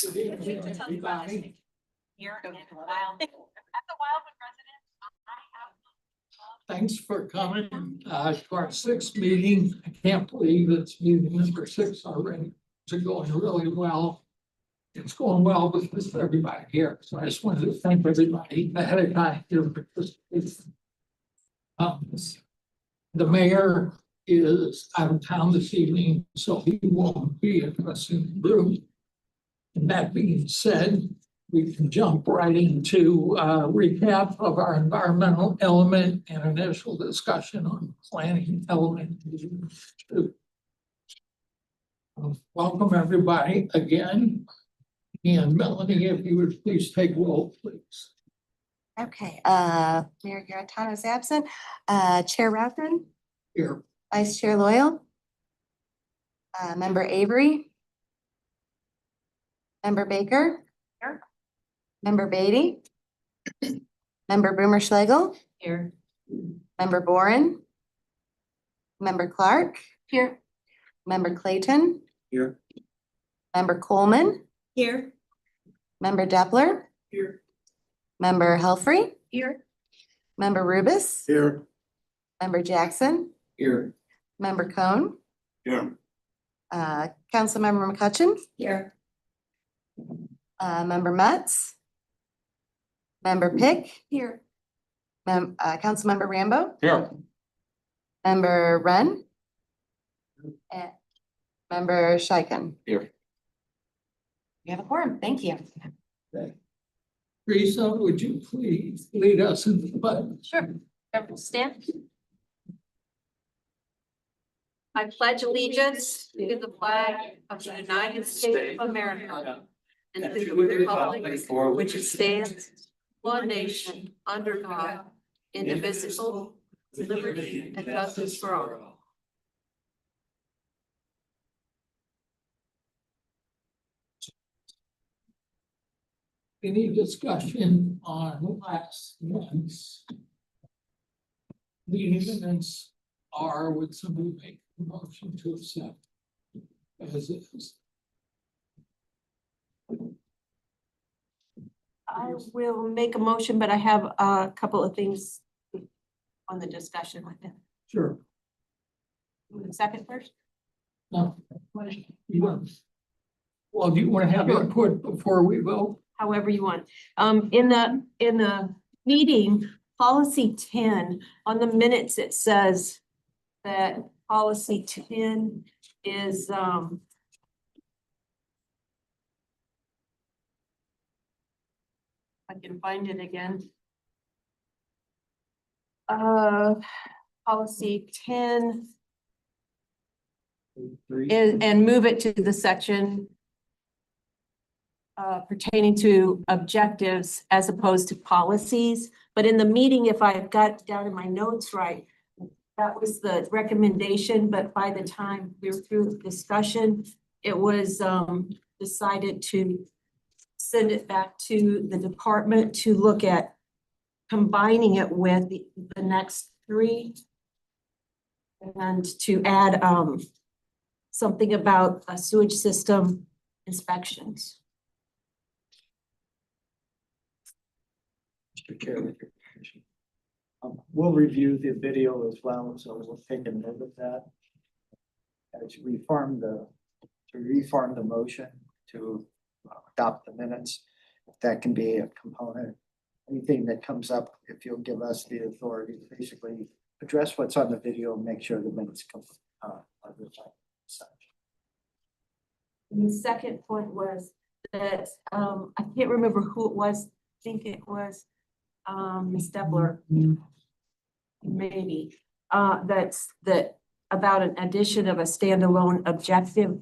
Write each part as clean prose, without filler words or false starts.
Everybody. Here at the Wildwood residence, I have. Thanks for coming to our sixth meeting. I can't believe it's meeting number 6 already. It's going really well. It's going well with everybody here. So I just wanted to thank everybody ahead of time here for participating. The mayor is out of town this evening, so he won't be addressing the room. And that being said, we can jump right into a recap of our environmental element and initial discussion on planning element 2. Welcome everybody again. And Melanie, if you would please take roll, please. Okay, Mayor Garatano is absent. Chair Rafton, Here. Vice Chair Loyal, Member Avery, Member Baker, Here. Member Beatty, Member Boomer Schlegel, Here. Member Boren, Member Clark, Here. Member Clayton, Here. Member Coleman, Here. Member Depler, Here. Member Helfrey, Here. Member Rubus, Here. Member Jackson, Here. Member Cohn, Here. Councilmember McCutcheon, Here. Member Metz, Member Pick, Here. Councilmember Rambo, Here. Member Wren, and Member Scheiken. Here. You have a quorum. Thank you. Teresa, would you please lead us in the pledge? Sure. Everyone stand. I pledge allegiance to the flag of the United States of America and to the republic for which it stands, one nation, under God, indivisible, with liberty and justice for all. Any discussion on last month's meeting minutes, or would somebody make a motion to accept as is? I will make a motion, but I have a couple of things on the discussion with it. Sure. Second first? No. You want? Well, do you want to have input before we vote? However you want. In the meeting, policy 10, on the minutes, it says that policy 10 is, I can find it again. Policy 10 is, and move it to the section pertaining to objectives as opposed to policies. But in the meeting, if I've got down in my notes right, that was the recommendation, but by the time we were through the discussion, it was decided to send it back to the department to look at combining it with the next 3 and to add something about a sewage system inspections. Mr. Chair, with your permission. We'll review the video as well, so we'll take a note of that. As we reform the motion to adopt the minutes, that can be a component. Anything that comes up, if you'll give us the authority to basically address what's on the video and make sure the minutes come on the side. And the second point was that, I can't remember who it was, I think it was, Ms. Depler, maybe, that's about an addition of a standalone objective,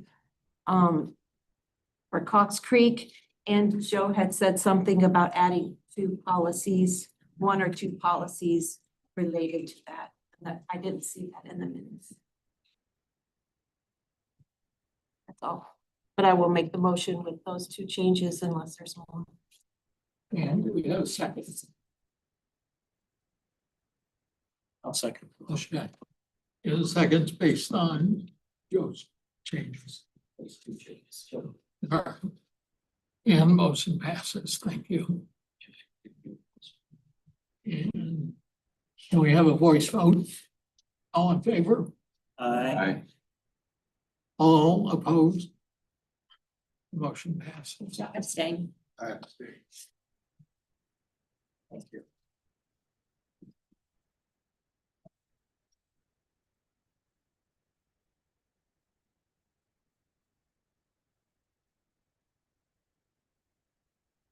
for Cox Creek. And Joe had said something about adding 2 policies, 1 or 2 policies related to that. And that I didn't see that in the minutes. That's all. But I will make the motion with those 2 changes unless there's more. And we have a second. I'll second. Okay. And the second's based on Joe's changes. Those 2 changes. All right. And motion passes. Thank you. And can we have a voice vote? All in favor? Aye. All opposed? Motion passes. Abstain. Thank you.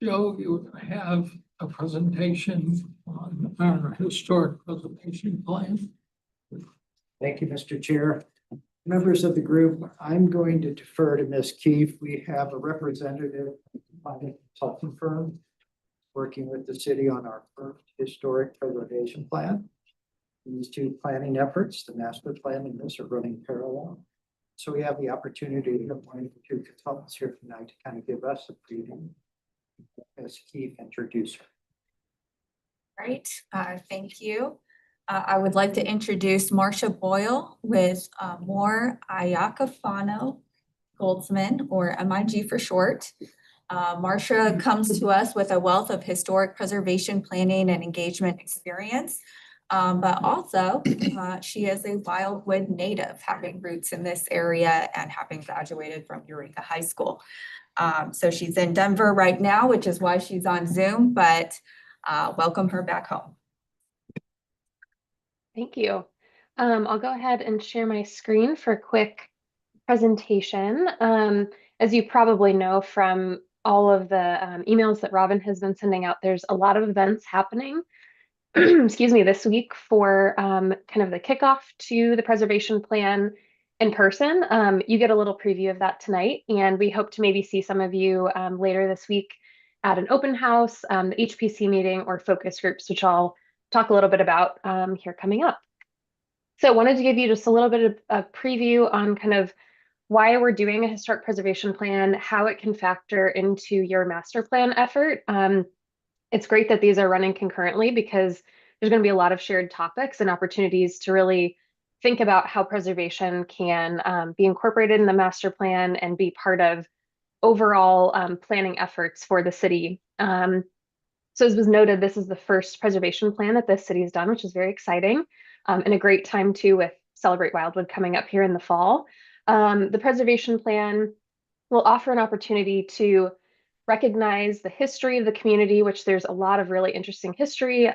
Joe, you have a presentation on our historic preservation plan. Thank you, Mr. Chair. Members of the group, I'm going to defer to Ms. Keefe. We have a representative by the consulting firm working with the city on our first historic preservation plan. These two planning efforts, the master plan and this, are running parallel. So we have the opportunity to have one of the two consultants here tonight to kind of give us a preview. Ms. Keefe, introduce her. Right, thank you. I would like to introduce Marcia Boyle with Moore Iacofano Goldsman, or MIG for short. Marcia comes to us with a wealth of historic preservation planning and engagement experience. But also, she is a Wildwood native, having roots in this area and having graduated from Eureka High School. So she's in Denver right now, which is why she's on Zoom, but welcome her back home. Thank you. I'll go ahead and share my screen for a quick presentation. As you probably know from all of the emails that Robin has been sending out, there's a lot of events happening, excuse me, this week for kind of the kickoff to the preservation plan in person. You get a little preview of that tonight, and we hope to maybe see some of you later this week at an open house, the HPC meeting, or focus groups, which I'll talk a little bit about here coming up. So I wanted to give you just a little bit of a preview on kind of why we're doing a historic preservation plan, how it can factor into your master plan effort. It's great that these are running concurrently because there's going to be a lot of shared topics and opportunities to really think about how preservation can be incorporated in the master plan and be part of overall planning efforts for the city. So as was noted, this is the first preservation plan that the city has done, which is very exciting, and a great time too with Celebrate Wildwood coming up here in the fall. The preservation plan will offer an opportunity to recognize the history of the community, which there's a lot of really interesting history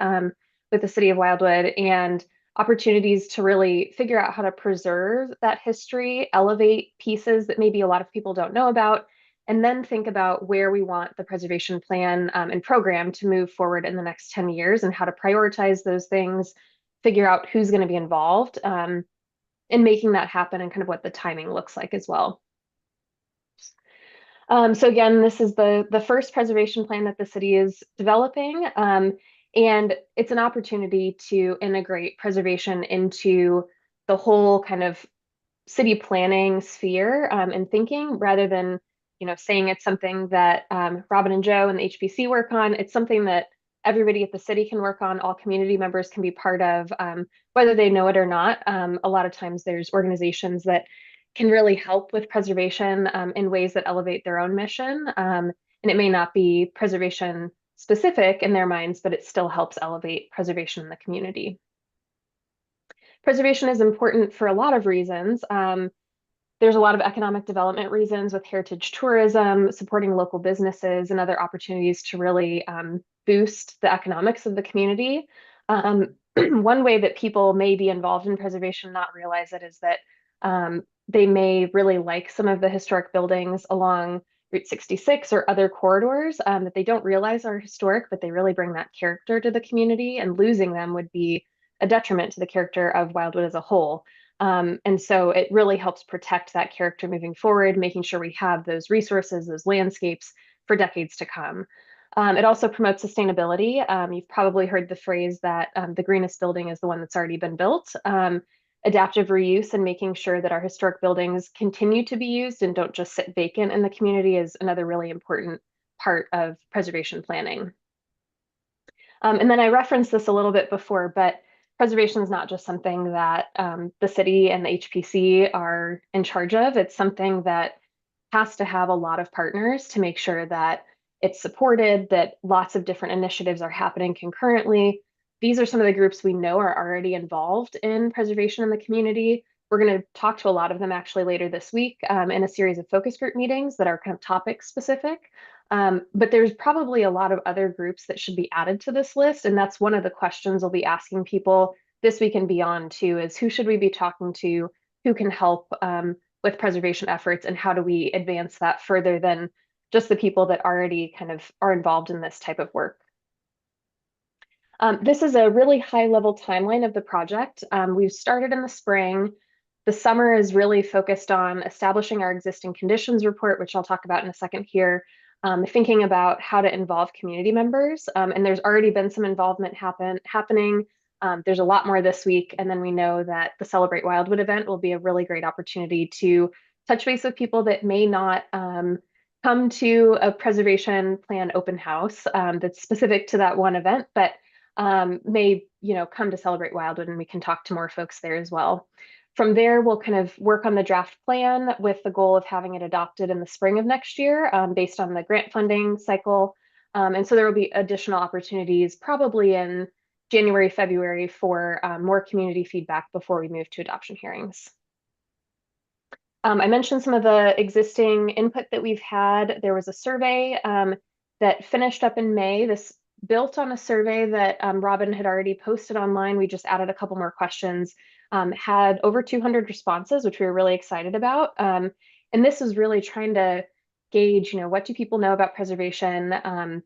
with the city of Wildwood, and opportunities to really figure out how to preserve that history, elevate pieces that maybe a lot of people don't know about, and then think about where we want the preservation plan and program to move forward in the next 10 years and how to prioritize those things, figure out who's going to be involved in making that happen and kind of what the timing looks like as well. So again, this is the first preservation plan that the city is developing, and it's an opportunity to integrate preservation into the whole kind of city planning sphere and thinking, rather than saying it's something that Robin and Joe and the HPC work on. It's something that everybody at the city can work on, all community members can be part of, whether they know it or not. A lot of times there's organizations that can really help with preservation in ways that elevate their own mission. And it may not be preservation specific in their minds, but it still helps elevate preservation in the community. Preservation is important for a lot of reasons. There's a lot of economic development reasons with heritage tourism, supporting local businesses, and other opportunities to really boost the economics of the community. One way that people may be involved in preservation, not realize it, is that they may really like some of the historic buildings along Route 66 or other corridors that they don't realize are historic, but they really bring that character to the community, and losing them would be a detriment to the character of Wildwood as a whole. And so it really helps protect that character moving forward, making sure we have those resources, those landscapes for decades to come. It also promotes sustainability. You've probably heard the phrase that the greenest building is the one that's already been built. Adaptive reuse and making sure that our historic buildings continue to be used and don't just sit vacant in the community is another really important part of preservation planning. And then I referenced this a little bit before, but preservation is not just something that the city and the HPC are in charge of. It's something that has to have a lot of partners to make sure that it's supported, that lots of different initiatives are happening concurrently. These are some of the groups we know are already involved in preservation in the community. We're going to talk to a lot of them actually later this week in a series of focus group meetings that are kind of topic specific. But there's probably a lot of other groups that should be added to this list. And that's one of the questions we'll be asking people this week and beyond too, is who should we be talking to, who can help with preservation efforts, and how do we advance that further than just the people that already kind of are involved in this type of work. This is a really high level timeline of the project. We've started in the spring. The summer is really focused on establishing our existing conditions report, which I'll talk about in a second here, thinking about how to involve community members. And there's already been some involvement happening. There's a lot more this week. And then we know that the Celebrate Wildwood event will be a really great opportunity to touch base with people that may not come to a preservation plan open house that's specific to that one event, but may come to Celebrate Wildwood, and we can talk to more folks there as well. From there, we'll kind of work on the draft plan with the goal of having it adopted in the spring of next year based on the grant funding cycle. And so there will be additional opportunities probably in January, February for more community feedback before we move to adoption hearings. I mentioned some of the existing input that we've had. There was a survey that finished up in May. This built on a survey that Robin had already posted online. We just added a couple more questions, had over 200 responses, which we were really excited about. And this is really trying to gauge, what do people know about preservation?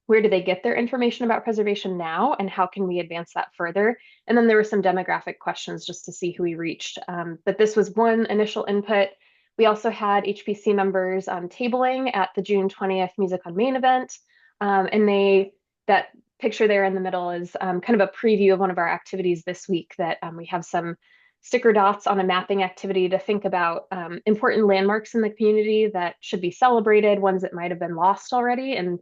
Where do they get their information about preservation now, and how can we advance that further? And then there were some demographic questions just to see who we reached. But this was one initial input. We also had HPC members tabling at the June 20th Music on Main event. And that picture there in the middle is kind of a preview of one of our activities this week, that we have some sticker dots on a mapping activity to think about important landmarks in the community that should be celebrated, ones that might have been lost already, and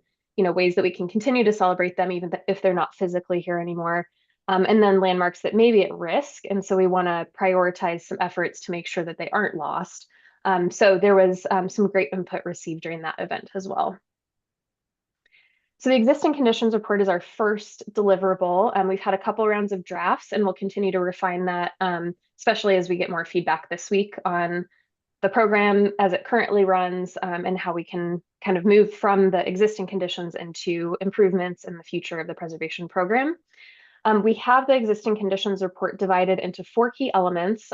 ways that we can continue to celebrate them even if they're not physically here anymore. And then landmarks that may be at risk. And so we want to prioritize some efforts to make sure that they aren't lost. So there was some great input received during that event as well. So the existing conditions report is our first deliverable. We've had a couple rounds of drafts, and we'll continue to refine that, especially as we get more feedback this week on the program as it currently runs, and how we can kind of move from the existing conditions into improvements in the future of the preservation program. We have the existing conditions report divided into 4 key elements.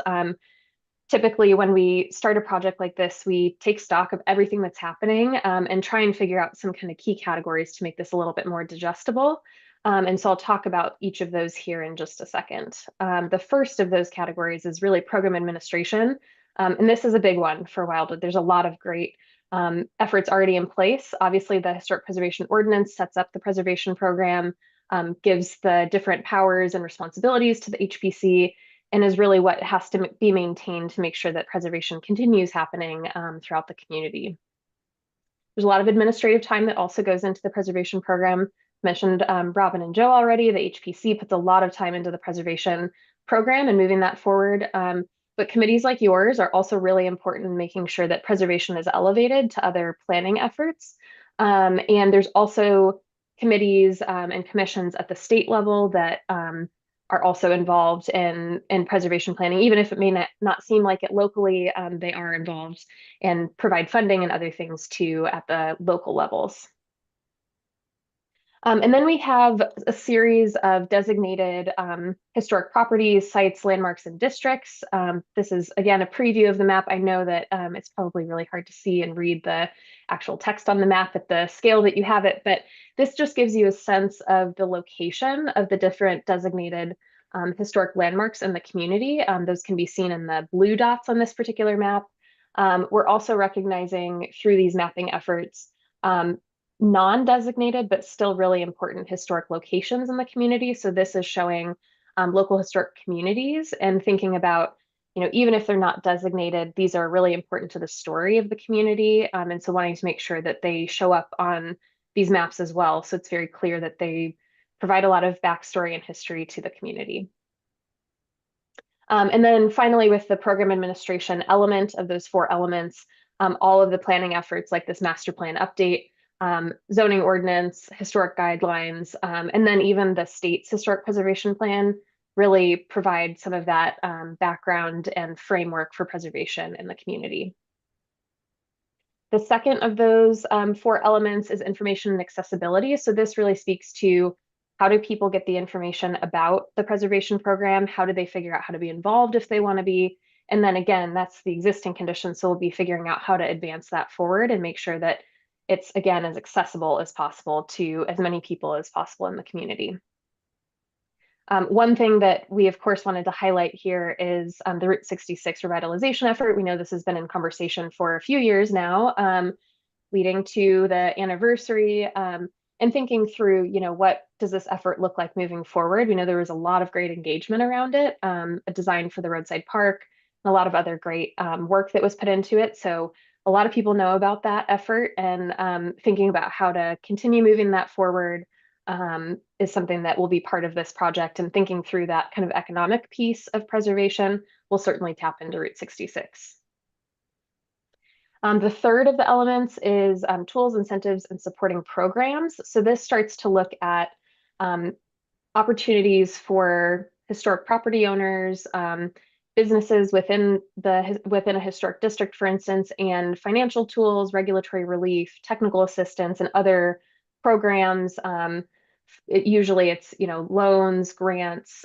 Typically, when we start a project like this, we take stock of everything that's happening and try and figure out some kind of key categories to make this a little bit more digestible. And so I'll talk about each of those here in just a second. The first of those categories is really program administration. And this is a big one for Wildwood. There's a lot of great efforts already in place. Obviously, the Historic Preservation Ordinance sets up the preservation program, gives the different powers and responsibilities to the HPC, and is really what has to be maintained to make sure that preservation continues happening throughout the community. There's a lot of administrative time that also goes into the preservation program. Mentioned Robin and Joe already. The HPC puts a lot of time into the preservation program and moving that forward. But committees like yours are also really important in making sure that preservation is elevated to other planning efforts. And there's also committees and commissions at the state level that are also involved in preservation planning. Even if it may not seem like it locally, they are involved and provide funding and other things too at the local levels. And then we have a series of designated historic properties, sites, landmarks, and districts. This is, again, a preview of the map. I know that it's probably really hard to see and read the actual text on the map at the scale that you have it, but this just gives you a sense of the location of the different designated historic landmarks in the community. Those can be seen in the blue dots on this particular map. We're also recognizing through these mapping efforts non-designated, but still really important historic locations in the community. So this is showing local historic communities and thinking about, even if they're not designated, these are really important to the story of the community. And so wanting to make sure that they show up on these maps as well. So it's very clear that they provide a lot of backstory and history to the community. And then finally, with the program administration element of those 4 elements, all of the planning efforts like this master plan update, zoning ordinance, historic guidelines, and then even the state's historic preservation plan really provide some of that background and framework for preservation in the community. The second of those four elements is information and accessibility. So this really speaks to how do people get the information about the preservation program? How do they figure out how to be involved if they want to be? And then again, that's the existing condition. So we'll be figuring out how to advance that forward and make sure that it's, again, as accessible as possible to as many people as possible in the community. One thing that we, of course, wanted to highlight here is the Route 66 revitalization effort. We know this has been in conversation for a few years now, leading to the anniversary and thinking through, what does this effort look like moving forward? We know there was a lot of great engagement around it, a design for the roadside park, and a lot of other great work that was put into it. So a lot of people know about that effort, and thinking about how to continue moving that forward is something that will be part of this project, and thinking through that kind of economic piece of preservation will certainly tap into Route 66. The third of the elements is tools, incentives, and supporting programs. So this starts to look at opportunities for historic property owners, businesses within a historic district, for instance, and financial tools, regulatory relief, technical assistance, and other programs. Usually it's loans, grants,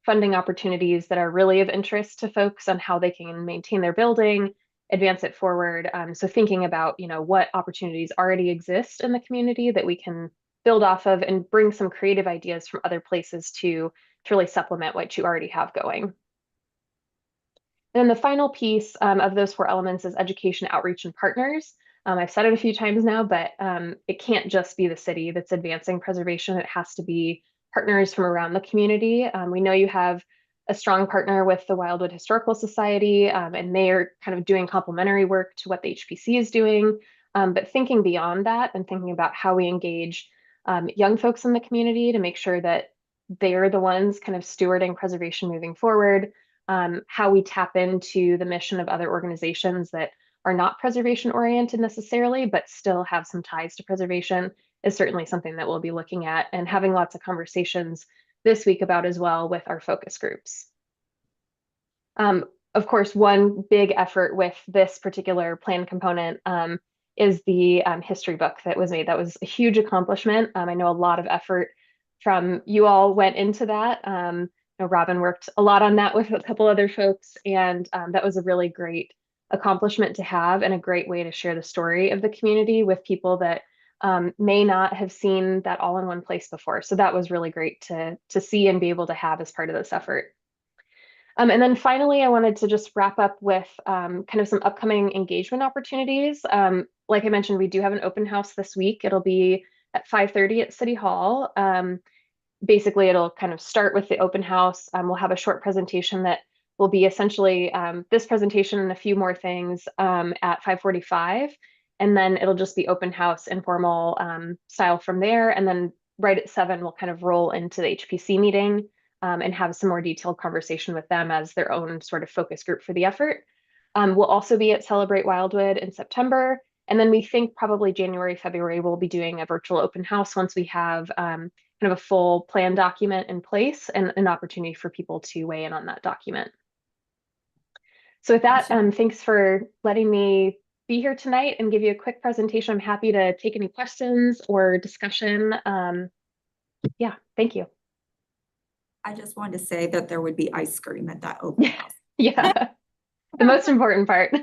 funding opportunities that are really of interest to folks on how they can maintain their building, advance it forward. So thinking about what opportunities already exist in the community that we can build off of and bring some creative ideas from other places to really supplement what you already have going. And then the final piece of those four elements is education, outreach, and partners. I've said it a few times now, but it can't just be the city that's advancing preservation. It has to be partners from around the community. We know you have a strong partner with the Wildwood Historical Society, and they are kind of doing complementary work to what the HPC is doing. But thinking beyond that and thinking about how we engage young folks in the community to make sure that they're the ones kind of stewarding preservation moving forward, how we tap into the mission of other organizations that are not preservation oriented necessarily, but still have some ties to preservation is certainly something that we'll be looking at and having lots of conversations this week about as well with our focus groups. Of course, one big effort with this particular plan component is the history book that was made. That was a huge accomplishment. I know a lot of effort from you all went into that. Robin worked a lot on that with a couple other folks, and that was a really great accomplishment to have and a great way to share the story of the community with people that may not have seen that all in one place before. So that was really great to see and be able to have as part of this effort. And then finally, I wanted to just wrap up with kind of some upcoming engagement opportunities. Like I mentioned, we do have an open house this week. It'll be at 5:30 at City Hall. Basically, it'll kind of start with the open house. We'll have a short presentation that will be essentially this presentation and a few more things at 5:45. And then it'll just be open house, informal style from there. And then right at 7, we'll kind of roll into the HPC meeting and have some more detailed conversation with them as their own sort of focus group for the effort. We'll also be at Celebrate Wildwood in September. And then we think probably January, February, we'll be doing a virtual open house once we have kind of a full plan document in place and an opportunity for people to weigh in on that document. So with that, thanks for letting me be here tonight and give you a quick presentation. I'm happy to take any questions or discussion. Yeah, thank you. I just wanted to say that there would be ice cream at that open house. Yeah, the most important part.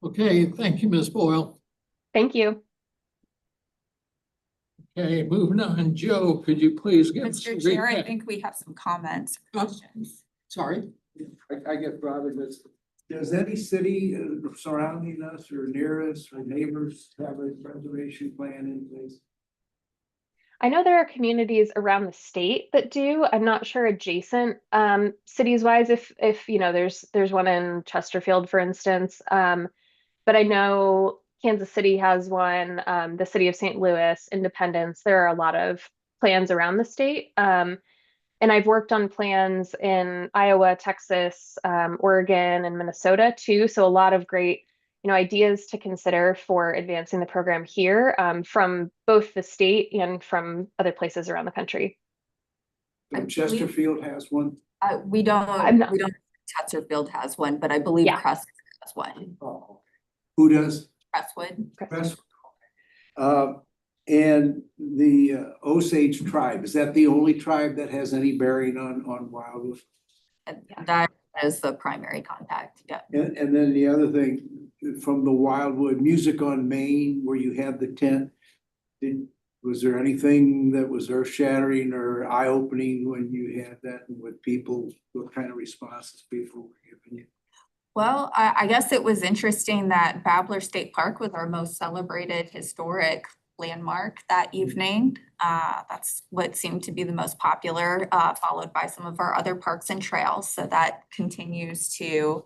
Okay, thank you, Ms. Boyle. Thank you. Okay, moving on. Joe, could you please give us a Mr. Chair, I recap? think we have some comments, questions. Sorry. I guess Robin, does any city surrounding us or near us or neighbors have a preservation plan in place? I know there are communities around the state that do. I'm not sure adjacent cities wise if there's one in Chesterfield, for instance. But I know Kansas City has one, the city of St. Louis, Independence. There are a lot of plans around the state. And I've worked on plans in Iowa, Texas, Oregon, and Minnesota too. So a lot of great, ideas to consider for advancing the program here, from both the state and from other places around the country. I Chesterfield has one. We I'm not- we don't, Chesterfield has one, but I believe Yeah. Crestwood has one. Oh. Who does? Crestwood. Press. And the Osage tribe, is that the only tribe that has any bearing on wildlife? And that is the primary contact, yeah. And then the other thing, from the Wildwood Music on Main, where you had the tent, was there anything that was earth shattering or eye opening when you had that with people? What kind of responses people were giving you? Well, I guess it was interesting that Babbler State Park was our most celebrated historic landmark that evening. That's what seemed to be the most popular, followed by some of our other parks and trails. So that continues to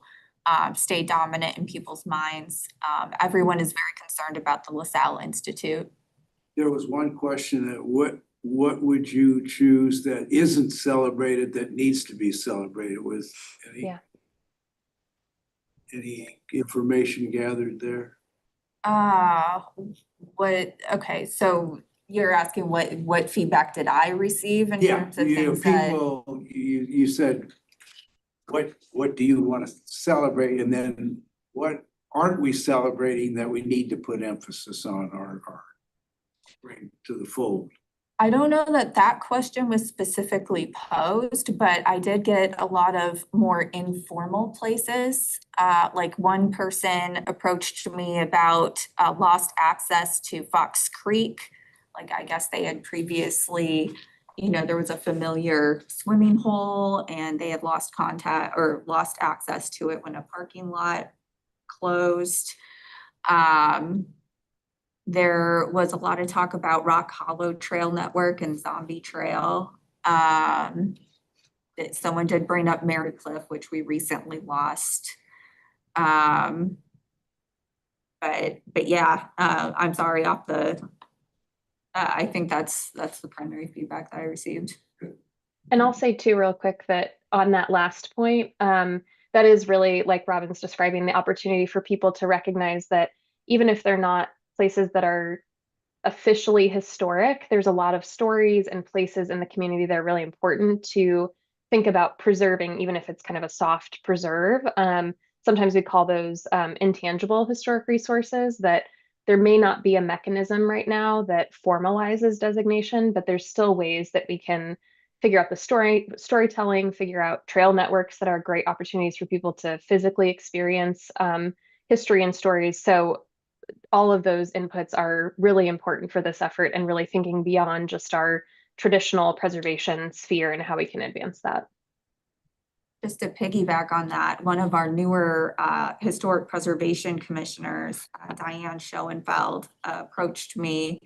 stay dominant in people's minds. Everyone is very concerned about the LaSalle Institute. There was one question that what would you choose that isn't celebrated that needs to be celebrated with? Any information gathered there? Okay, so you're asking what feedback did I receive in terms of things that? People, you said, what do you want to celebrate? And then what aren't we celebrating that we need to put emphasis on or bring to the fold? I don't know that that question was specifically posed, but I did get a lot of more informal places. Like one person approached me about lost access to Fox Creek. Like I guess they had previously, there was a familiar swimming hole and they had lost contact or lost access to it when a parking lot closed. There was a lot of talk about Rock Hollow Trail Network and Zombie Trail. That someone did bring up Mary Cliff, which we recently lost. But yeah, I'm sorry I think that's the primary feedback that I received. And I'll say too, real quick, that on that last point, that is really, like Robin's describing, the opportunity for people to recognize that even if they're not places that are officially historic, there's a lot of stories and places in the community that are really important to think about preserving, even if it's kind of a soft preserve. Sometimes we call those intangible historic resources, that there may not be a mechanism right now that formalizes designation, but there's still ways that we can figure out the storytelling, figure out trail networks that are great opportunities for people to physically experience history and stories. So all of those inputs are really important for this effort and really thinking beyond just our traditional preservation sphere and how we can advance that. Just to piggyback on that, one of our newer historic preservation commissioners, Diane Schoenfeld, approached me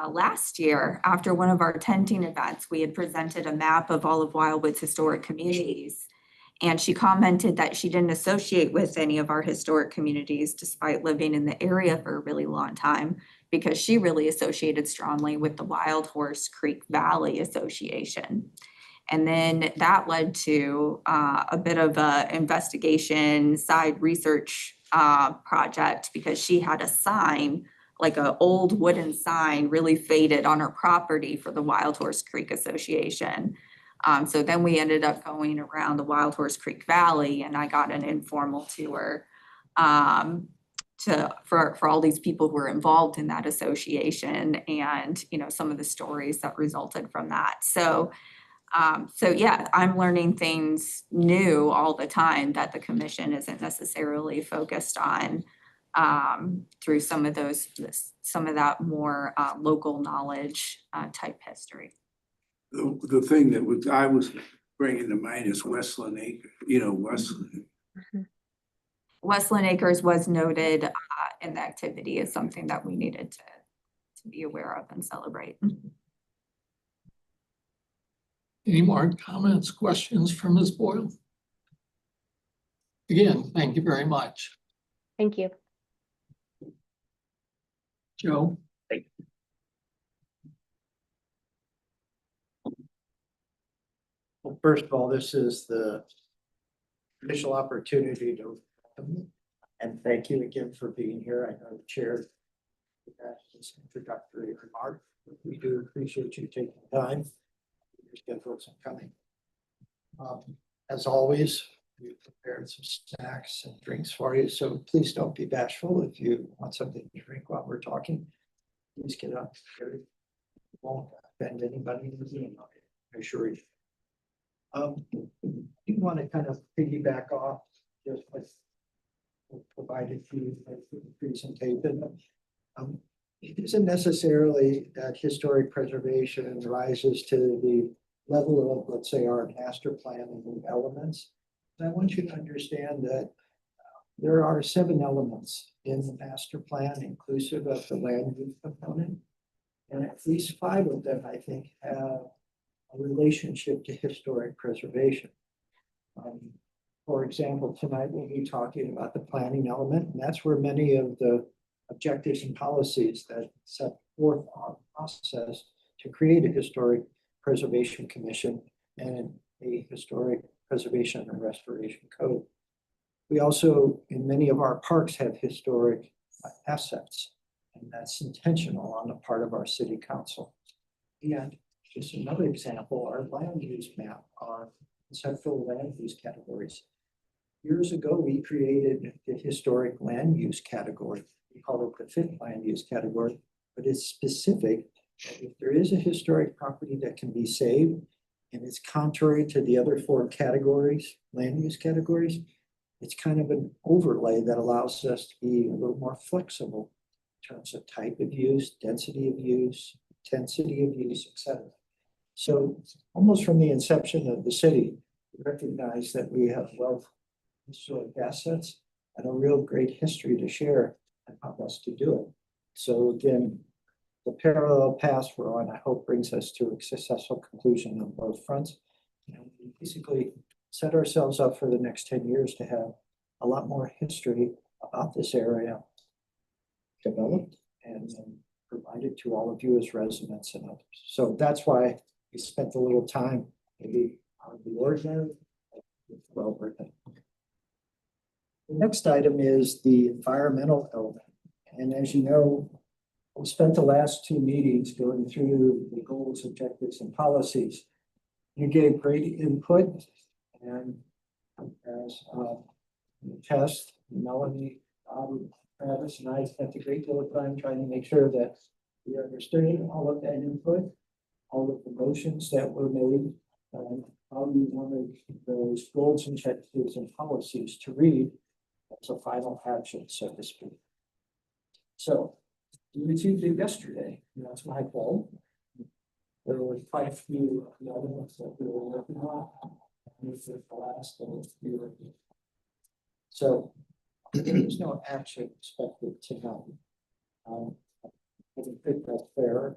last year after one of our tenting events. We had presented a map of all of Wildwood's historic communities. And she commented that she didn't associate with any of our historic communities despite living in the area for a really long time, because she really associated strongly with the Wild Horse Creek Valley Association. And then that led to a bit of a investigation side research project, because she had a sign, like an old wooden sign, really faded on her property for the Wild Horse Creek Association. So then we ended up going around the Wild Horse Creek Valley, and I got an informal tour for all these people who were involved in that association, and some of the stories that resulted from that. So yeah, I'm learning things new all the time that the commission isn't necessarily focused on through some of that more local knowledge type history. The thing that I was bringing to mind is Westland Acres, Westland. Westland Acres was noted in the activity as something that we needed to be aware of and celebrate. Any more comments, questions from Ms. Boyle? Again, thank you very much. Thank you. Joe? Well, first of all, this is the initial opportunity to and thank you again for being here. I know the chair that's this introductory remark. We do appreciate you taking time. Your schedules are coming. As always, we prepared some snacks and drinks for you, so please don't be bashful. If you want something to drink while we're talking, please get up. It won't offend anybody in the room, I assure you. You want to kind of piggyback off just what provided to you for the presentation. It isn't necessarily that historic preservation rises to the level of, let's say, our master planning elements. I want you to understand that there are 7 elements in the master plan, inclusive of the land use component. And at least 5 of them, I think, have a relationship to historic preservation. For example, tonight we'll be talking about the planning element, and that's where many of the objectives and policies that set forth our process to create a historic preservation commission and a historic preservation and restoration code. We also, in many of our parks, have historic assets, and that's intentional on the part of our city council. And just another example, our land use map on conceptual land use categories. Years ago, we created the historic land use category. We call it the 5th land use category, but it's specific. If there is a historic property that can be saved and it's contrary to the other 4 categories, land use categories, it's kind of an overlay that allows us to be a little more flexible in terms of type of use, density of use, intensity of use, etc. So almost from the inception of the city, we recognize that we have wealth of historic assets and a real great history to share and how best to do it. So again, the parallel paths we're on, I hope, brings us to a successful conclusion on both fronts. And we basically set ourselves up for the next 10 years to have a lot more history about this area developed and provided to all of you as residents and others. So that's why we spent a little time maybe on the ordinary. Well worth it. The next item is the environmental element. And as you know, we spent the last 2 meetings going through the goals, objectives, and policies. You gave great input, and as Tess, Melanie, Travis, and I spent a great deal of time trying to make sure that we understood all of that input, all of the motions that were made, and how we wanted those goals, objectives, and policies to read as a final action, so to speak. So we received it yesterday, and that's my fault. There were quite a few of the elements that we were working on. And this is the last of the year. So there's no action expected tonight. I think that's fair.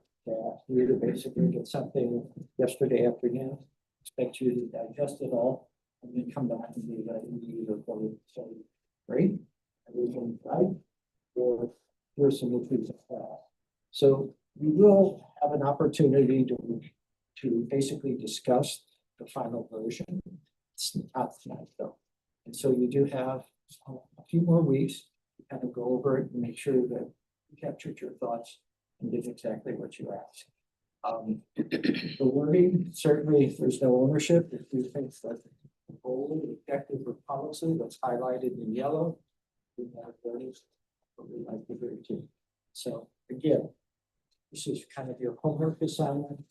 We to basically get something yesterday afternoon, expect you to digest it all, and then come back and do that in either vote. So great, everything right? Or here's some issues of that. So we will have an opportunity to basically discuss the final version. It's not tonight though. And so you do have a few more weeks to kind of go over it and make sure that you captured your thoughts and did exactly what you asked. The wording, certainly there's no ownership. If you think that the goal, objective, or policy that's highlighted in yellow, we have those, but we like to hear too. So again, this is kind of your homework assignment.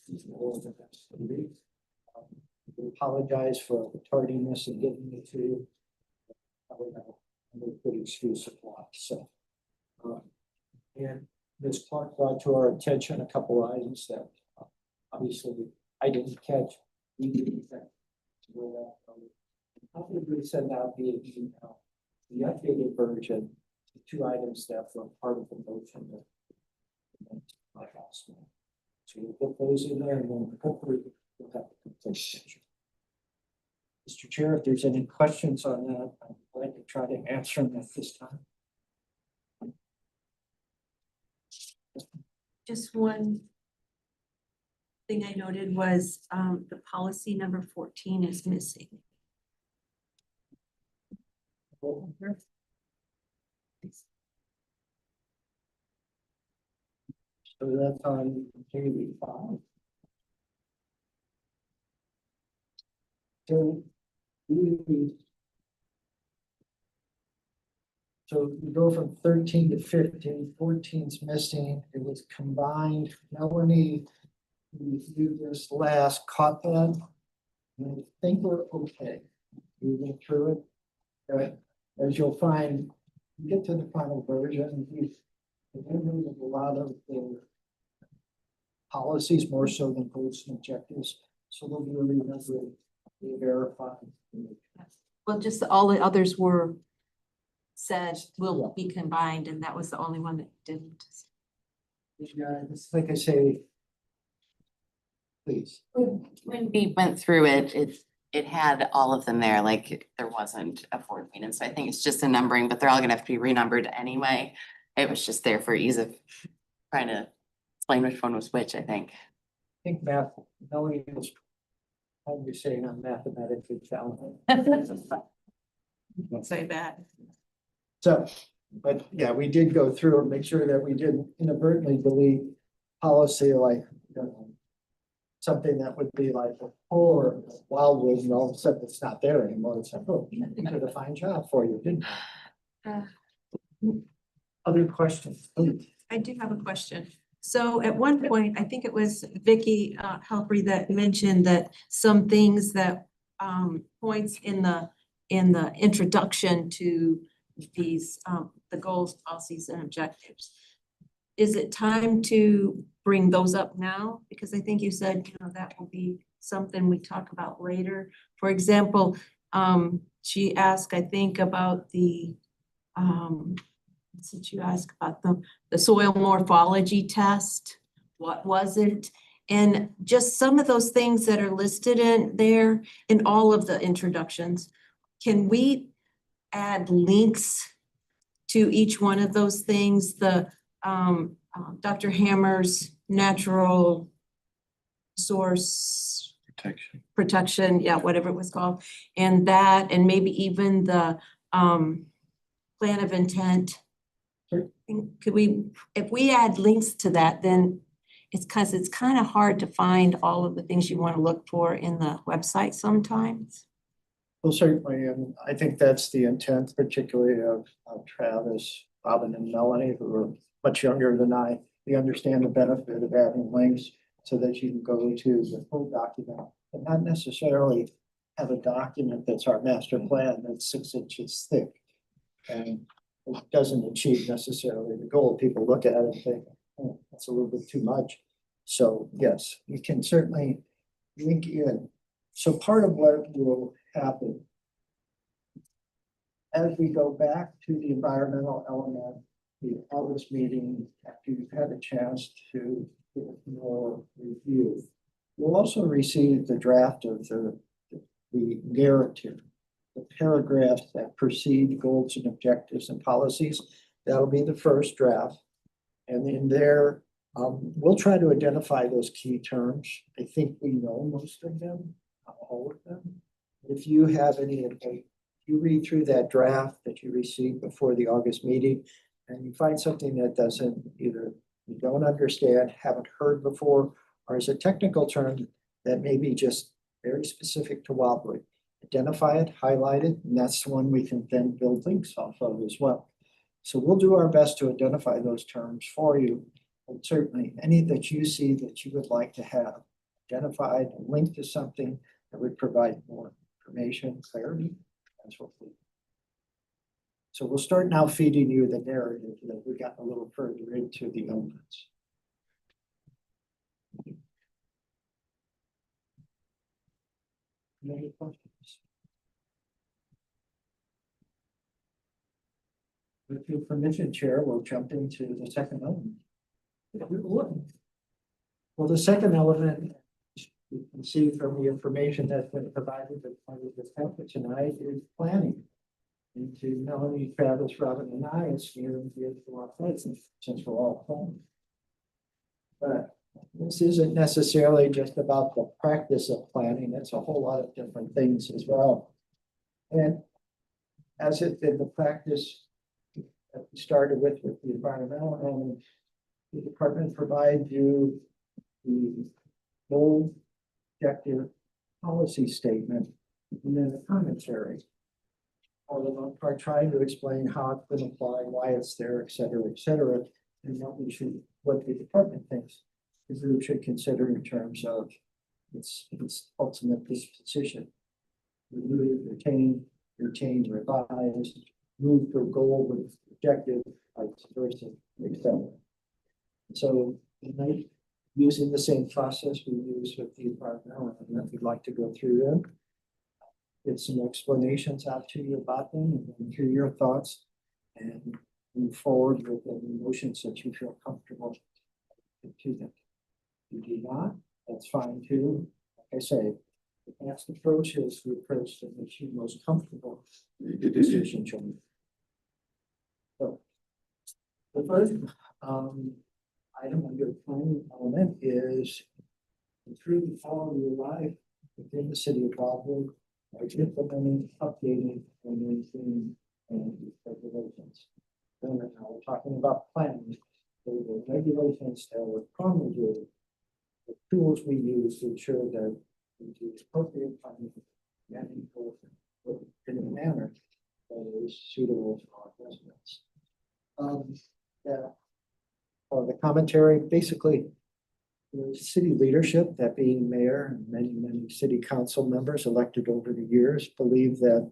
We apologize for the tardiness in getting it to you. We have a good excuse of why. So, and Ms. Clark brought to our attention a couple of items that obviously I didn't catch. We didn't catch. How did we send out the email, the updated version, the 2 items that were part of the motion that my house. So we'll put those in there and then hopefully we'll have a complete picture. Mr. Chair, if there's any questions on that, I'd like to try to answer them at this time. Just one. thing I noted was, the policy number 14 is missing. So that's on KB5. So we. So we go from 13 to 15, 14's missing, it was combined, Melanie, we reviewed this last, caught that. And I think we're okay, we went through it. As you'll find, you get to the final version, we've removed a lot of the policies more so than goals and objectives, so they'll be really verified. Well, just all the others were said will be combined, and that was the only one that didn't. Yeah, it's like I say. Please. When we went through it, it had all of them there, like there wasn't a fourth meeting, so I think it's just a numbering, but they're all gonna have to be renumbered anyway. It was just there for ease of trying to explain which one was which, I think. I think math, Melanie was, how do you say it, I'm mathematically challenged. Don't say that. So, but yeah, we did go through and make sure that we didn't inadvertently delete policy like, you know, something that would be like a or Wildwood, and all of a sudden it's not there anymore. It's like, oh, we did a fine job for you, didn't we? Other questions, please. I do have a question. So at one point, I think it was Vicky Helpry that mentioned that some things that points in the introduction to these the goals, policies, and objectives. Is it time to bring those up now? Because I think you said, you know, that will be something we talk about later. For example, she asked, I think, about the since you asked about the soil morphology test, what was it? And just some of those things that are listed in there in all of the introductions. Can we add links to each one of those things? The Dr. Hammer's natural source protection, yeah, whatever it was called, and that, and maybe even the plan of intent. Could we, if we add links to that, then it's because it's kind of hard to find all of the things you want to look for in the website sometimes. Well, certainly, and I think that's the intent, particularly of Travis, Robin, and Melanie, who are much younger than I. They understand the benefit of adding links so that you can go to the full document and not necessarily have a document that's our master plan that's 6 inches thick. And it doesn't achieve necessarily the goal. People look at it and think, oh, that's a little bit too much. So yes, we can certainly link in. So part of what will happen as we go back to the environmental element, the August meeting, after you've had a chance to get more review, we'll also receive the draft of the narrative, the paragraphs that precede goals and objectives and policies. That'll be the first draft. And in there, we'll try to identify those key terms. I think we know most of them, not all of them. If you have any, if you read through that draft that you received before the August meeting, and you find something that doesn't either you don't understand, haven't heard before, or is a technical term that may be just very specific to Wildwood, identify it, highlight it, and that's the one we can then build links off of as well. So we'll do our best to identify those terms for you. And certainly any that you see that you would like to have identified and linked to something that would provide more information, clarity, that's what we do. So we'll start now feeding you the narrative that we got a little further into the elements. Any questions? With your permission, Chair, we'll jump into the second element. Well, the second element, you can see from the information that's been provided as part of this effort tonight, is planning. And to Melanie, Travis, Robin, and I, it's near and dear to our places, since we're all home. But This isn't necessarily just about the practice of planning, it's a whole lot of different things as well. And as it in the practice that we started with the environmental element, the department provides you the goal, objective, policy statement, and then a commentary. For the most part, trying to explain how it's been applied, why it's there, et cetera, and what the department thinks the group should consider in terms of its ultimate disposition. Remove, retain, revise, move to a goal with objective, vice versa, etc. So tonight, using the same process we use with the environmental, and that we'd like to go through them, get some explanations out to you about them, and hear your thoughts, and move forward with the emotions that you feel comfortable to them. If you do not, that's fine too. Like I say, the best approach is the approach that makes you most comfortable with the decision you're. So the first item under the planning element is through all your life within the city of Wildwood, by implementing, updating, and maintaining regulations. Then now we're talking about planning. So the regulations that were promulgated, the tools we use to ensure that we do appropriate planning and enforcement in a manner that is suitable for our residents. For the commentary, basically, the city leadership, that being mayor and many city council members elected over the years, believe that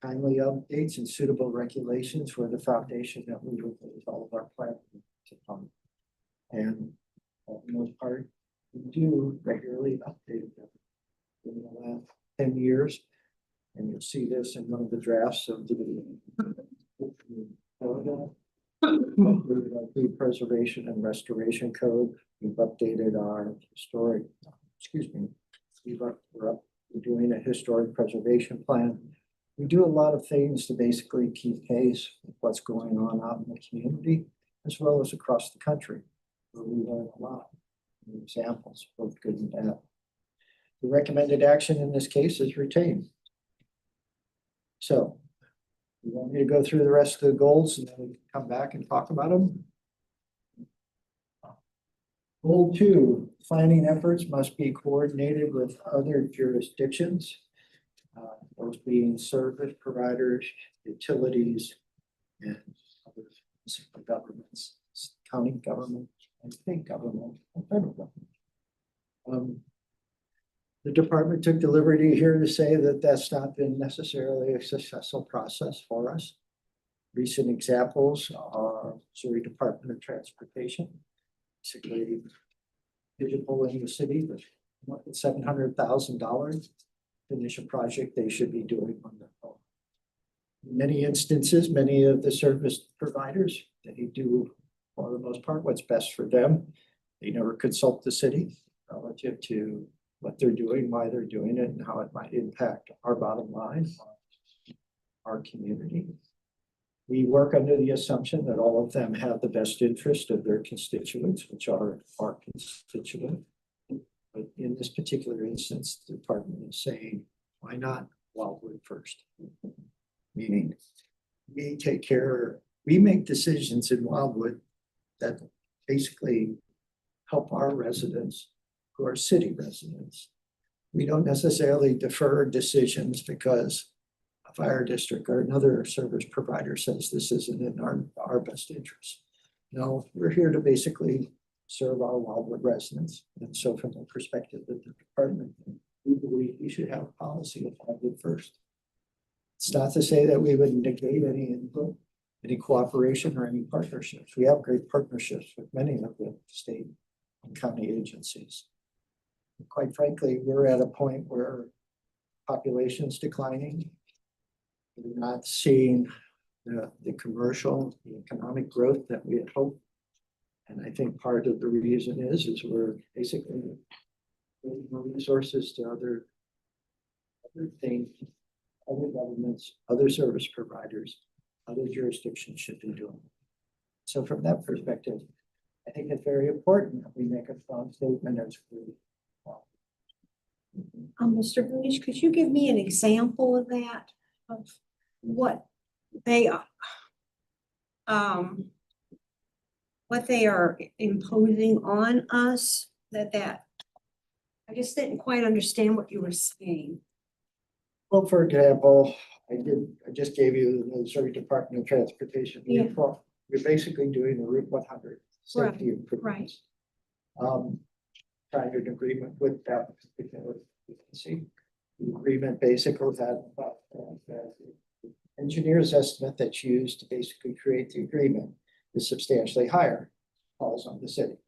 timely updates and suitable regulations were the foundation that we would base all of our planning upon. And for the most part, we do regularly update them in the last 10 years. And you'll see this in one of the drafts of the preservation and restoration code. We've updated our historic, we're doing a historic preservation plan. We do a lot of things to basically keep pace with what's going on out in the community, as well as across the country, where we learn a lot of examples, both good and bad. The recommended action in this case is retain. So you want me to go through the rest of the goals and then we can come back and talk about them? Goal 2, planning efforts must be coordinated with other jurisdictions, those being service providers, utilities, and other municipal governments, county government, and state government, and federal government. The department took the liberty here to say that that's not been necessarily a successful process for us. Recent examples are Missouri Department of Transportation, basically pigeonholing the city with $700,000 to finish a project they should be doing on their own. In many instances, many of the service providers, they do, for the most part, what's best for them. They never consult the city relative to what they're doing, why they're doing it, and how it might impact our bottom line, our community. We work under the assumption that all of them have the best interest of their constituents, which are our constituent. But in this particular instance, the department is saying, why not Wildwood first? Meaning, we make decisions in Wildwood that basically help our residents who are city residents. We don't necessarily defer decisions because a fire district or another service provider says this isn't in our best interest. No, we're here to basically serve our Wildwood residents. And so from the perspective of the department, we believe we should have a policy of Wildwood first. It's not to say that we would negate any input, any cooperation, or any partnerships. We have great partnerships with many of the state and county agencies. Quite frankly, we're at a point where population is declining. We're not seeing the commercial, the economic growth that we had hoped. And I think part of the reason is we're basically giving more resources to other things, other governments, other service providers, other jurisdictions should be doing. So from that perspective, I think it's very important that we make a strong statement as we. Mr. Bush, could you give me an example of that? Of what they are? What they are imposing on us, that I just didn't quite understand what you were saying. Well, for example, I just gave you the Missouri Department of Transportation. Yeah. We're basically doing the Route 100 safety improvements. Signed an agreement with that particular agency. The agreement basically had engineer's estimate that's used to basically create the agreement is substantially higher, falls on the city.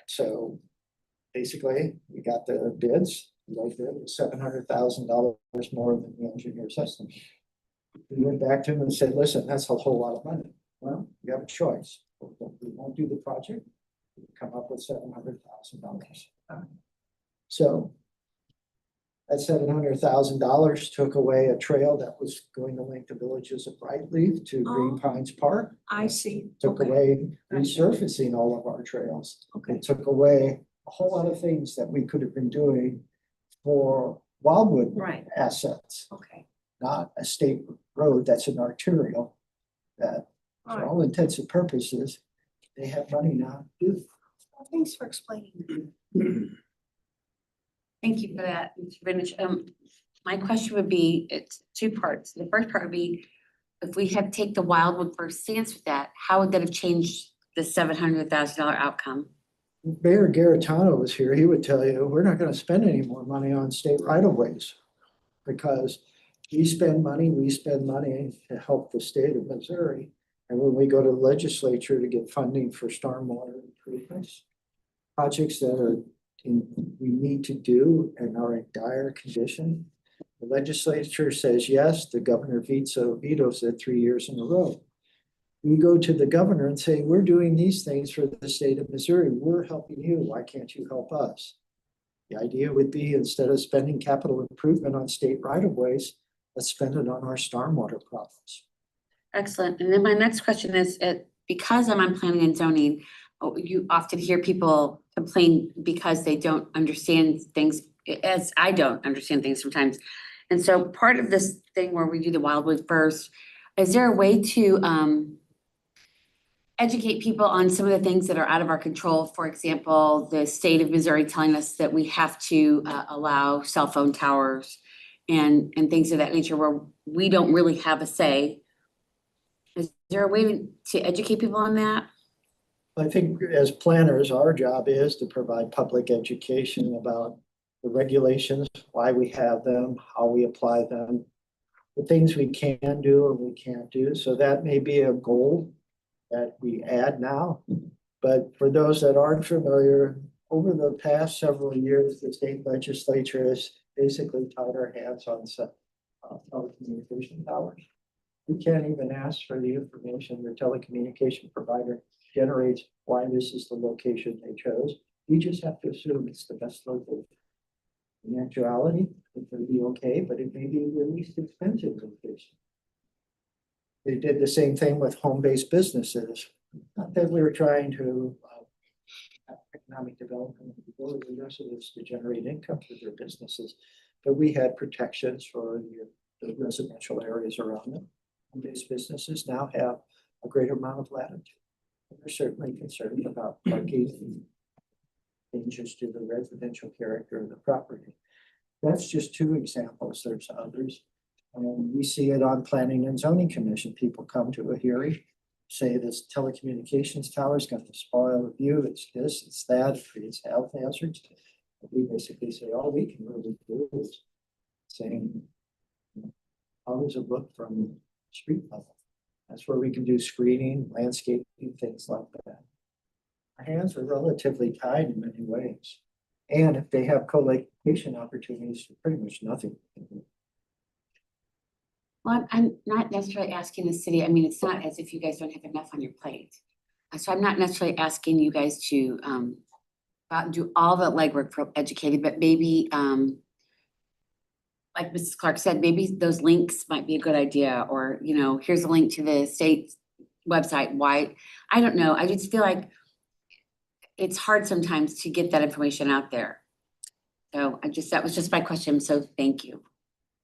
So basically, we got the bids, like $700,000 more than the engineer's estimate. We went back to him and said, listen, that's a whole lot of money. Well, you have a choice. We won't do the project. We come up with $700,000. So that $700,000 took away a trail that was going to link the villages of Brightleaf to Green Oh. Pines Park. I see. Took Okay. away Gotcha. resurfacing all of our trails. Okay. It took away a whole lot of things that we could have been doing for Wildwood Right. assets, Okay. not a state road that's an arterial that All for right. all intents and purposes, they have money now to do. Well, thanks for explaining. Thank you for that, Mr. Vintage. My question would be, it's two parts. The first part would be, if we had to take the Wildwood first stance with that, how would that have changed the $700,000 outcome? Mayor Garitano was here, he would tell you, we're not gonna spend any more money on state right of ways. Because we spend money to help the state of Missouri. And when we go to the legislature to get funding for stormwater improvements, projects that we need to do and are in dire condition, the legislature says yes, the governor vetoes it 3 years in a row. We go to the governor and say, we're doing these things for the state of Missouri. We're helping you. Why can't you help us? The idea would be, instead of spending capital improvement on state right of ways, let's spend it on our stormwater problems. Excellent. And then my next question is, because I'm on planning and zoning, you often hear people complain because they don't understand things, as I don't understand things sometimes. And so part of this thing where we do the Wildwood first, is there a way to educate people on some of the things that are out of our control? For example, the state of Missouri telling us that we have to allow cell phone towers and things of that nature where we don't really have a say. Is there a way to educate people on that? I think as planners, our job is to provide public education about the regulations, why we have them, how we apply them, the things we can do and we can't do. So that may be a goal that we add now. But for those that aren't familiar, over the past several years, the state legislature has basically tied our hands on some telecommunication towers. We can't even ask for the information the telecommunication provider generates why this is the location they chose. We just have to assume it's the best location. In actuality, it may be okay, but it may be the least expensive location. They did the same thing with home-based businesses. Not that we were trying to have economic development of the residents to generate income for their businesses, but we had protections for the residential areas around them. Home-based businesses now have a greater amount of latitude. We're certainly concerned about parking and changes to the residential character of the property. That's just two examples. There's others. We see it on Planning and Zoning Commission. People come to a hearing, say this telecommunications tower is going to spoil the view. It's this, it's that, it creates health hazards. We basically say, all we can really do is saying, how does it look from street level? That's where we can do screening, landscaping, things like that. Our hands are relatively tied in many ways. And if they have co-location opportunities, pretty much nothing. Well, I'm not necessarily asking the city, I mean, it's not as if you guys don't have enough on your plate. So I'm not necessarily asking you guys to go out and do all the legwork for educating, but maybe like Mrs. Clark said, maybe those links might be a good idea, or, you know, here's a link to the state website. Why? I don't know. I just feel like it's hard sometimes to get that information out there. So that was just my question, so thank you.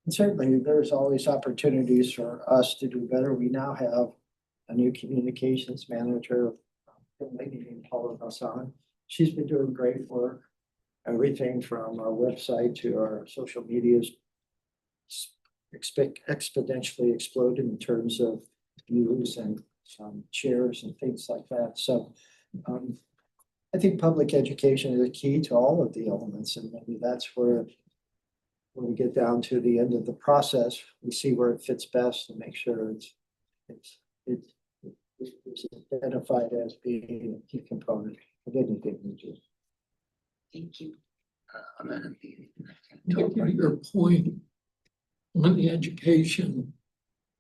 And certainly, there's always opportunities for us to do better. We now have a new communications manager, a lady named Paula Hassan. She's been doing great work. Everything from our website to our social medias exponentially exploded in terms of views and shares and things like that. So I think public education is a key to all of the elements, and maybe that's where when we get down to the end of the process, we see where it fits best and make sure it's identified as being a key component of anything we do. Thank you. To your point on the education,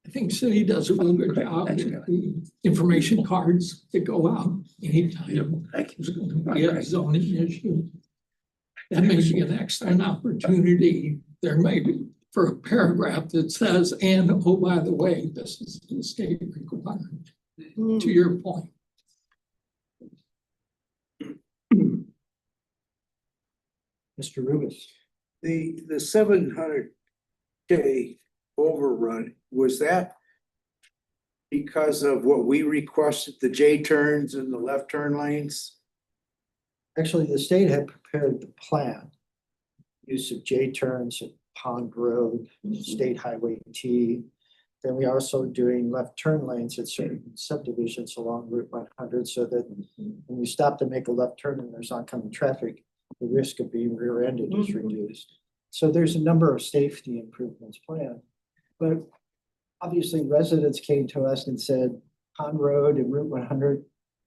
I think city does a really good job with the information cards that go out anytime there's going to be a zoning issue. That may be an excellent opportunity. There may be for a paragraph that says, and oh, by the way, this is the state requirement, to your point. Mr. Rubis. The 700K overrun, was that because of what we requested, the J turns and the left turn lanes? Actually, the state had prepared the plan. Use of J turns at Pond Road, State Highway T. Then we also doing left turn lanes at certain subdivisions along Route 100 so that when you stop to make a left turn and there's oncoming traffic, the risk of being rear-ended is reduced. So there's a number of safety improvements planned. But obviously residents came to us and said, Pond Road and Route 100,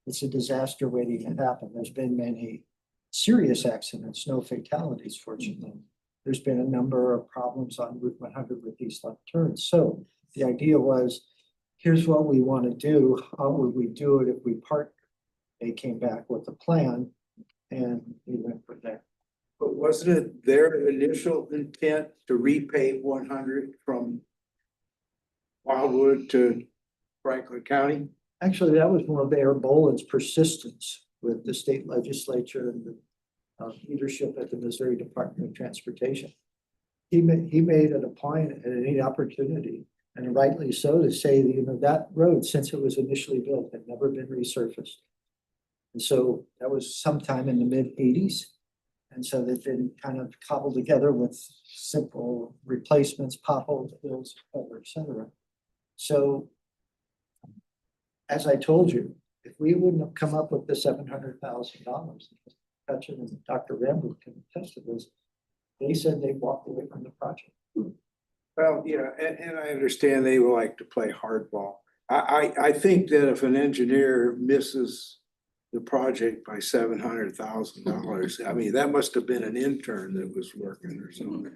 it's a disaster waiting to happen. There's been many serious accidents, no fatalities, fortunately. There's been a number of problems on Route 100 with these left turns. So the idea was, here's what we want to do. How would we do it if we partner? They came back with a plan and we went from there. But wasn't it their initial intent to repave 100 from Wildwood to Franklin County? Actually, that was one of Mayor Boland's persistence with the state legislature and the leadership at the Missouri Department of Transportation. He made it a point at any opportunity, and rightly so, to say that, that road, since it was initially built, had never been resurfaced. And so that was sometime in the mid-80s. And so they've been kind of cobbled together with simple replacements, potholes, hills, et cetera. So as I told you, if we wouldn't have come up with the $700,000, Hutchin and Dr. Rambo can attest to this, they said they walked away from the project. Well, yeah, and I understand they would like to play hardball. I think that if an engineer misses the project by $700,000, I mean, that must have been an intern that was working or something.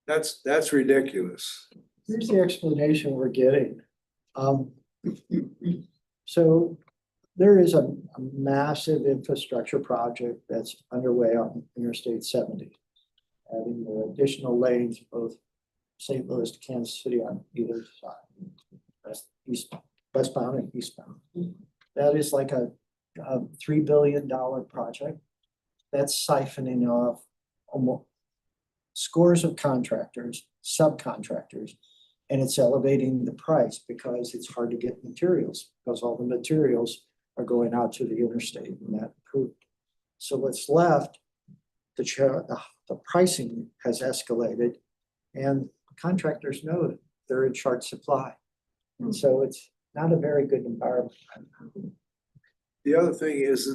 That's ridiculous. Here's the explanation we're getting. So there is a massive infrastructure project that's underway on Interstate 70, adding the additional lanes, both St. Louis to Kansas City on either side, westbound and eastbound. That is like a $3 billion project that's siphoning off almost scores of contractors, subcontractors, and it's elevating the price because it's hard to get materials because all the materials are going out to the interstate and that improved. So what's left, the pricing has escalated and contractors know that they're in short supply. And so it's not a very good environment. The other thing is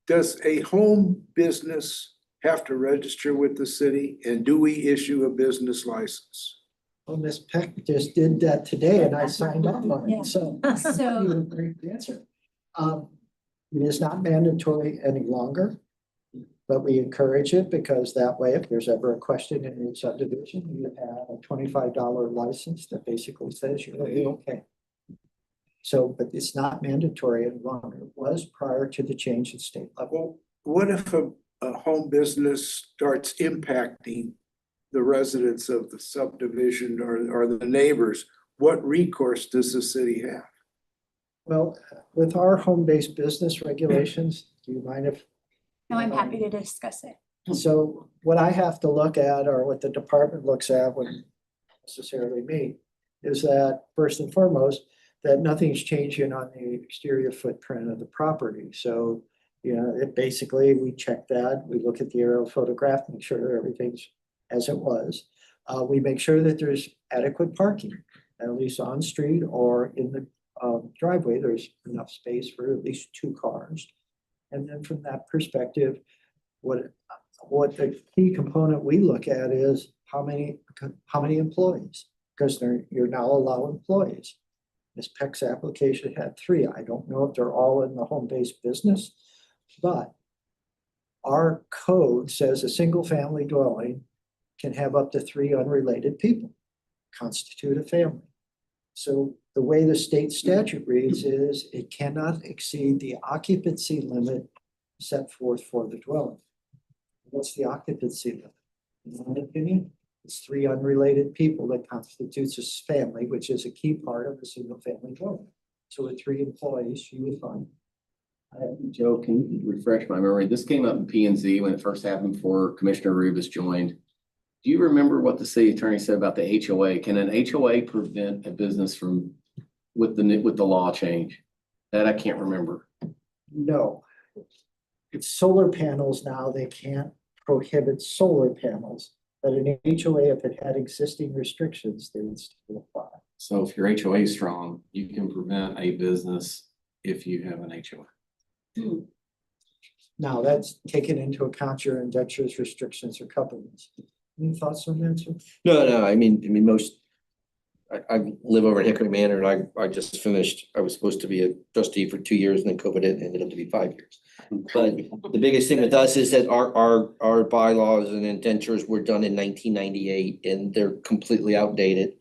does a home business have to register with the city, and do we issue a business license? Well, Ms. Peck just did that today and I signed up on Yeah. it, so. So- You have a great answer. It is not mandatory any longer, but we encourage it because that way, if there's ever a question in your subdivision, you have a $25 license that basically says you're okay. So, but it's not mandatory any longer. It was prior to the change at state level. Well, what if a home business starts impacting the residents of the subdivision or the neighbors? What recourse does the city have? Well, with our home-based business regulations, do you mind if? No, I'm happy to discuss it. So what I have to look at, or what the department looks at, wouldn't necessarily me, is that first and foremost, that nothing's changing on the exterior footprint of the property. So, you know, it basically, we check that, we look at the aerial photograph, make sure that everything's as it was. We make sure that there's adequate parking, at least on street or in the driveway, there's enough space for at least 2 cars. And then from that perspective, what the key component we look at is how many employees, because you're now allowing employees. Ms. Peck's application had 3. I don't know if they're all in the home-based business, but our code says a single-family dwelling can have up to 3 unrelated people, constitute a family. So the way the state statute reads is it cannot exceed the occupancy limit set forth for the dwelling. What's the occupancy limit? In my opinion, it's 3 unrelated people that constitutes a family, which is a key part of a single family dwelling. So with 3 employees, you would find. Joe, can you refresh my memory? This came up in P and Z when it first happened before Commissioner Rubis joined. Do you remember what the city attorney said about the HOA? Can an HOA prevent a business from, with the law change? That I can't remember. No. It's solar panels now, they can't prohibit solar panels, but an HOA, if it had existing restrictions, they would still apply. So if your HOA is strong, you can prevent a business if you have an HOA. Now, that's taken into account your indentures, restrictions, or covenants. Any thoughts on that, sir? No, I mean, I live over in Hickory Manor and I just finished, I was supposed to be a trustee for 2 years and then COVID hit and ended up to be 5 years. But the biggest thing with us is that our bylaws and indentures were done in 1998 and they're completely outdated.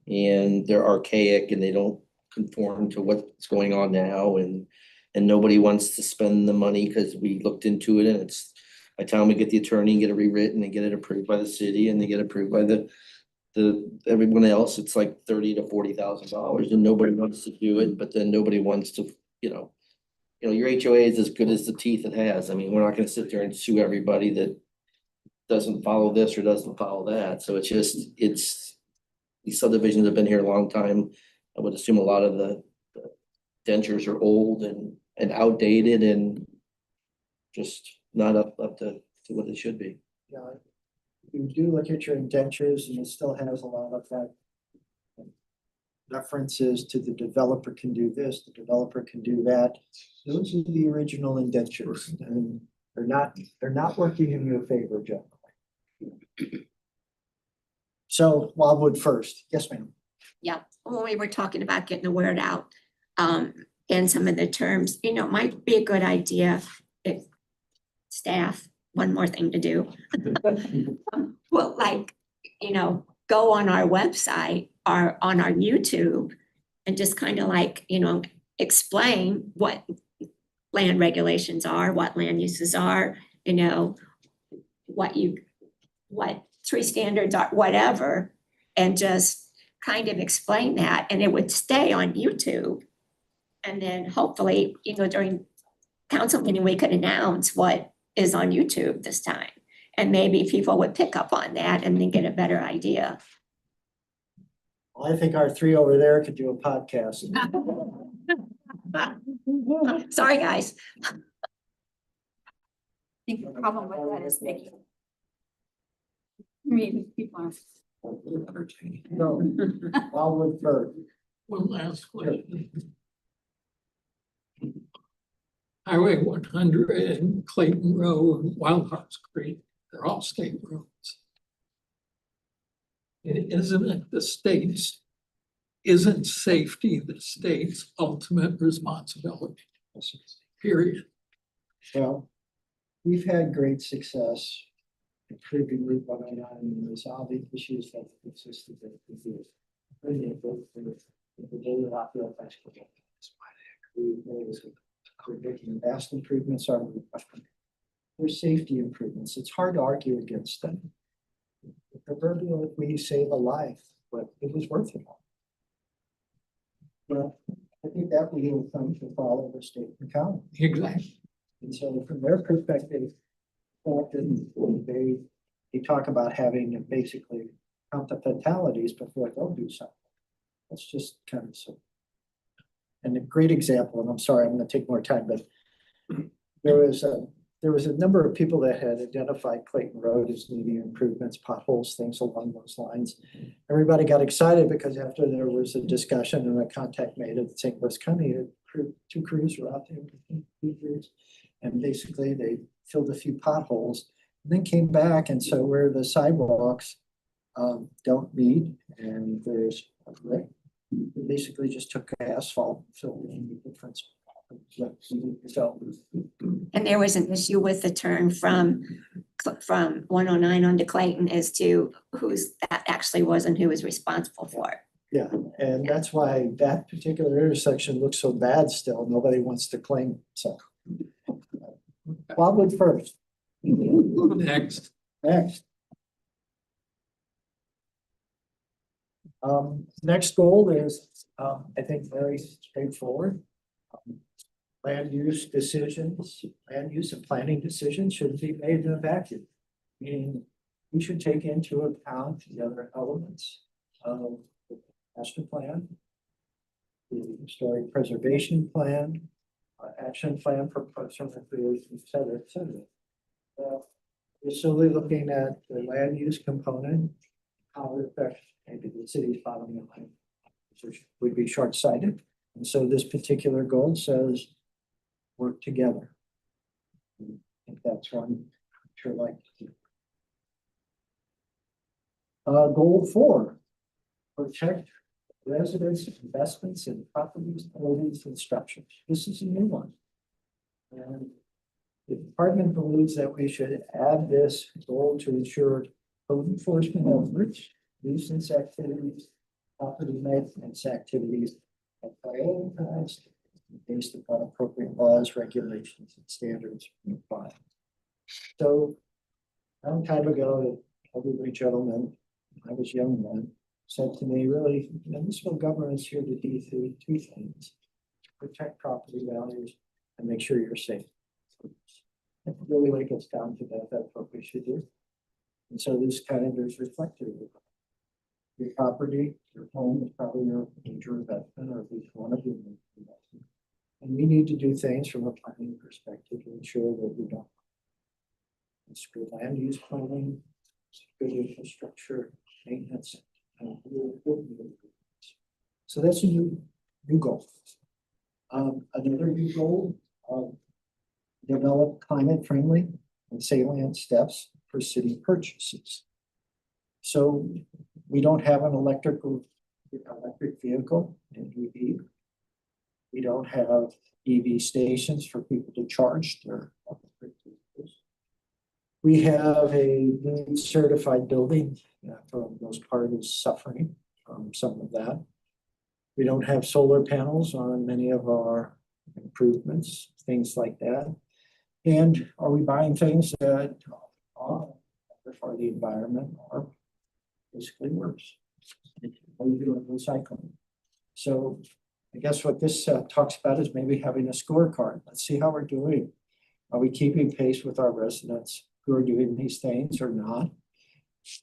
And they're archaic and they don't conform to what's going on now and nobody wants to spend the money because we looked into it and it's, by the time we get the attorney and get it rewritten and get it approved by the city and they get approved by the everyone else, it's like $30,000 to $40,000 and nobody wants to do it, but then nobody wants to, you know, your HOA is as good as the teeth it has. I mean, we're not gonna sit there and sue everybody that doesn't follow this or doesn't follow that. So it's just, these subdivisions have been here a long time. I would assume a lot of the dentures are old and outdated and just not up to what it should be. Yeah, you do look at your indentures and it still has a lot of that references to the developer can do this, the developer can do that. Those are the original indentures and they're not working in your favor generally. So Wildwood first. Yes, ma'am. Yeah, when we were talking about getting the word out, and some of the terms, it might be a good idea if staff, one more thing to do. Well, go on our website or on our YouTube and just kind of explain what land regulations are, what land uses are, what tree standards are, whatever, and just kind of explain that, and it would stay on YouTube. And then hopefully, during council meeting, we could announce what is on YouTube this time. And maybe people would pick up on that and then get a better idea. Well, I think our 3 over there could do a podcast. Sorry, guys. I think the problem with that is making. People are. No, Wildwood first. One last question. Highway 100 and Clayton Road, Wild Hearts Creek, they're all state roads. Isn't safety the state's ultimate responsibility? Period. Well, we've had great success improving Route 109 and resolving issues that existed that we do. We're making vast improvements on Route 100. There's safety improvements. It's hard to argue against them. The proverbial, if we save a life, but it was worth it all. Well, I think that rule of thumb should follow the state and county. Exactly. And so from their perspective, they talk about having basically count the fatalities before they'll do something. That's just kind of so. And a great example, and I'm sorry, I'm gonna take more time, but there was a number of people that had identified Clayton Road as needing improvements, potholes, things along those lines. Everybody got excited because after there was a discussion and a contact made at St. Louis County, two crews were out there. And basically they filled a few potholes and then came back. And so where the sidewalks don't meet and there's, they basically just took asphalt, filled in the difference. So, And there was an issue with the turn from 109 onto Clayton as to who's that actually was and who was responsible for it. yeah, and that's why that particular intersection looks so bad still. Nobody wants to claim, so. Wildwood first. Next. Next. Next goal is, I think, very straightforward. Land use decisions, land use and planning decisions should be made in a vacuum. Meaning, we should take into account the other elements of the master plan, the historic preservation plan, action plan for personal recreation, et cetera, et cetera. We're solely looking at the land use component, how it affects maybe the city's bottom line, which would be short-sighted. And so this particular goal says, work together. I think that's one I'd sure like to do. Goal 4, protect residents' investments in properties, buildings, and structures. This is a new one. And the department believes that we should add this goal to ensure code enforcement efforts, nuisance activities, property maintenance activities are prioritized based upon appropriate laws, regulations, and standards applied. So, a long time ago, an elderly gentleman, I was young then, said to me, really, municipal government is here to do two things: protect property values and make sure you're safe. That's really what it gets down to. That's what we should do. And so this kind of is reflective of your property, your home is probably your major investment, or at least one of your major investments. And we need to do things from a planning perspective to ensure that we don't. It's good land use planning, it's good infrastructure, maintenance. So that's a new goal. Another new goal, develop climate friendly and salient steps for city purchases. So we don't have an electric vehicle, an EV. We don't have EV stations for people to charge their electric vehicles. We have a LEED certified building, for the most part, is suffering from some of that. We don't have solar panels on many of our improvements, things like that. And are we buying things that are better for the environment or basically worse? Are we doing recycling? So I guess what this talks about is maybe having a scorecard. Let's see how we're doing. Are we keeping pace with our residents who are doing these things or not?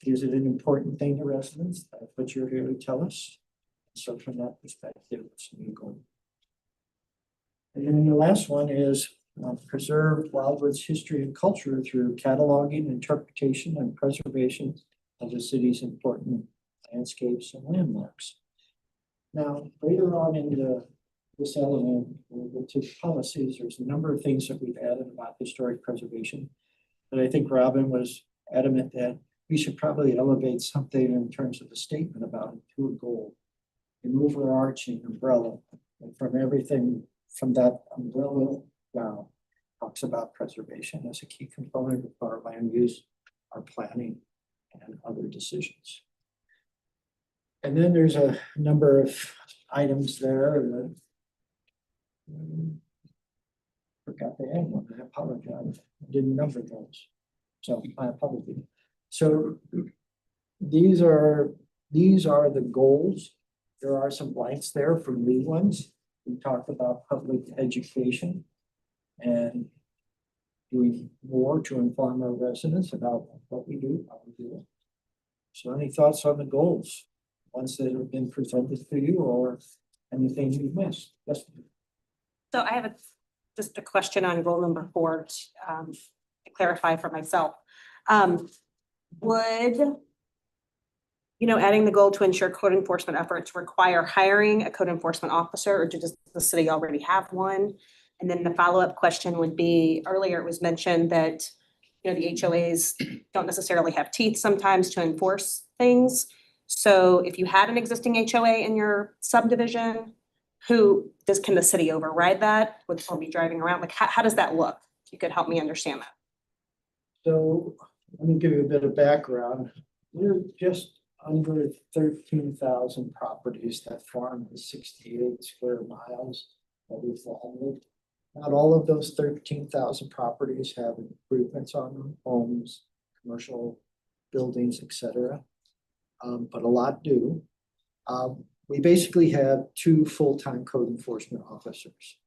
Is it an important thing to residents? That's what you're here to tell us. So from that perspective, it's a new goal. And then the last one is preserve Wildwood's history and culture through cataloging, interpretation, and preservation of the city's important landscapes and landmarks. Now, later on in this element, to policies, there's a number of things that we've added about historic preservation. But I think Robin was adamant that we should probably elevate something in terms of a statement about it to a goal. An overarching umbrella, and from everything from that umbrella down, talks about preservation as a key component of our land use, our planning, and other decisions. And then there's a number of items there that forgot to add one. I apologize. I didn't number those. So my apology. So these are the goals. There are some blanks there for new ones. we talked about public education and doing more to inform our residents about what we do, how we do it. So any thoughts on the goals, ones that have been presented to you or anything you've missed? Yes. So I have just a question on goal number 4, to clarify for myself. Would, adding the goal to ensure code enforcement efforts require hiring a code enforcement officer, or does the city already have one? And then the follow-up question would be, earlier it was mentioned that, the HOAs don't necessarily have teeth sometimes to enforce things. So if you had an existing HOA in your subdivision, can the city override that? Would someone be driving around? Like, how does that look? If you could help me understand that. So let me give you a bit of background. We're just under 13,000 properties that form the 68 square miles that we've followed. Not all of those 13,000 properties have improvements on them, homes, commercial buildings, etc. But a lot do. We basically have 2 full-time code enforcement officers.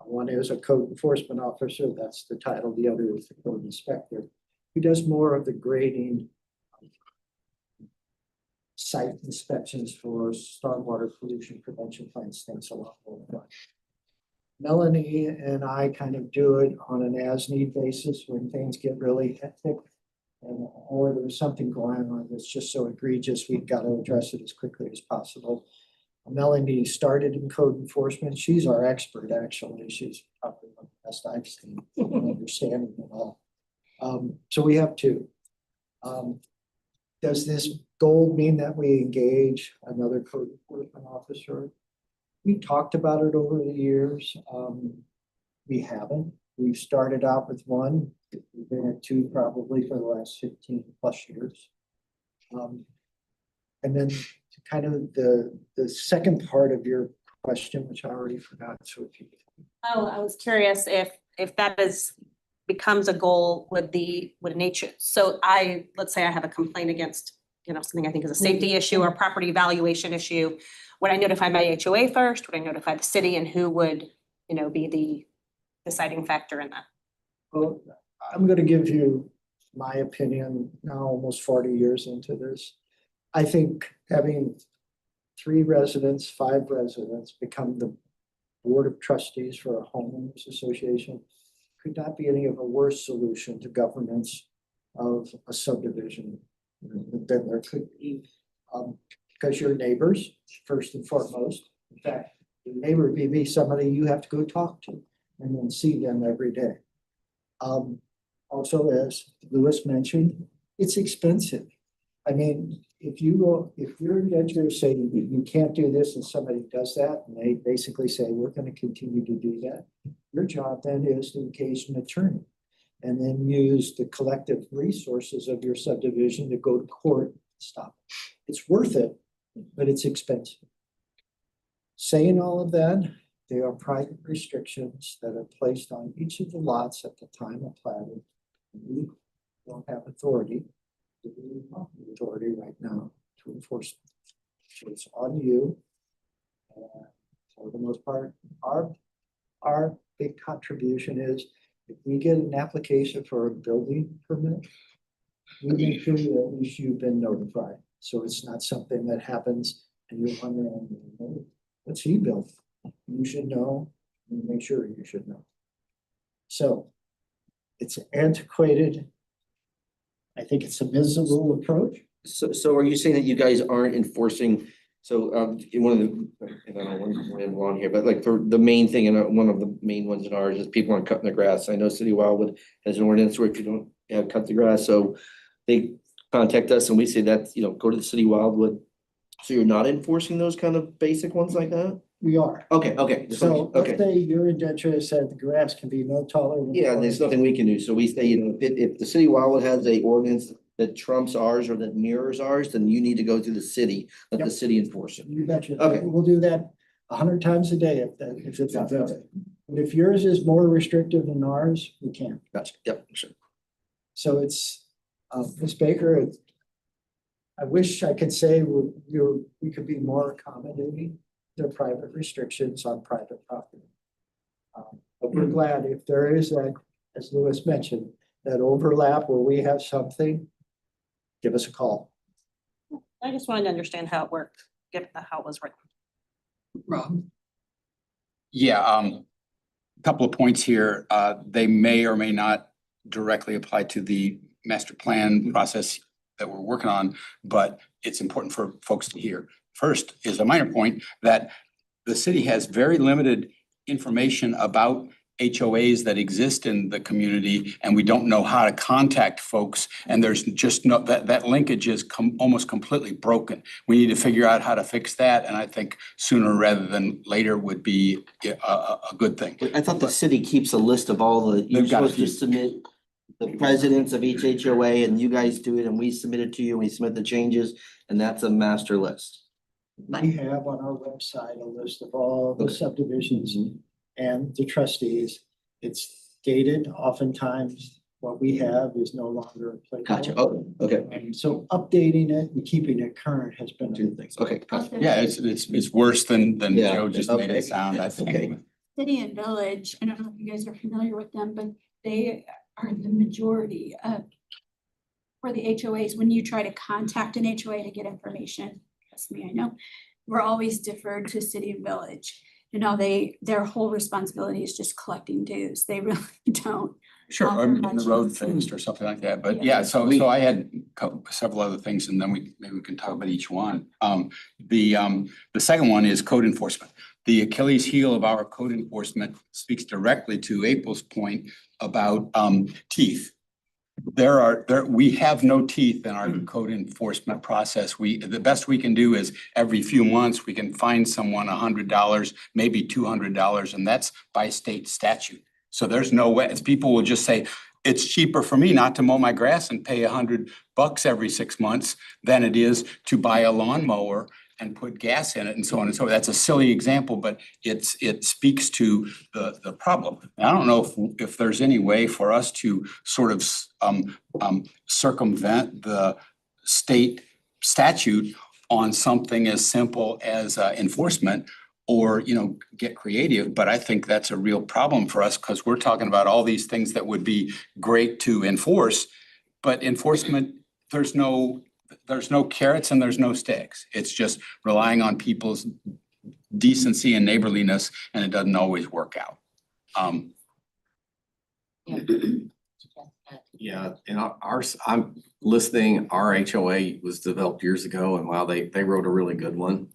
One is a code enforcement officer, that's the title. The other is the code inspector, who does more of the grading, site inspections for stormwater pollution prevention plans, things along those lines. Melanie and I kind of do it on an as-need basis when things get really hectic, or there's something going on that's just so egregious, we've got to address it as quickly as possible. Melanie started in code enforcement. She's our expert, actually. She's probably the best I've seen in understanding it all. So we have 2. Does this goal mean that we engage another code enforcement officer? We talked about it over the years. We haven't. We've started out with 1. We've been at 2 probably for the last 15 plus years. And then kind of the second part of your question, which I already forgot. So if you. Oh, I was curious if that becomes a goal with nature. So let's say I have a complaint against, something I think is a safety issue or property valuation issue. Would I notify my HOA first? Would I notify the city, and who would, be the deciding factor in that? Well, I'm going to give you my opinion now, almost 40 years into this. I think having 3 residents, 5 residents become the board of trustees for a homeowners association could not be any of a worse solution to governance of a subdivision than there could be. Because your neighbors, first and foremost, in fact, your neighbor may be somebody you have to go talk to and then see them every day. Also, as Louis mentioned, it's expensive. I mean, if your indentures say you can't do this and somebody does that, and they basically say, we're going to continue to do that, your job then is to engage an attorney and then use the collective resources of your subdivision to go to court and stop it. It's worth it, but it's expensive. Saying all of that, there are private restrictions that are placed on each of the lots at the time of planning. We don't have authority right now to enforce them. So it's on you. For the most part, our big contribution is if we get an application for a building permit, we make sure that at least you've been notified. So it's not something that happens and you're wondering, what's he built? You should know, and make sure you should know. So it's antiquated. I think it's a miserable approach. So are you saying that you guys aren't enforcing? So in one of the, I don't know when we're on here, but like for the main thing, and one of the main ones in ours is people aren't cutting the grass. I know City of Wildwood has an ordinance where if you don't cut the grass, so they contact us and we say that, go to the City of Wildwood. So you're not enforcing those kind of basic ones like that? We are. Okay. So let's say your indenture said the grass can be no taller than. Yeah, there's nothing we can do. So we say, if the City of Wildwood has a ordinance that trumps ours or that mirrors ours, then you need to go to the city, let the city enforce it. You betcha. Okay. We'll do that 100 times a day if it's not done. But if yours is more restrictive than ours, we can't. Gotcha. Yep, sure. So it's, Ms. Baker, I wish I could say we could be more accommodating. There are private restrictions on private property. we're glad if there is that, as Louis mentioned, that overlap where we have something, give us a call. I just wanted to understand how it worked, given how it was written. Rob? Yeah, a couple of points here. They may or may not directly apply to the master plan process that we're working on, but it's important for folks to hear. First is a minor point that the city has very limited information about HOAs that exist in the community, and we don't know how to contact folks. And there's just no, that linkage is almost completely broken. We need to figure out how to fix that, and I think sooner rather than later would be a good thing. I thought the city keeps a list of all the, you're They've got a supposed to few. submit the presidents of each HOA and you guys do it and we submit it to you and we submit the changes and that's a master list. We have on our website a list of all the subdivisions and the trustees. It's dated, oftentimes what we have is no longer applicable. Gotcha. Oh, okay. And so updating it and keeping it current has been a Two good thing. things. Okay. Gotcha. Yeah, it's worse than Yeah, Joe just made okay. it sound, I think. Okay. City and Village, I don't know if you guys are familiar with them, but they are the majority of for the HOAs. When you try to contact an HOA to get information, trust me, I know, we're always deferred to City and Village. You know, their whole responsibility is just collecting dues. They really don't. Sure, or the road fixed or something like that, but yeah, so I had several other things and then maybe we can talk about each one. The second one is code enforcement. The Achilles heel of our code enforcement speaks directly to April's point about teeth. We have no teeth in our code enforcement process. The best we can do is every few months, we can fine someone $100, maybe $200, and that's by state statute. So there's no way, people will just say, it's cheaper for me not to mow my grass and pay $100 every 6 months than it is to buy a lawnmower and put gas in it and so on and so forth. That's a silly example, but it speaks to the problem. And I don't know if there's any way for us to sort of circumvent the state statute on something as simple as enforcement or, get creative. But I think that's a real problem for us because we're talking about all these things that would be great to enforce, but enforcement, there's no carrots and there's no sticks. It's just relying on people's decency and neighborliness, and it doesn't always work out. Yeah, and I'm listening, our HOA was developed years ago and wow, they wrote a really good one.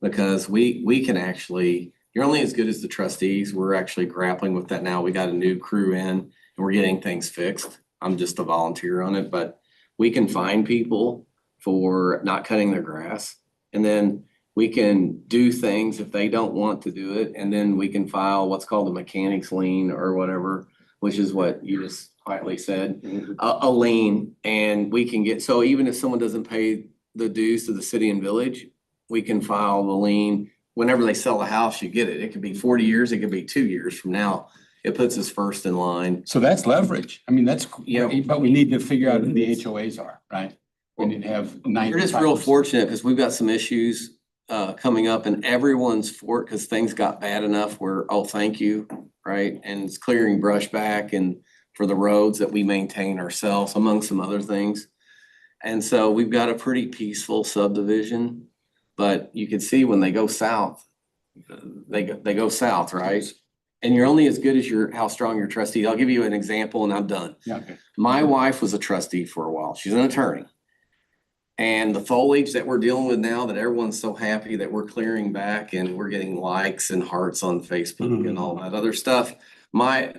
Because we can actually, you're only as good as the trustees. We're actually grappling with that now. We got a new crew in and we're getting things fixed. I'm just a volunteer on it, but we can fine people for not cutting their grass. And then we can do things if they don't want to do it. And then we can file what's called a mechanic's lien or whatever, which is what you just quietly said, a lien. And we can get, so even if someone doesn't pay the dues to the city and village, we can file the lien. Whenever they sell a house, you get it. It could be 40 years, it could be 2 years from now. It puts us first in line. So that's leverage. I mean, that's, Yeah. but we need to figure out who the HOAs are, right? We need to have 95%. We're just real fortunate because we've got some issues coming up and everyone's for it because things got bad enough where, oh, thank you, right? And it's clearing brush back and for the roads that we maintain ourselves, among some other things. And so we've got a pretty peaceful subdivision. But you can see when they go south, they go south, right? And you're only as good as how strong your trustee. I'll give you an example and I'm done. Yeah, okay. My wife was a trustee for a while. She's an attorney. And the foliage that we're dealing with now that everyone's so happy that we're clearing back and we're getting likes and hearts on Facebook and all that other stuff.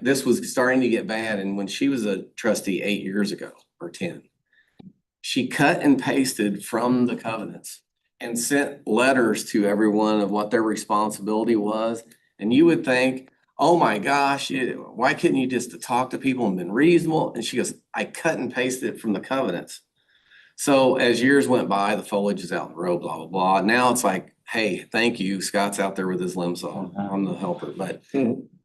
This was starting to get bad. And when she was a trustee 8 years ago or 10, she cut and pasted from the covenants and sent letters to everyone of what their responsibility was. And you would think, oh my gosh, why couldn't you just talk to people and been reasonable? And she goes, I cut and pasted it from the covenants. So as years went by, the foliage is out in the road, blah, blah, blah. Now it's like, hey, thank you. Scott's out there with his limb saw. I'm the helper. But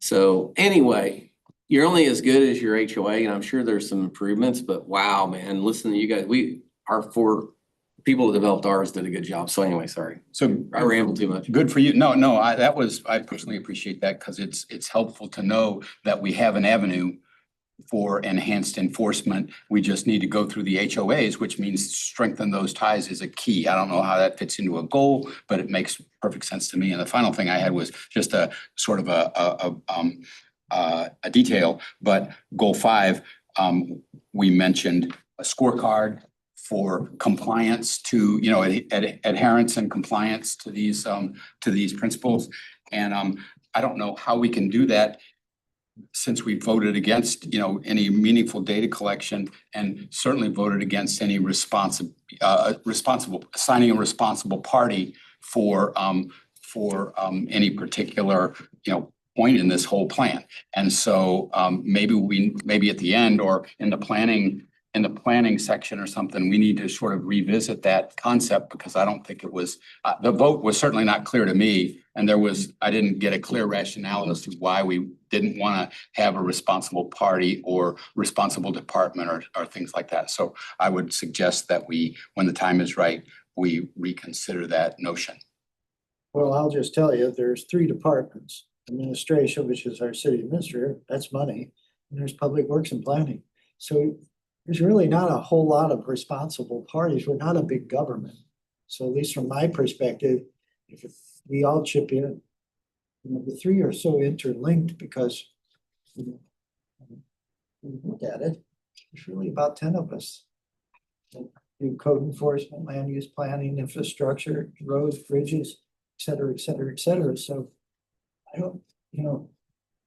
so anyway, you're only as good as your HOA, and I'm sure there's some improvements, but wow, man, listen to you guys. We are for people that developed ours did a good job. So anyway, sorry. So I rambled too much. good for you. No, I personally appreciate that because it's helpful to know that we have an avenue for enhanced enforcement. We just need to go through the HOAs, which means strengthen those ties is a key. I don't know how that fits into a goal, but it makes perfect sense to me. And the final thing I had was just a sort of a detail, but goal 5, we mentioned a scorecard for compliance to, adherence and compliance to these principles. And I don't know how we can do that since we voted against, any meaningful data collection and certainly voted against any responsible assigning a responsible party for any particular, point in this whole plan. And so maybe at the end or in the planning section or something, we need to sort of revisit that concept because I don't think it was, the vote was certainly not clear to me. And I didn't get a clear rationale as to why we didn't want to have a responsible party or responsible department or things like that. So I would suggest that when the time is right, we reconsider that notion. Well, I'll just tell you, there's 3 departments. Administration, which is our city administrator, that's money. And there's public works and planning. So there's really not a whole lot of responsible parties. We're not a big government. So at least from my perspective, if we all chip in, the 3 are so interlinked because when you look at it, there's really about 10 of us. Do code enforcement, land use planning, infrastructure, roads, bridges, et cetera, et cetera, et cetera. So I don't,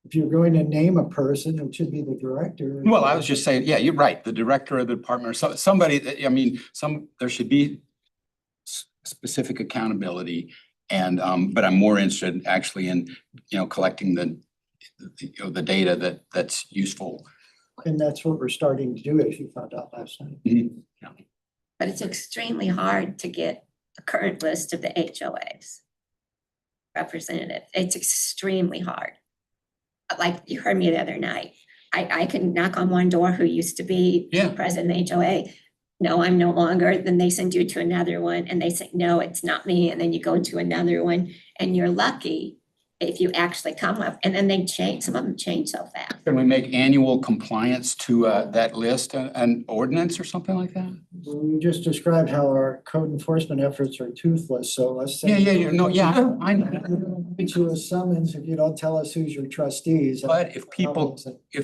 if you're going to name a person, it should be the director. Well, I was just saying, yeah, you're right. The director of the department or somebody, there should be specific accountability. And, but I'm more interested actually in, collecting the data that's useful. And that's what we're starting to do, as you found out last night. Mhm. But it's extremely hard to get a current list of the HOAs representative. It's extremely hard. Like you heard me the other night, I can knock on one door who used to be president of the HOA. No, I'm no longer. Then they send you to another one and they say, no, it's not me. And then you go to another one and you're lucky if you actually come up, and then they change, some of them change so fast. Can we make annual compliance to that list an ordinance or something like that? Well, you just described how our code enforcement efforts are toothless, so let's say. I know. Get you a summons if you don't tell us who's your trustees. But if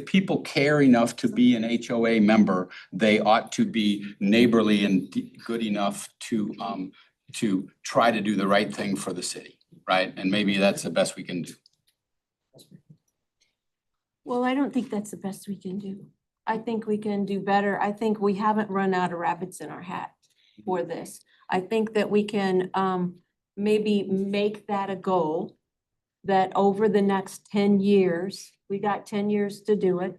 people care enough to be an HOA member, they ought to be neighborly and good enough to try to do the right thing for the city, right? And maybe that's the best we can do. Well, I don't think that's the best we can do. I think we can do better. I think we haven't run out of rabbits in our hat for this. I think that we can maybe make that a goal that over the next 10 years, we got 10 years to do it,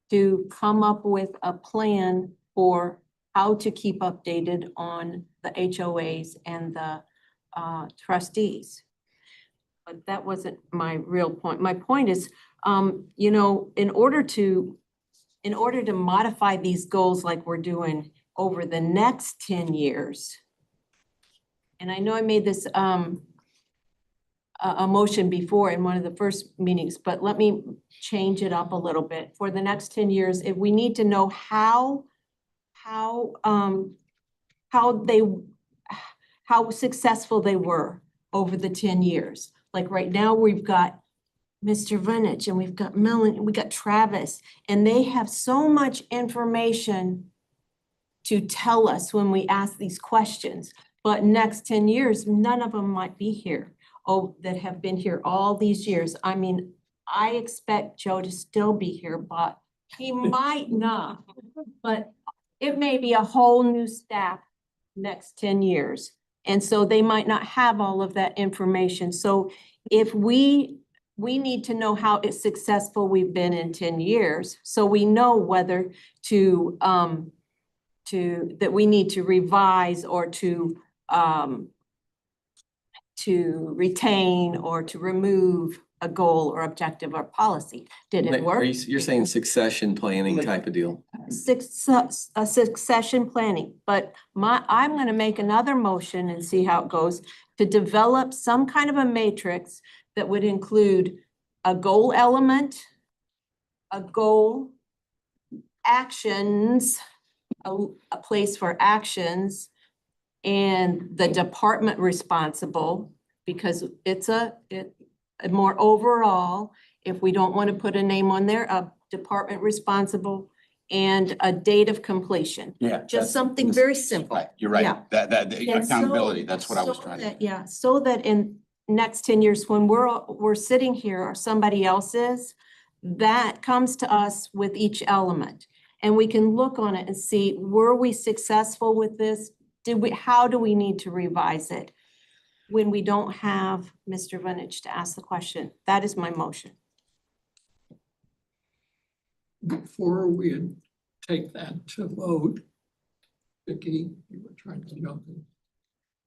to come up with a plan for how to keep updated on the HOAs and the trustees. But that wasn't my real point. My point is, in order to modify these goals like we're doing over the next 10 years, and I know I made this a motion before in one of the first meetings, but let me change it up a little bit. For the next 10 years, if we need to know how successful they were over the 10 years. Like right now, we've got Mr. Vinich and we've got Melanie, we got Travis, and they have so much information to tell us when we ask these questions. But next 10 years, none of them might be here. That have been here all these years. I mean, I expect Joe to still be here, but he might not. But it may be a whole new staff next 10 years. And so they might not have all of that information. So if we need to know how successful we've been in 10 years, so we know whether that we need to revise or to retain or to remove a goal or objective or policy. Did it work? You're saying succession planning type of deal? Succession planning, but I'm gonna make another motion and see how it goes, to develop some kind of a matrix that would include a goal element, a goal, actions, a place for actions, and the department responsible, because it's a more overall, if we don't want to put a name on there, a department responsible and a date of completion. Yeah. that's- Just something very simple. Right, you're right. Yeah. That the And so- accountability, that's what I was so trying to. that- Yeah, so that in next 10 years, when we're sitting here or somebody else is, that comes to us with each element. And we can look on it and see, were we successful with this? How do we need to revise it? When we don't have Mr. Vunich to ask the question, that is my motion. Before we take that to vote, Vicky, you were trying to jump in.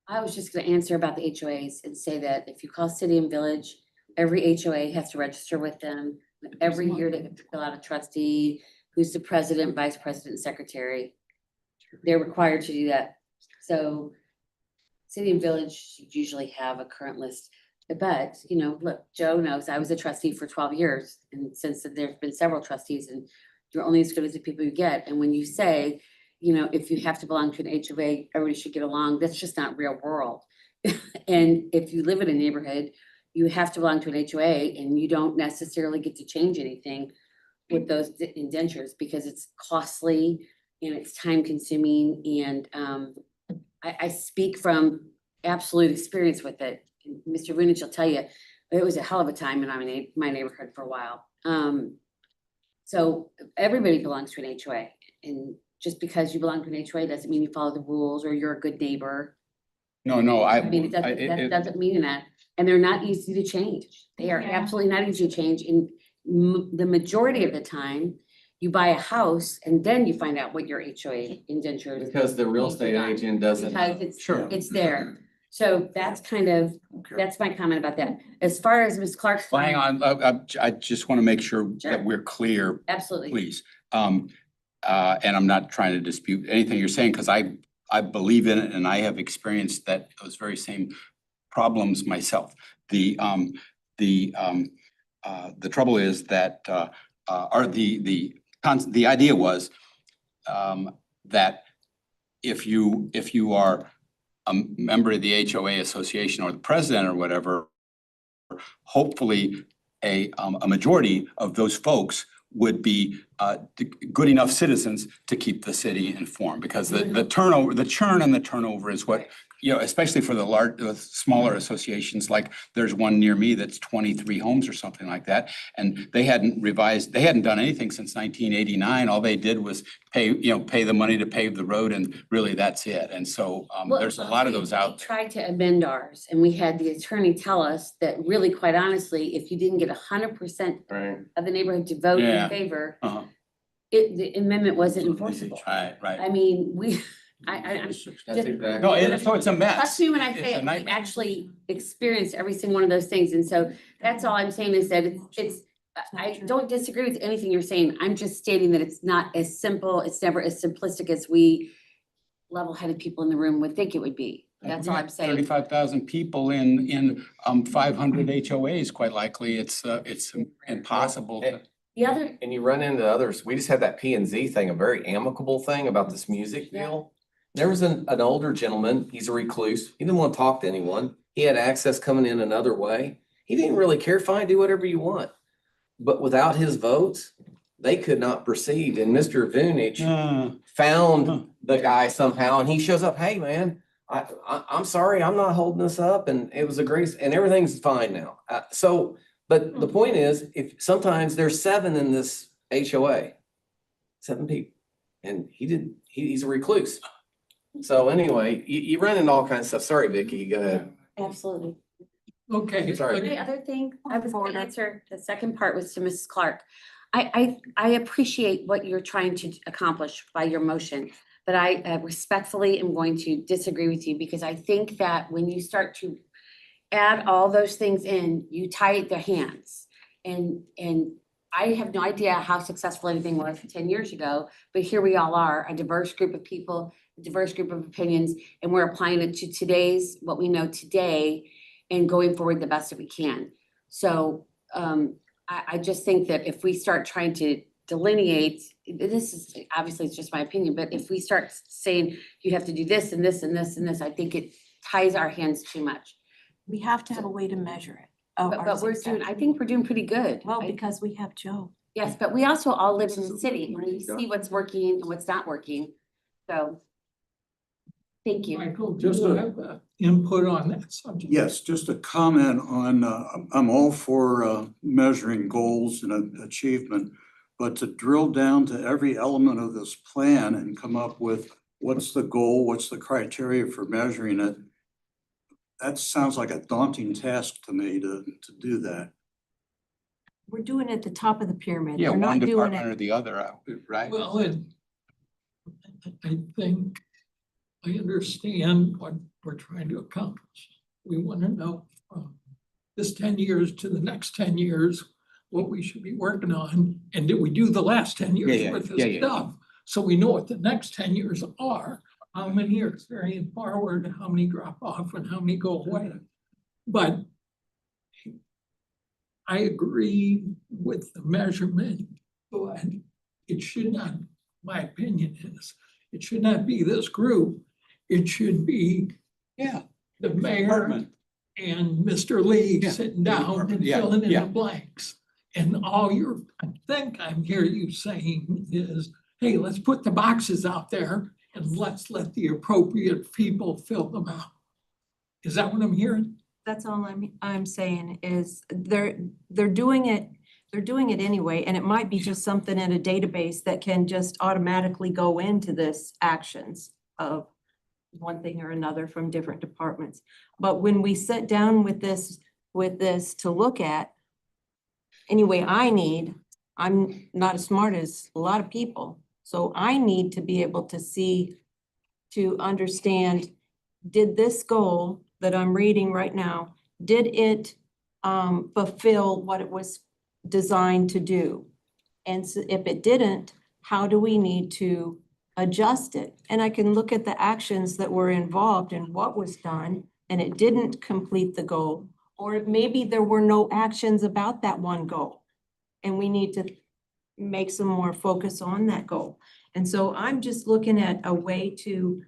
I was just gonna answer about the HOAs and say that if you call city and village, every HOA has to register with them. Every year they have to fill out a trustee, who's the president, vice president, secretary. They're required to do that. So city and village usually have a current list. But, you know, look, Joe knows I was a trustee for 12 years. And since there's been several trustees, and you're only as good as the people you get. And when you say, you know, if you have to belong to an HOA, everybody should get along, that's just not real world. And if you live in a neighborhood, you have to belong to an HOA, and you don't necessarily get to change anything with those indentures because it's costly and it's time consuming. And I speak from absolute experience with it. And Mr. Vunich will tell you, it was a hell of a time in my neighborhood for a while. So everybody belongs to an HOA, and just because you belong to an HOA doesn't mean you follow the rules or you're a good neighbor. No, I mean, that doesn't mean that, and they're not easy to change. They are absolutely not easy to change. And the majority of the time, you buy a house and then you find out what your HOA indenture is. Because the real estate agent doesn't. Because it's, Sure. it's there. So that's kind of, that's my comment about that. As far as Ms. Clark's. Well, hang on, I just want to make sure Sure. that we're clear, Absolutely. please. And I'm not trying to dispute anything you're saying, because I believe in it and I have experienced those very same problems myself. The trouble is that the idea was that if you are a member of the HOA association or the president or whatever, hopefully a majority of those folks would be good enough citizens to keep the city informed, because the turnover, the churn and the turnover is what, you know, especially for the smaller associations, like there's one near me that's 23 homes or something like that. And they hadn't done anything since 1989. All they did was pay the money to pave the road, and really that's it. And so there's a lot of those out there. We tried to amend ours, and we had the attorney tell us that really, quite honestly, if you didn't get 100% of the neighborhood to vote in favor, the amendment wasn't enforceable. Right. I mean, I'm That's exactly. No, so it's a mess. Trust me when I It's say a it, we nightmare. actually experienced every single one of those things. And so that's all I'm saying is that I don't disagree with anything you're saying. I'm just stating that it's not as simple, it's never as simplistic as we level-headed people in the room would think it would be. That's all I'm saying. 35,000 people in 500 HOAs, quite likely, it's impossible to. The other, And you run into others. We just had that P and Z thing, a very amicable thing about this music deal. There was an older gentleman, he's a recluse. He didn't want to talk to anyone. He had access coming in another way. He didn't really care, fine, do whatever you want. But without his votes, they could not proceed. And Mr. Vunich found the guy somehow, and he shows up, hey, man, I'm sorry, I'm not holding this up. And it was a great, and everything's fine now. But the point is, if sometimes there's 7 in this HOA, 7 people, and he's a recluse. So anyway, you run into all kinds of stuff. Sorry, Vicky, go ahead. absolutely. Okay. Sorry. The other thing I was going to answer, the second part was to Mrs. Clark. I appreciate what you're trying to accomplish by your motion, but I respectfully am going to disagree with you, because I think that when you start to add all those things in, you tie their hands. And I have no idea how successful anything was 10 years ago, but here we all are, a diverse group of people, a diverse group of opinions, and we're applying it to today's, what we know today, and going forward the best that we can. So I just think that if we start trying to delineate, this is, obviously it's just my opinion, but if we start saying you have to do this and this and this and this, I think it ties our hands too much. We have to have a way to measure it. But we're doing, I think we're doing pretty good. Well, because we have Joe. Yes, but we also all live in the city and we see what's working and what's not working. So. Thank you. Michael, just have input on that subject. Yes, just a comment on, I'm all for measuring goals and achievement, but to drill down to every element of this plan and come up with what's the goal, what's the criteria for measuring it, that sounds like a daunting task to me to do that. We're doing it at the top of the pyramid. Yeah, We're one not doing department or it. the other, right? Well, I think I understand what we're trying to accomplish. We want to know from this 10 years to the next 10 years, what we should be working on. And did we do the last 10 years with this stuff? So we know what the next 10 years are, how many are carrying forward, how many drop off and how many go away. But I agree with the measurement, but it should not, my opinion is, it should not be this group. It should be the mayor and Mr. Lee sitting down and filling in the blanks. And all I think I'm hearing you saying is, hey, let's put the boxes out there and let's let the appropriate people fill them out. Is that what I'm hearing? That's all I'm saying is they're doing it anyway, and it might be just something in a database that can just automatically go into this actions of one thing or another from different departments. But when we sit down with this to look at, anyway, I'm not as smart as a lot of people, so I need to be able to see, to understand, did this goal that I'm reading right now, did it fulfill what it was designed to do? And so if it didn't, how do we need to adjust it? And I can look at the actions that were involved and what was done, and it didn't complete the goal. Or maybe there were no actions about that one goal, and we need to make some more focus on that goal. And so I'm just looking at a way to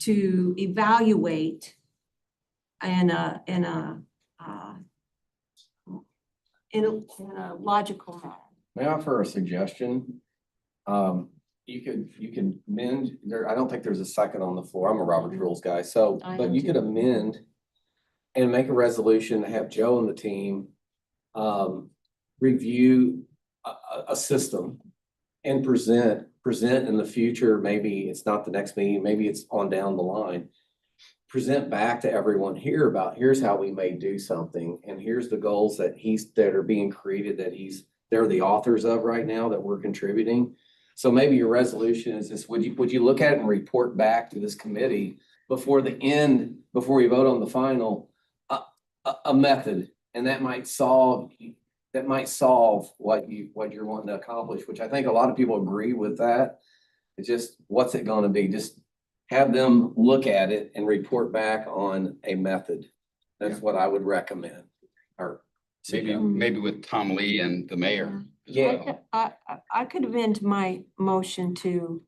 evaluate in a logical manner. May I offer a suggestion? You can amend, I don't think there's a second on the floor. I'm a Robert's Rules guy, so, but you could amend and make a resolution to have Joe and the team review a system and present in the future. Maybe it's not the next meeting, maybe it's on down the line. Present back to everyone here about, here's how we may do something, and here's the goals that are being created that they're the authors of right now that we're contributing. So maybe your resolution is this: would you look at it and report back to this committee before the end, before we vote on the final, a method, and that might solve what you're wanting to accomplish, which I think a lot of people agree with that. It's just, what's it going to be? Just have them look at it and report back on a method. That's what I would recommend. Or Maybe with Tom Lee and the mayor. yeah, I could amend my motion to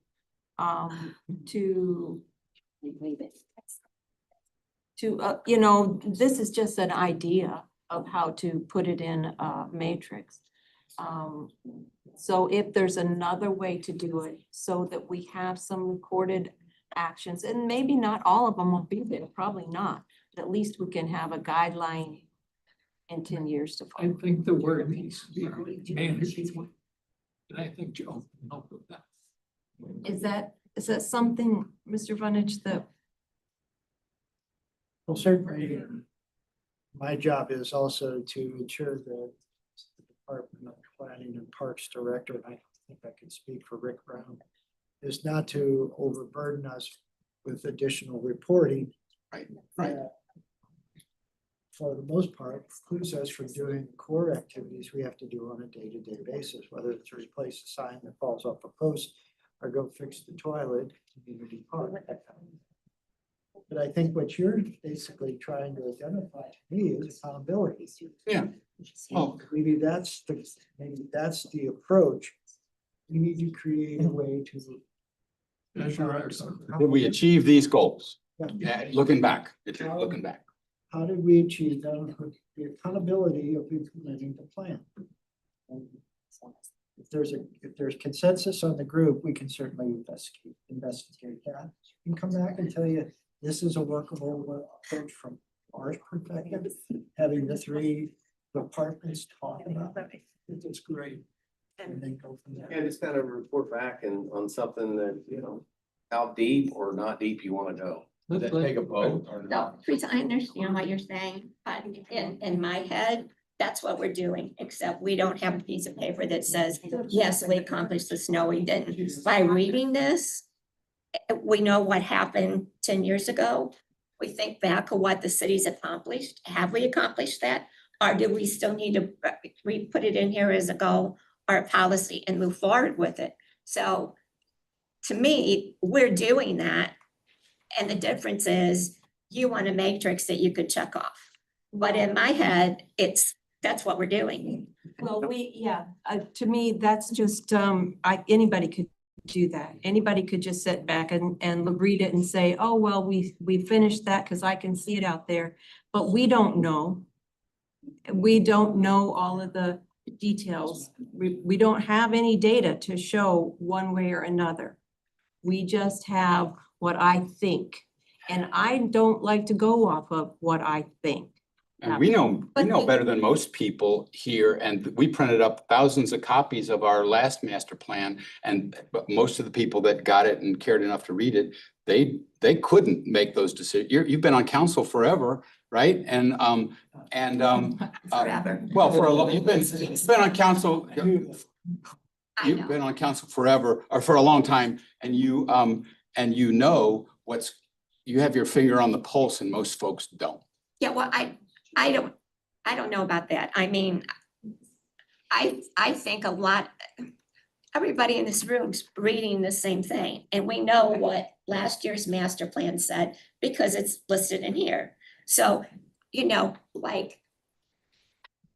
this is just an idea of how to put it in a matrix. So if there's another way to do it so that we have some recorded actions, and maybe not all of them will be there, probably not, but at least we can have a guideline in 10 years to follow. I think the word needs to be managed. And I think Joe can help with that. Is that something, Mr. Vonich, that? Well, certainly, my job is also to ensure that the Department of Planning and Parks Director, and I think I can speak for Rick Brown, is not to overburden us with additional reporting. Right. that for the most part, precludes us from doing core activities we have to do on a day-to-day basis, whether it's replace a sign that falls off a post or go fix the toilet, community park, that kind of thing. But I think what you're basically trying to identify to me is accountability. Yeah. Oh. Maybe that's the approach. We need to create a way to. Measure ourselves. Did we achieve these goals? Yeah. Yeah, looking back. How did we achieve that? The accountability of implementing the plan. And if there's consensus on the group, we can certainly investigate that. And come back and tell you, this is a workable approach from our perspective, having the three departments talk about that. It's great. And then go from there. And just kind of report back and on something that, you know, how deep or not deep you want to go. Let's take a vote. No, Teresa, I understand what you're saying, but in my head, that's what we're doing, except we don't have a piece of paper that says, yes, we accomplished this, no, we didn't. By reading this, we know what happened 10 years ago. We think back of what the city's accomplished. Have we accomplished that? Or do we still need to put it in here as a goal or a policy and move forward with it? So to me, we're doing that. And the difference is you want a matrix that you could check off. But in my head, that's what we're doing. Well, to me, that's just, anybody could do that. Anybody could just sit back and read it and say, oh, well, we finished that because I can see it out there. But we don't know. We don't know all of the details. We don't have any data to show one way or another. We just have what I think. And I don't like to go off of what I think. And we know better than most people here, and we printed up thousands of copies of our last master plan. But most of the people that got it and cared enough to read it, they couldn't make those decisions. You've been on council forever, right? Forever. Well, for a long, you've been on council. You've been on council forever, or for a long time, and you know you have your finger on the pulse, and most folks don't. Yeah, well, I don't know about that. I mean, I think everybody in this room's reading the same thing. And we know what last year's master plan said because it's listed in here. So, you know, like,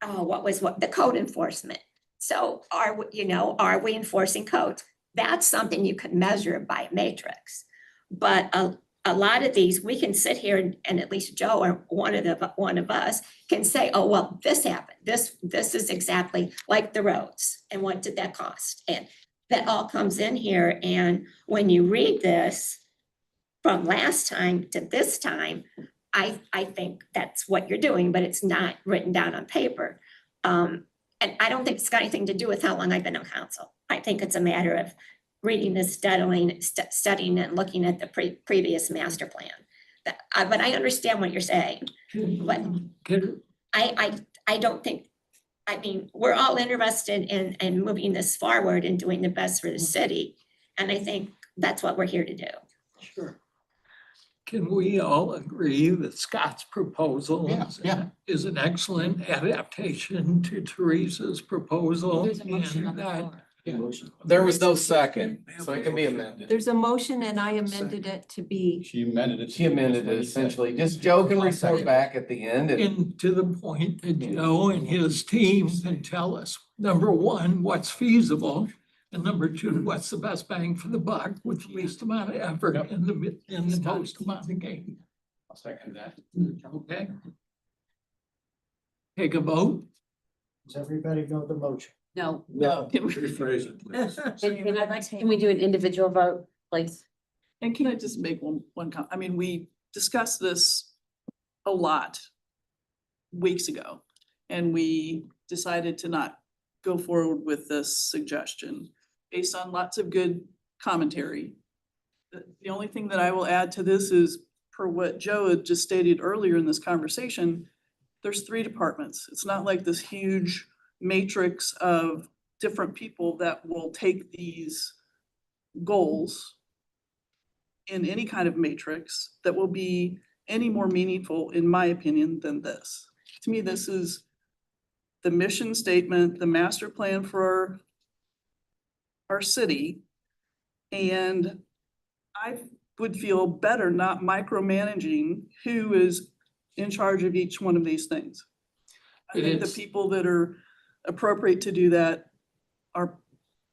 the code enforcement. So are we enforcing codes? That's something you can measure by matrix. But a lot of these, we can sit here and at least Joe or one of us can say, oh, well, this happened. This is exactly like the roads. And what did that cost? And that all comes in here. And when you read this from last time to this time, I think that's what you're doing, but it's not written down on paper. And I don't think it's got anything to do with how long I've been on council. I think it's a matter of reading this, studying and looking at the previous master plan. But I understand what you're saying. But I don't think, I mean, we're all interested in moving this forward and doing the best for the city. And I think that's what we're here to do. Sure. Can we all agree that Scott's proposal is an excellent adaptation to Teresa's proposal? There's a motion on and the that floor. There was no second, so it can be amended. There's a motion and I amended it to be. She amended it. She amended it essentially. Just Joe can report back at the end. And to the point that Joe and his team can tell us, number one, what's feasible, and number two, what's the best bang for the buck with the least amount of effort and the most amount of gain. I'll second that. Okay. Take a vote. Does everybody know the motion? No. Rephrase it, please. Can we do an individual vote, please? And can I just make one comment? I mean, we discussed this a lot weeks ago, and we decided to not go forward with this suggestion based on lots of good commentary. The only thing that I will add to this is, per what Joe had just stated earlier in this conversation, there's 3 departments. It's not like this huge matrix of different people that will take these goals in any kind of matrix that will be any more meaningful, in my opinion, than this. to me, this is the mission statement, the master plan for our city. And I would feel better not micromanaging who is in charge of each one of these things. I think the people that are appropriate to do that are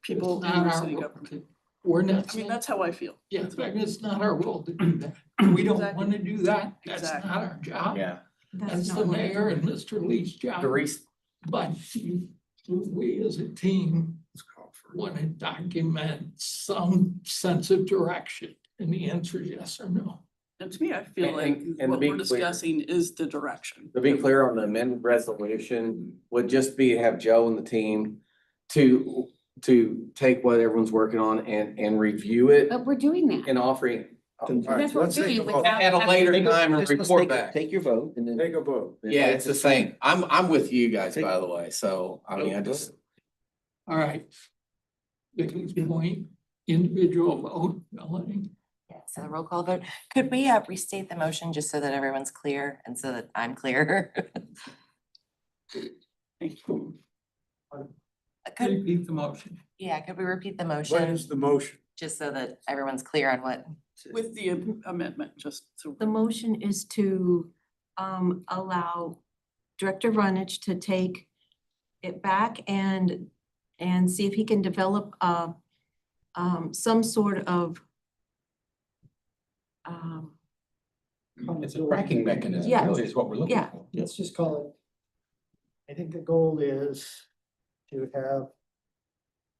people in our city government. We're not. I mean, that's how I feel. Yeah, but it's not our role to do that. We don't Exactly. want to do that. That's Exactly. not our job. Yeah. That's the mayor and Mr. Lee's job. But we as a team want to document some sense of direction. And the answer is yes or no. And to me, I feel like And to what be we're clear- discussing is the direction. To be clear on the amended resolution, would just be to have Joe and the team to take what everyone's working on and review it But we're doing that. and offering. That's what we're doing without. At a later time and report back. Take your vote and then. Take a vote. Yeah, it's the same. I'm with you guys, by the way. So, I mean, I just. All right. Vicky's point, individual vote, Melanie. Yeah, so the roll call vote. Could we restate the motion just so that everyone's clear and so that I'm clear? Could, Repeat the motion. yeah, could we repeat the What motion is the motion? just so that everyone's clear on what? With the amendment, just so. The motion is to allow Director Runich to take it back and see if he can develop some sort of It's a tracking mechanism, Yeah. really, is what we're looking Yeah. for. Let's just call it, I think the goal is to have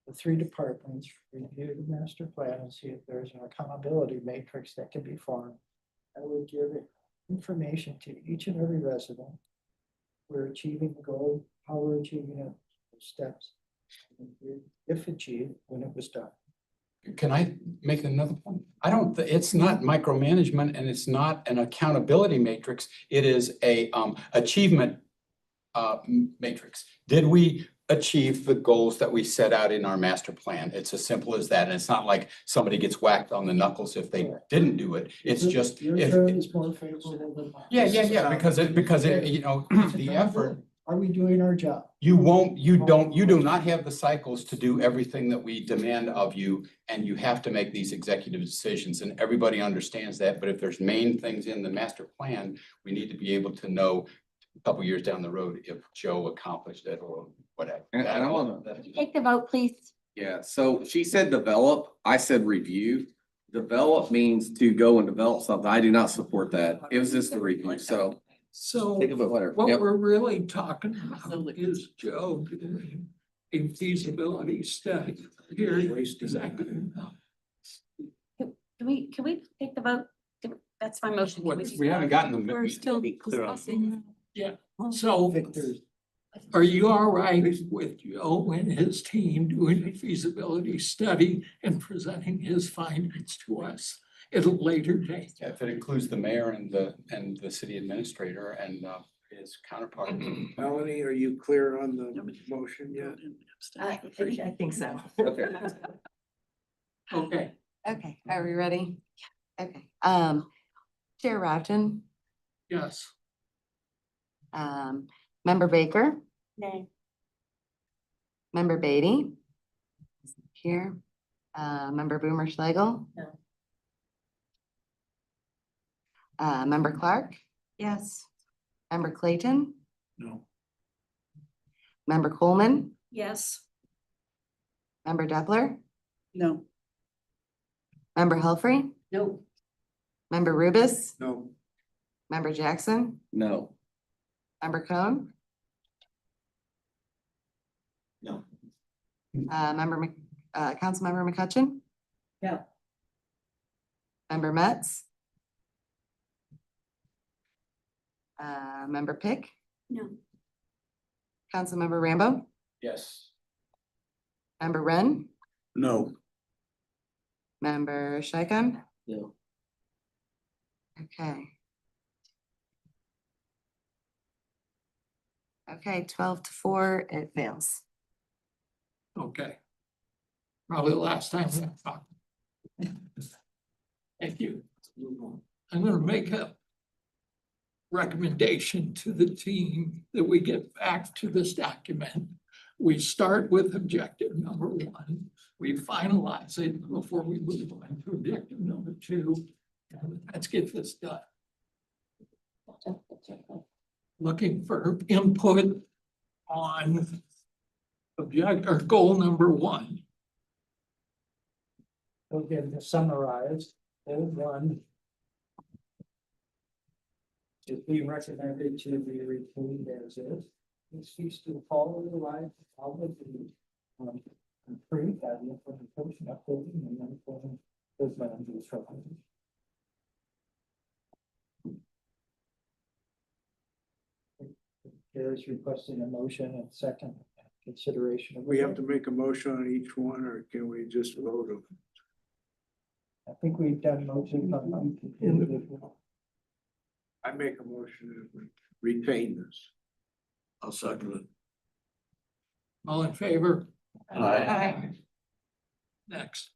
the three departments review the master plan and see if there's an accountability matrix that can be formed. I would give information to each and every resident. We're achieving the goal, how we're achieving it, the steps. If achieved, when it was done. Can I make another point? I don't, it's not micromanagement and it's not an accountability matrix. It is a achievement matrix. Did we achieve the goals that we set out in our master plan? It's as simple as that. And it's not like somebody gets whacked on the knuckles if they didn't do it. It's just. Your if- term is more favorable than mine. Yeah, because it, you know, the effort. Are we doing our job? You do not have the cycles to do everything that we demand of you, and you have to make these executive decisions, and everybody understands that, but if there's main things in the master plan, we need to be able to know a couple years down the road if Joe accomplished it or whatever. And I want Take the vote, please. Yeah, so she said develop, I said review. Develop means to go and develop something. I do not support that. It was just a review, so. So Take a vote, whatever. what Yep. we're really talking about is Joe doing a feasibility study. Here, exactly. Can we take the vote? That's my motion. Can We haven't gotten the. We're still discussing. Yeah, so are you all right with Joe and his team doing a feasibility study and presenting his findings to us at a later date? Yeah, if it includes the mayor and the city administrator and his counterpart. Melanie, are you clear on the motion yet? I think so. Okay. Okay, Okay, are we ready? Okay, Chair Rowton, yes. Member Baker, Nay. Member Beatty. Here, Member Boomer Schlegel. No. Member Clark, Yes. Member Clayton, No. Member Coleman, Yes. Member Doppler, No. Member Helfrey, No. Member Rubus, No. Member Jackson, No. Member Cohn. No. Councilmember McCutcheon. No. Member Metz. Member Pick, No. Councilmember Rambo, Yes. Member Wren, No. Member Schickham. No. Okay. Okay, 12-4, it fails. Okay. Probably the last time we're talking. Thank you. I'm gonna make a recommendation to the team that we get back to this document. We start with objective number one. We finalize it before we move on to objective number two. And let's get this done. Looking for input on object or goal number one. Again, to summarize, goal one is being recommended to be retained as is. This speaks to follow the line, follow the improve that implementation, updating, and then putting those land use structures. Chair is requesting a motion and second consideration. We have to make a motion on each one, or can we just vote them? I think we've done motions on individual. I make a motion that we retain this. I'll second it. All in favor? Aye. Next.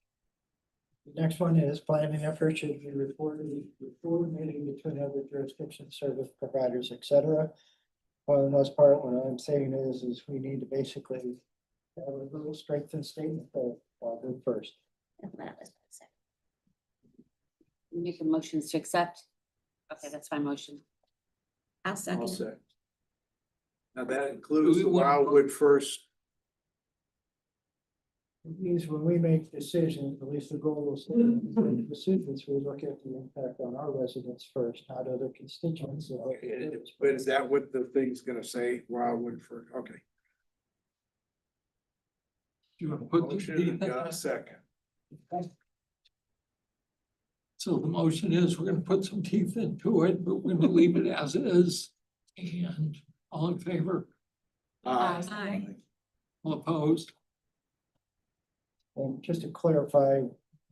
The next one is planning effort should be coordinating between other jurisdictions, service providers, et cetera. For the most part, what I'm saying is we need to basically have a little strength and statement that I'll do first. Make a motions to accept. Okay, that's my motion. I'll I'll second. say. Now that includes Do the we want- Wildwood first. It means when we make decisions, at least the goal is to make decisions, we look at the impact on our residents first, not other constituents. But is that what the thing's gonna say, Wildwood first? Okay. You want to put Motion, the, got a second. so the motion is we're gonna put some teeth into it, but we're gonna leave it as is. And all in favor? Aye. All opposed? And just to clarify,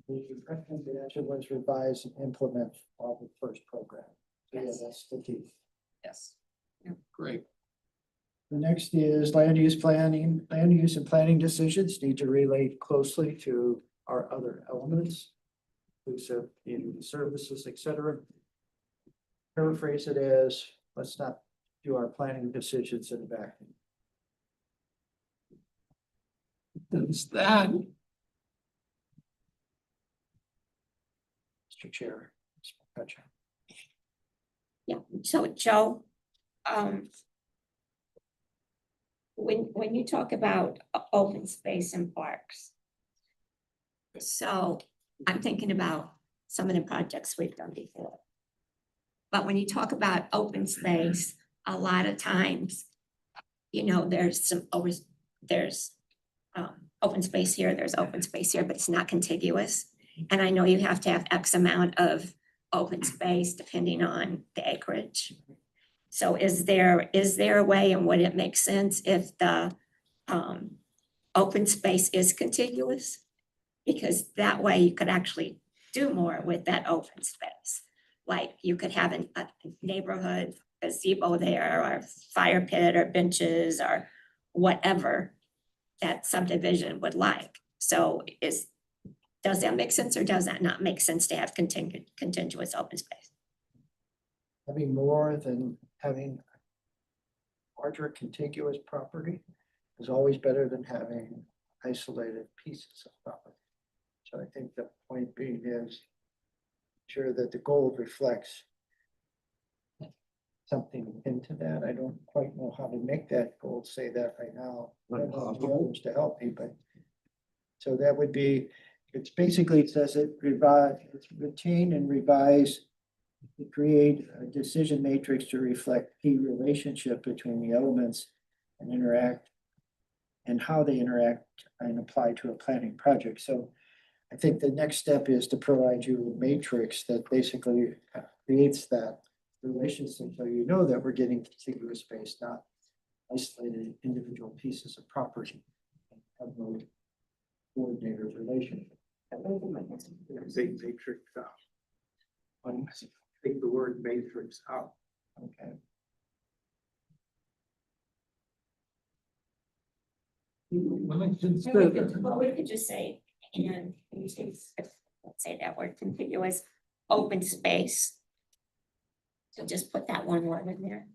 the recommendation was revise and implement all the first program. So yeah, that's the key. Yes. Great. The next is land use planning. Land use and planning decisions need to relate closely to our other elements, inclusive in services, et cetera. Paraphrase it as, let's not do our planning decisions in a vacuum. Does that, Mr. Chair. Gotcha. Yeah, so Joe, when you talk about open space and parks. So I'm thinking about some of the projects we've done before. But when you talk about open space, a lot of times, you know, there's open space here, there's open space here, but it's not contiguous. And I know you have to have X amount of open space depending on the acreage. So is there a way, and would it make sense if the open space is contiguous? Because that way you could actually do more with that open space. Like you could have a neighborhood gazebo there, or fire pit, or benches, or whatever that subdivision would like. So does that make sense, or does that not make sense to have contiguous open space? Having more than having larger contiguous property is always better than having isolated pieces of property. So I think the point being is sure that the goal reflects something into that. I don't quite know how to make that goal say that right now. I don't know the others to help me, but so that would be, it's basically, it says it retain and revise to create a decision matrix to reflect key relationship between the elements and interact and how they interact and apply to a planning project. So I think the next step is to provide you a matrix that basically creates that relationship, so you know that we're getting contiguous space, not isolated individual pieces of property. Have no coordinator relationship. Take matrix out. Take the word matrix out. Okay. Well, we could just say, and let's say that word contiguous open space. So just put that one word in there.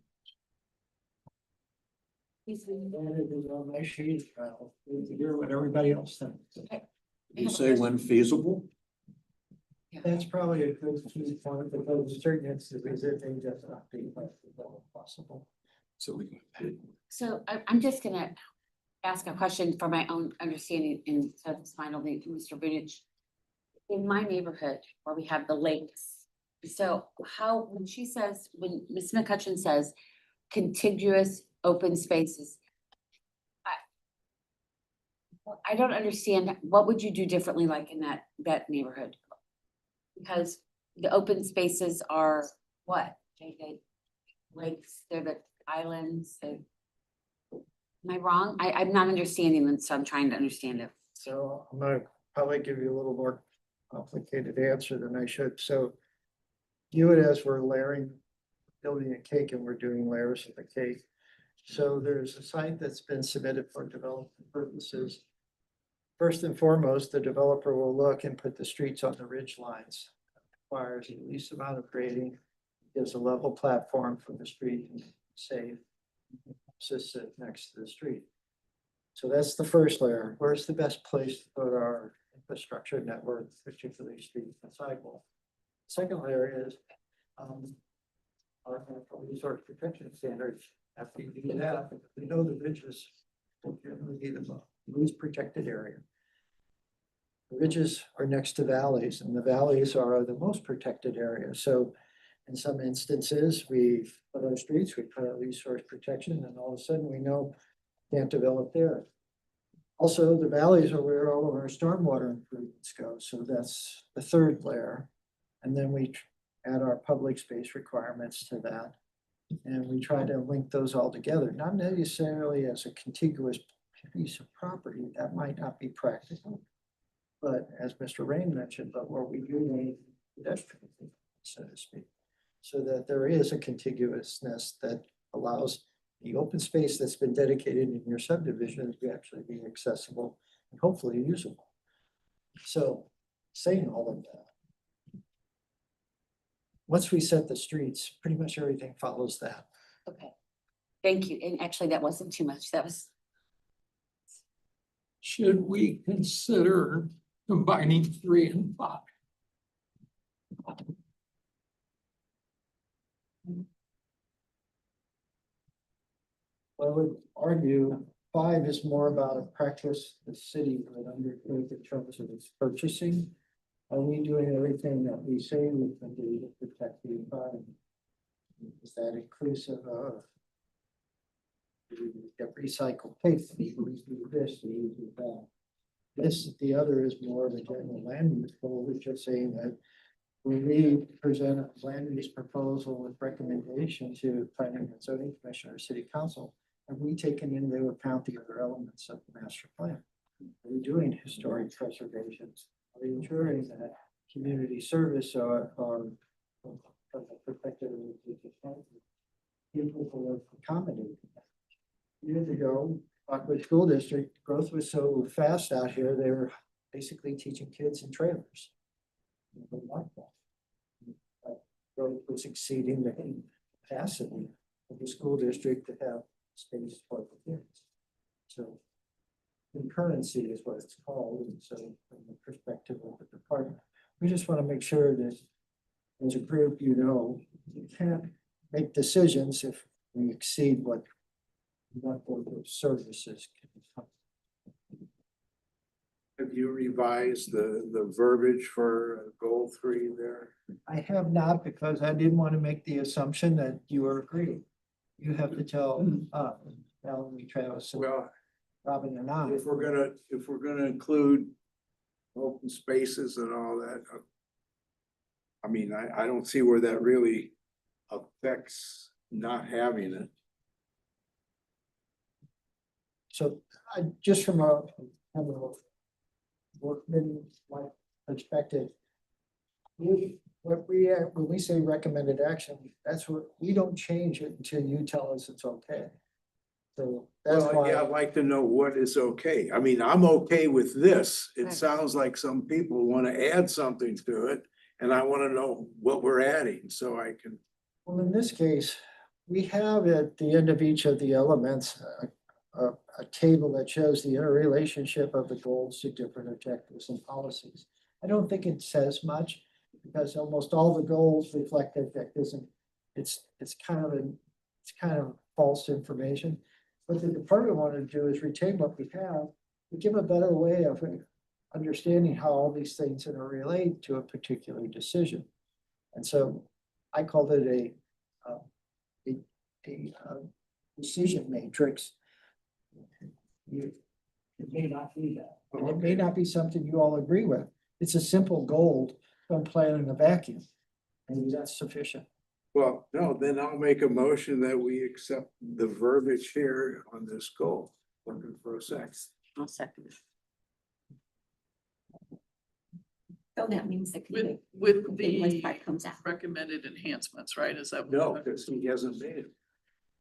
On my sheet, to hear what everybody else thinks. You say when feasible? That's probably a good key point, because in certain instances, it may just not be possible. So we. So I'm just gonna ask a question for my own understanding and so it's finally Mr. Bunich. In my neighborhood where we have the lakes, so how, when she says, when Ms. McCutcheon says contiguous open spaces. I don't understand, what would you do differently like in that neighborhood? Because the open spaces are what? Lakes, they're the islands, am I wrong? I'm not understanding them, so I'm trying to understand it. So I'm gonna probably give you a little more complicated answer than I should. So view it as we're building a cake and we're doing layers of the cake. So there's a site that's been submitted for development purposes. First and foremost, the developer will look and put the streets on the ridge lines. Requires the least amount of grading, gives a level platform for the street and safe. Just sit next to the street. So that's the first layer. Where's the best place to put our infrastructure network, particularly streets and sidewalks? Second layer is our natural resource protection standards. After you do that, we know the ridges will generally be the least protected area. The ridges are next to valleys, and the valleys are the most protected area. So in some instances, we put our streets, we put our resource protection, and all of a sudden we know can't develop there. Also, the valleys are where all of our stormwater improvements go. So that's the third layer. And then we add our public space requirements to that. And we try to link those all together, not necessarily as a contiguous piece of property. That might not be practical. But as Mr. Rain mentioned, but what we do need pedestrian, so to speak, so that there is a contiguousness that allows the open space that's been dedicated in your subdivision to actually be accessible and hopefully usable. So saying all of that, once we set the streets, pretty much everything follows that. Okay, thank you. And actually, that wasn't too much. That was. Should we consider combining 3 and 5? I would argue 5 is more about a practice the city would undertake in terms of its purchasing. Are we doing everything that we say we can do to protect the environment? Is that inclusive of get recycled paper, we do this, we do that? The other is more of a general land use goal, which is saying that when we present a land use proposal with recommendation to planning and zoning commission or city council, have we taken into account the other elements of the master plan? Are we doing historic preservations? Are we ensuring that community service are from the perspective of capable of accommodating that? Years ago, Rockwood School District, growth was so fast out here, they were basically teaching kids in trailers. Growth was exceeding the capacity of the school district to have space for the kids. So concurrency is what it's called. And so from the perspective of the department, we just want to make sure that as a group, you can't make decisions if we exceed what those services can become. Have you revised the verbiage for goal 3 there? I have not, because I didn't want to make the assumption that you are agreeing. You have to tell Melanie, Travis, and Well, Robin and I. if we're gonna include open spaces and all that, I mean, I don't see where that really affects not having it. So I just from a kind of workman like perspective, when we say recommended action, that's what we don't change it until you tell us it's okay. So that's Well, why yeah, I'd like to know what is okay. I mean, I'm okay with this. It Right. sounds like some people want to add something to it, and I want to know what we're adding so I can. Well, in this case, we have at the end of each of the elements, a table that shows the interrelationship of the goals to different objectives and policies. I don't think it says much because almost all the goals reflect objectives and it's kind of false information. What the department wanted to do is retain what we have, but give a better way of understanding how all these things interrelate to a particular decision. And so I called it a decision matrix. It may not be that, and it may not be something you all agree with. It's a simple goal, don't plan in a vacuum. Maybe that's sufficient. Well, no, then I'll make a motion that we accept the verbiage here on this goal. Looking for a second. I'll second it. So that means the. With continuous the part comes out. recommended enhancements, right? Is that? No, because he hasn't made it.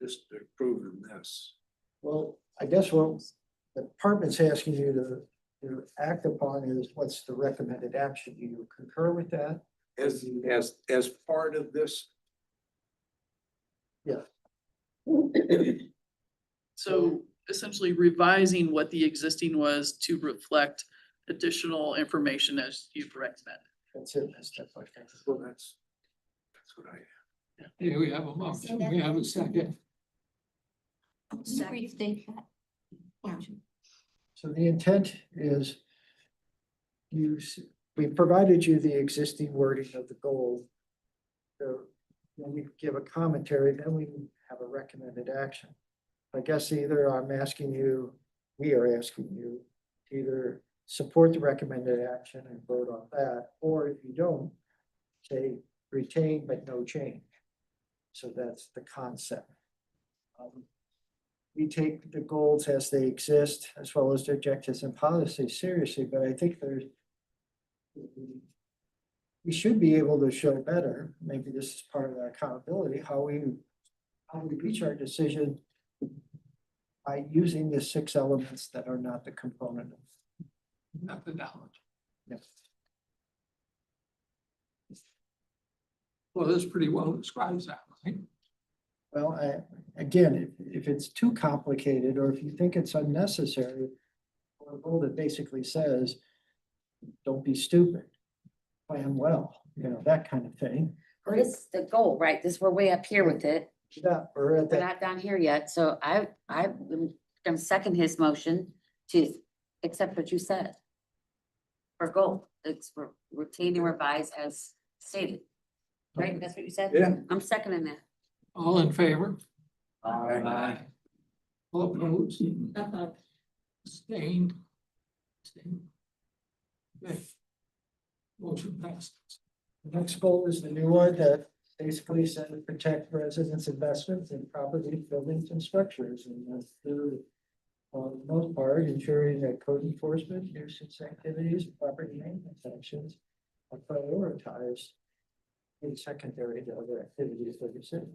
Just approving this. Well, I guess what the department's asking you to act upon is what's the recommended action? Do you concur with that? As part of this. Yeah. So essentially revising what the existing was to reflect additional information as you've recommended. That's it. That's step by step. Well, that's what I. Here we have a motion, we have a second. Second. Restate that. Yeah. So the intent is we provided you the existing wording of the goal. So when we give a commentary, then we have a recommended action. I guess either I'm asking you, we are asking you to either support the recommended action and vote on that, or if you don't, say retain but no change. So that's the concept. We take the goals as they exist, as well as the objectives and policies seriously, but I think we should be able to show better, maybe this is part of the accountability, how we reach our decision by using the 6 elements that are not the component of Methodology. Yes. Well, this pretty well describes that, right? Well, again, if it's too complicated, or if you think it's unnecessary, or a goal that basically says, don't be stupid, plan well, that kind of thing. Well, this is the goal, right? We're way up here with it. Yeah, we're at We're that. not down here yet, so I'm gonna second his motion to accept what you said. For goal, it's retain and revise as stated. Right, that's what you said? Yeah. I'm seconding that. All in favor? Aye. All opposed? Abstained? Okay. Motion passes. The next goal is the new one that basically said to protect residents' investments in property, buildings and structures. And that's through, for the most part, ensuring that code enforcement, nuisance activities, property maintenance actions are prioritized in secondary to other activities of the city.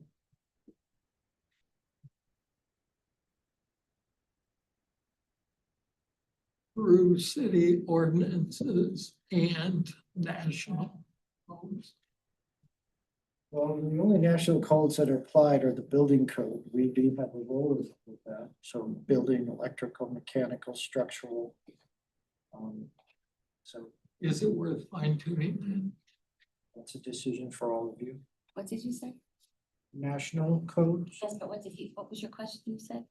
Through city ordinances and national codes. Well, the only national codes that are applied are the building code. We do have a role with that. So building, electrical, mechanical, structural. So Is it worth fine tuning then? that's a decision for all of you. What did you say? National codes. Yes, but what was your question you said?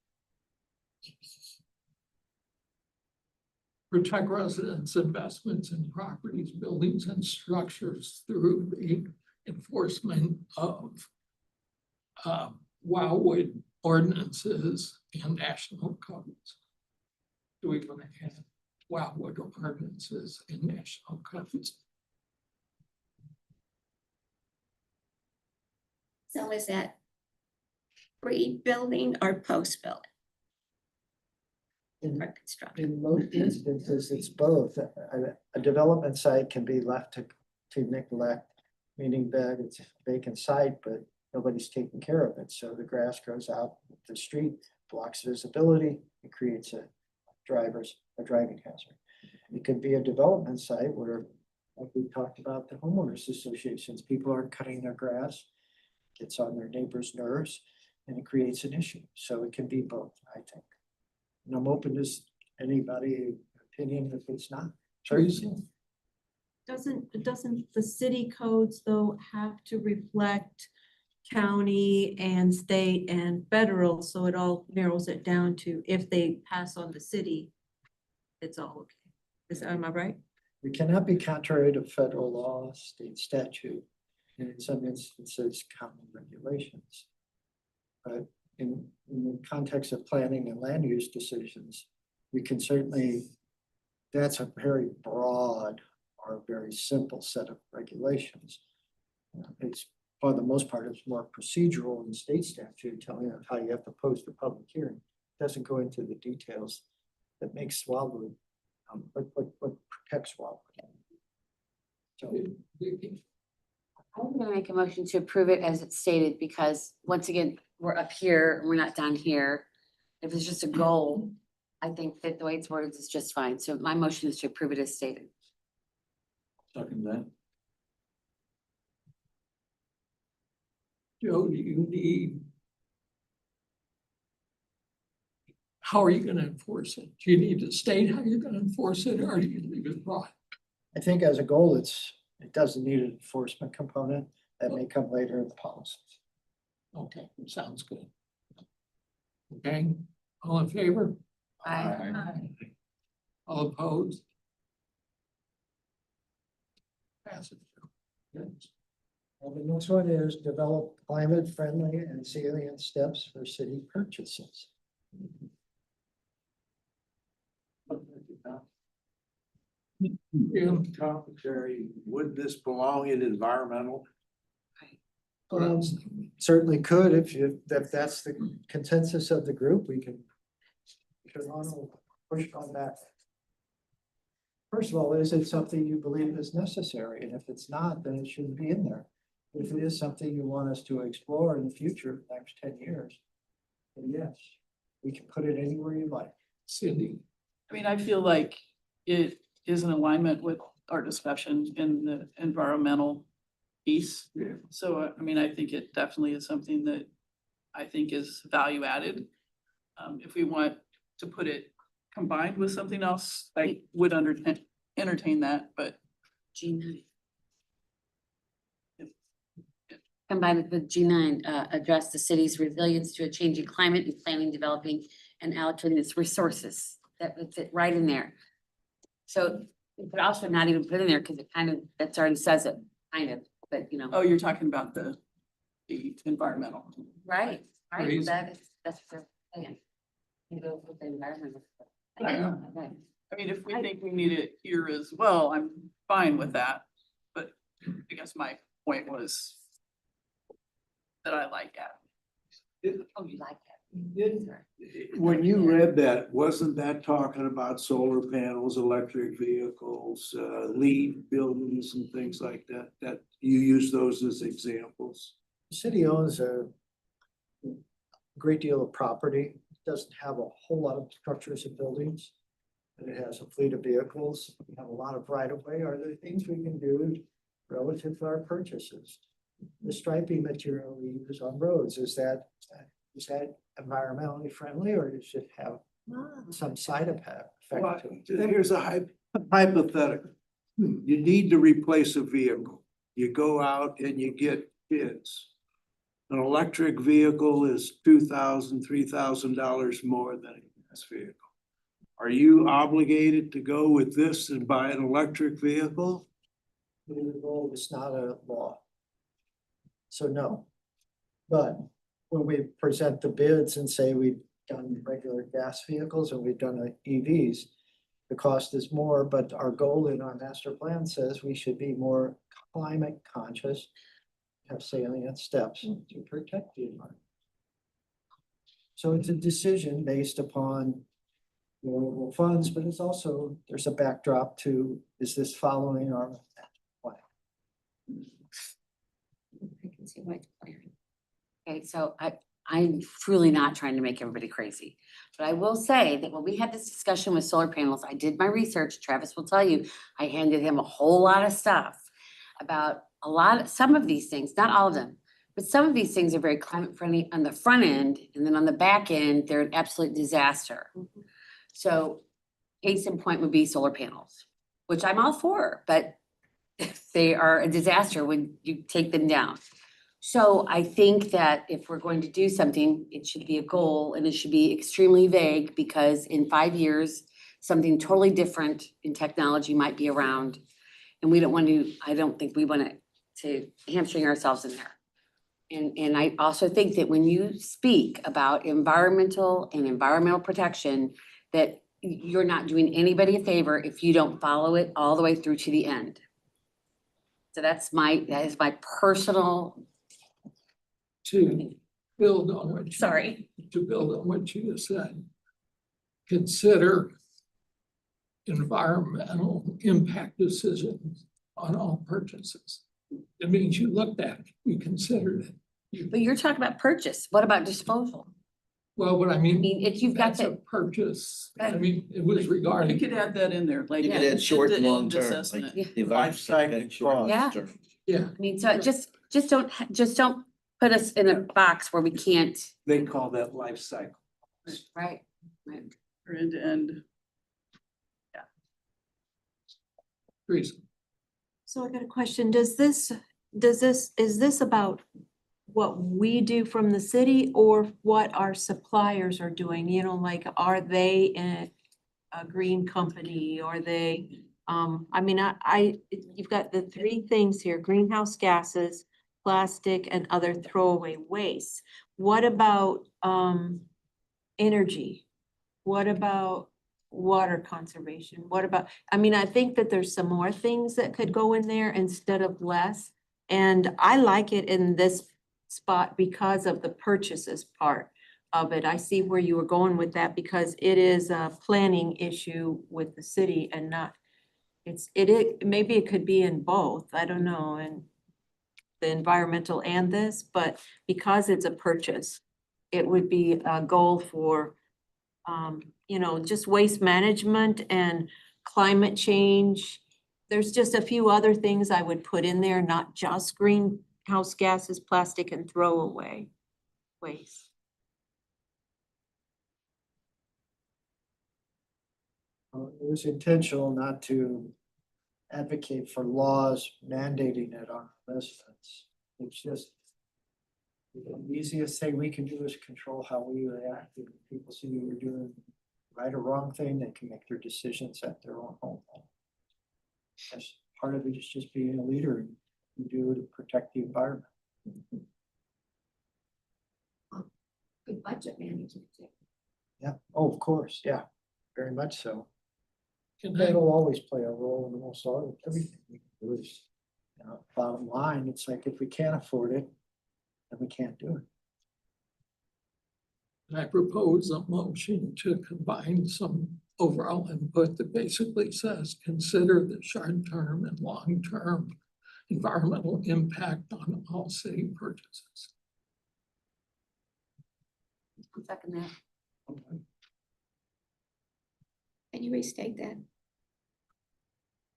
Protect residents' investments in properties, buildings and structures through the enforcement of Wildwood ordinances and national codes. Do we want to have Wildwood ordinances and national codes? So is that pre-building or post-building? In, Or construction? in most instances, it's both. A development site can be left to neglect, meaning that it's a vacant site, but nobody's taking care of it. So the grass grows out the street, blocks visibility, it creates a driving hazard. It could be a development site where, like we talked about, the homeowners associations, people aren't cutting their grass. gets on their neighbor's nerves and it creates an issue. So it can be both, I think. And I'm open to anybody opinion if it's not. Tracy? Doesn't the city codes though have to reflect county and state and federal? So it all narrows it down to if they pass on the city, it's all okay. Am I right? We cannot be contrary to federal law, state statute, and in some instances, county regulations. But in the context of planning and land use decisions, we can certainly, that's a very broad or very simple set of regulations. It's, for the most part, it's more procedural in the state statute telling you how you have to post a public hearing. It doesn't go into the details that makes Wildwood, what protects Wildwood. So, I'm gonna make a motion to approve it as it's stated, because once again, we're up here, and we're not down here. If it's just a goal, I think that the way it's worded is just fine. So my motion is to approve it as stated. Second that. Joe, do you need? How are you gonna enforce it? Do you need to state how you're gonna enforce it, or do you leave it broad? I think as a goal, it doesn't need an enforcement component. That may come later in the policies. Okay, sounds good. Okay, all in favor? Aye. All opposed? Pass it. Good. Well, the next one is develop climate friendly and salient steps for city purchases. Yeah. Commentary, would this belong in environmental? Certainly could, if that's the consensus of the group, we can push on that. First of all, is it something you believe is necessary? And if it's not, then it shouldn't be in there. If it is something you want us to explore in the future, the next 10 years, then yes, we can put it anywhere you like. Cindy? I mean, I feel like it is in alignment with our discussion in the environmental piece. Yeah. So, I mean, I think it definitely is something that I think is value added. If we want to put it combined with something else, I would entertain that, but. G9. Combined with G9, address the city's resilience to a changing climate and planning, developing and allocating its resources. That would fit right in there. So we could also not even put in there because it that's already says it, kind of, but you know. Oh, you're talking about the environmental. Right, right, Please. that's the plan. You go with the environmental. Yeah. Okay. I mean, if we think we need it here as well, I'm fine with that. But I guess my point was that I like that. Oh, you like that? When you read that, wasn't that talking about solar panels, electric vehicles, LEED buildings and things like that? That you use those as examples? The city owns a great deal of property, doesn't have a whole lot of structures and buildings. And it has a fleet of vehicles, we have a lot of right of way. Are there things we can do relative to our purchases? The striping material we use on roads, is that environmentally friendly, or does it have some side effect to it? Here's a hypothetical. You need to replace a vehicle. You go out and you get bids. An electric vehicle is $2,000, $3,000 more than a gas vehicle. Are you obligated to go with this and buy an electric vehicle? It's not a law. So no. But when we present the bids and say we've done regular gas vehicles and we've done EVs, the cost is more, but our goal in our master plan says we should be more climate conscious, have salient steps to protect the environment. So it's a decision based upon available funds, but it's also, there's a backdrop to, is this following our plan? I can see why it's clear. Okay, so I'm truly not trying to make everybody crazy. But I will say that when we had this discussion with solar panels, I did my research. Travis will tell you, I handed him a whole lot of stuff about some of these things, not all of them, But some of these things are very climate friendly on the front end, and then on the back end, they're an absolute disaster. So case in point would be solar panels, which I'm all for, but they are a disaster when you take them down. So I think that if we're going to do something, it should be a goal and it should be extremely vague, because in 5 years, something totally different in technology might be around. And we don't want to, I don't think we want to hamstring ourselves in there. And I also think that when you speak about environmental protection, that you're not doing anybody a favor if you don't follow it all the way through to the end. So that is my personal. To build on what. Sorry. To build on what you just said. Consider environmental impact decisions on all purchases. It means you looked at it, you considered it. But you're talking about purchase. What about disposal? Well, what I mean. If you've got that's a to. purchase, I mean, it was regarding. You could add that in there, like. You could add short and end-to-end long term, assessment. like the Life cycle cost. Yeah. Yeah. I mean, so just don't put us in a box where we can't. They call that life cycle. Right. Or end to end. Teresa. So I got a question. Is this about what we do from the city or what our suppliers are doing? You know, like, are they a green company? Are they, I mean, you've got the three things here: greenhouse gases, plastic, and other throwaway waste. What about, energy? What about water conservation? What about, I mean, I think that there's some more things that could go in there instead of less. And I like it in this spot because of the purchases part of it. I see where you were going with that, because it is a planning issue with the city and not, maybe it could be in both, I don't know, and the environmental and this, but because it's a purchase, it would be a goal for, you know, just waste management and climate change. There's just a few other things I would put in there, not just greenhouse gases, plastic, and throwaway waste. It was intentional not to advocate for laws mandating it on residents. It's just the easiest thing we can do is control how we react. If people see we're doing right or wrong thing, they can make their decisions at their own home. That's part of it, is just being a leader and you do to protect the environment. Good budget management too. Yeah, oh, of course, yeah, very much so. Can I, That'll always play a role in almost all, everything we can do is, bottom line, it's like if we can't afford it, then we can't do it. I propose a motion to combine some overall input that basically says, consider the short-term and long-term environmental impact on all city purchases. Second that. Can you restate that?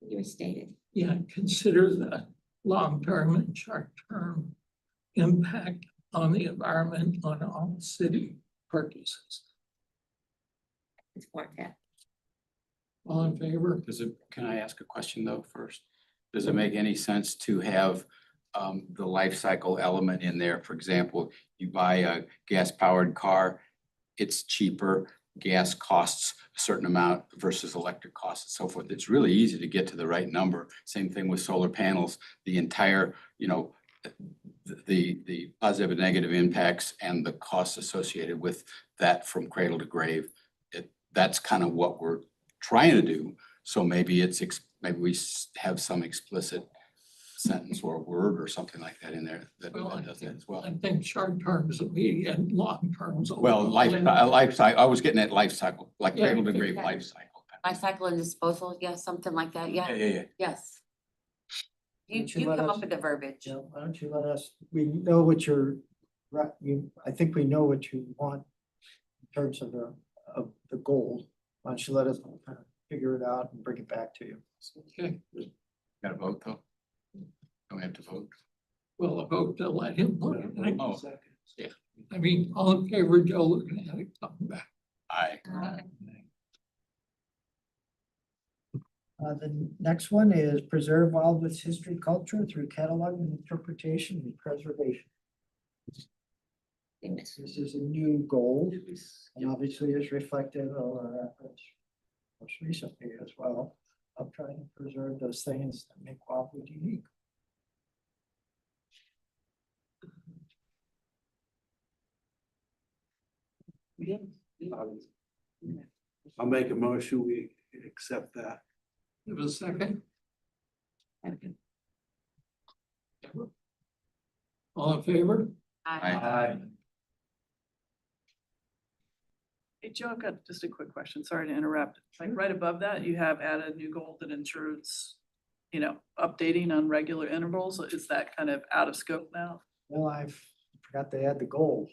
Can you restate it? Yeah, consider the long-term and short-term impact on the environment on all city purchases. It's for that. All in favor? Can I ask a question though first? Does it make any sense to have the life cycle element in there? For example, you buy a gas-powered car, it's cheaper, gas costs a certain amount versus electric costs and so forth. It's really easy to get to the right number. Same thing with solar panels, the entire, the positive and negative impacts and the costs associated with that from cradle to grave. That's kind of what we're trying to do. So maybe maybe we have some explicit sentence or a word or something like that in there that does that as well. I think short terms will be and long terms. Well, life cycle, I was getting at life cycle, like Yeah, cradle to grave yeah. life cycle. Life cycle and disposal, yes, something like that, yeah, Yeah. yes. You Don't you you let come us- up with the verbiage. Why don't you let us, we know what you're, I think we know what you want in terms of the goal. Why don't you let us kind of figure it out and bring it back to you? Okay. Got to vote though? Don't we have to vote? we'll vote to let him look at it. Oh. Yeah, I mean, all in favor, Joe looking at it, coming back. Aye. The next one is preserve wildwood's history, culture through cataloging, interpretation, and preservation. This is a new goal, and obviously is reflective of our efforts most recently as well, of trying to preserve those things that make Wildwood unique. I'll make a motion, we accept that. Give us a second. All in favor? Aye. Hey, Joe, I've got just a quick question. Sorry to interrupt. Like right above that, you have added new goal that ensures, updating on regular intervals. Is that kind of out of scope now? Well, I forgot to add the goal.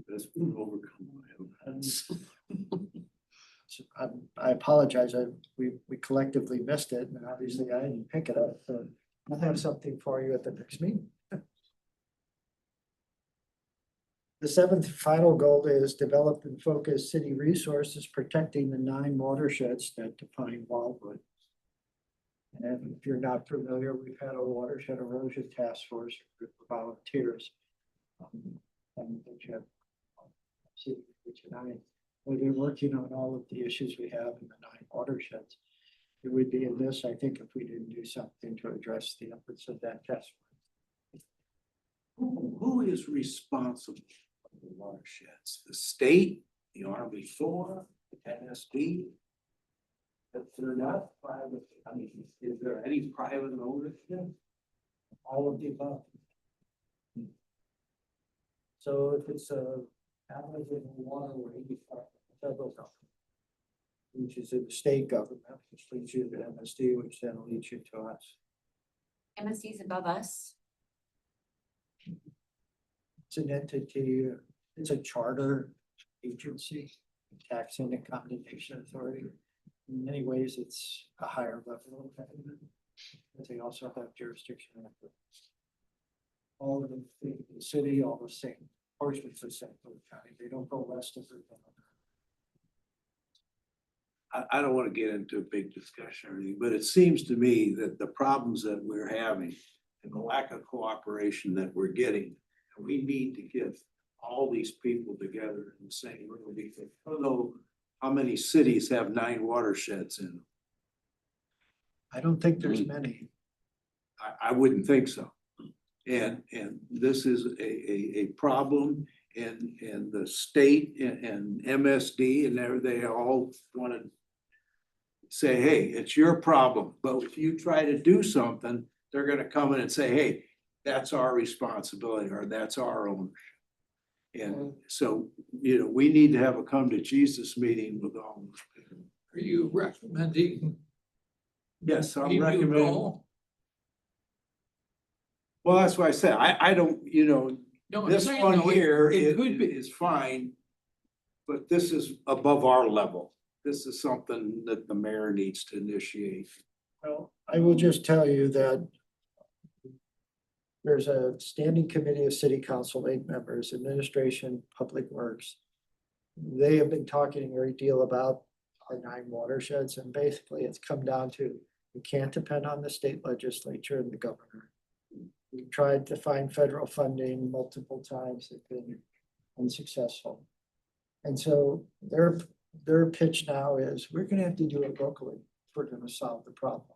That's been overcome my offense. I apologize, we collectively missed it, and obviously I didn't pick it up, so I'll have something for you at the next meeting. The seventh final goal is develop and focus city resources, protecting the 9 watersheds that define Wildwood. And if you're not familiar, we've had a watershed erosion task force, a group of volunteers. And which have, we've been working on all of the issues we have in the 9 watersheds. It would be amiss, I think, if we didn't do something to address the efforts of that task force. Who is responsible for the watersheds? The state, the Army Corps, the NSD? If they're not private, I mean, is there any private ownership? All of the above. So if it's a Amazon waterway, you have the federal government, which is in the state government, which leads you to MSD, which then leads you to us. MSD's above us. It's an entity, it's a charter agency, taxing and condemnation authority. In many ways, it's a higher level of government, but they also have jurisdiction. All of them, the city, all the same portions of St. Louis County, they don't go west of it. I don't want to get into a big discussion or anything, but it seems to me that the problems that we're having and the lack of cooperation that we're getting, we need to get all these people together in the same room, because I don't know how many cities have 9 watersheds in them. I don't think there's many. I wouldn't think so. And this is a problem, and the state and MSD and they all want to say, hey, it's your problem. But if you try to do something, they're going to come in and say, hey, that's our responsibility, or that's our ownership. And so, we need to have a come to Jesus meeting with all those people. Are you recommending? Yes, I'm you do recommending. all? Well, that's why I said, I don't, No, I'm this saying, one though, here it could be. is fine, but this is above our level. This is something that the mayor needs to initiate. Well, I will just tell you that there's a standing committee of city council, 8 members, administration, public works. They have been talking a great deal about our 9 watersheds, and basically it's come down to, you can't depend on the state legislature and the governor. We've tried to find federal funding multiple times, they've been unsuccessful. And so their pitch now is, we're gonna have to do it locally if we're gonna solve the problem.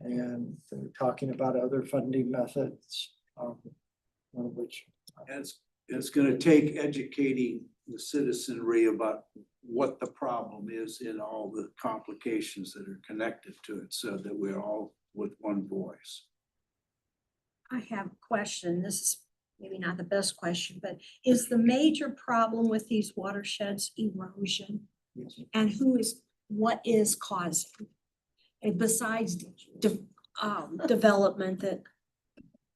And they're talking about other funding methods, one of which. And it's gonna take educating the citizenry about what the problem is in all the complications that are connected to it, so that we're all with one voice. I have a question. This is maybe not the best question, but is the major problem with these watersheds erosion? Yes. And what is causing? And besides development that,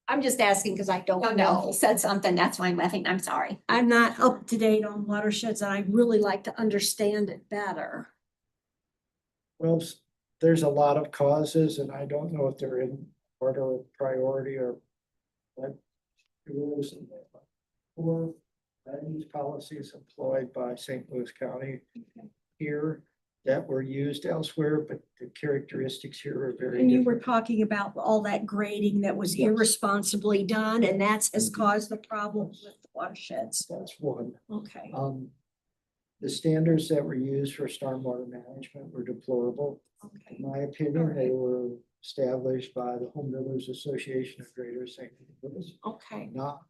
I'm just asking because I don't know. He said something, that's why I'm laughing. I'm sorry. I'm not up to date on watersheds and I'd really like to understand it better. Well, there's a lot of causes and I don't know if they're in order of priority or what. Rules and or these policies employed by St. Louis County here that were used elsewhere, but the characteristics here are very And you were different. talking about all that grading that was irresponsibly done, and that's has caused the problems with the watersheds. That's one. Okay. The standards that were used for stormwater management were deplorable. Okay. In my opinion, they were established by the Home Builders Association of Greater St. Louis, Okay. not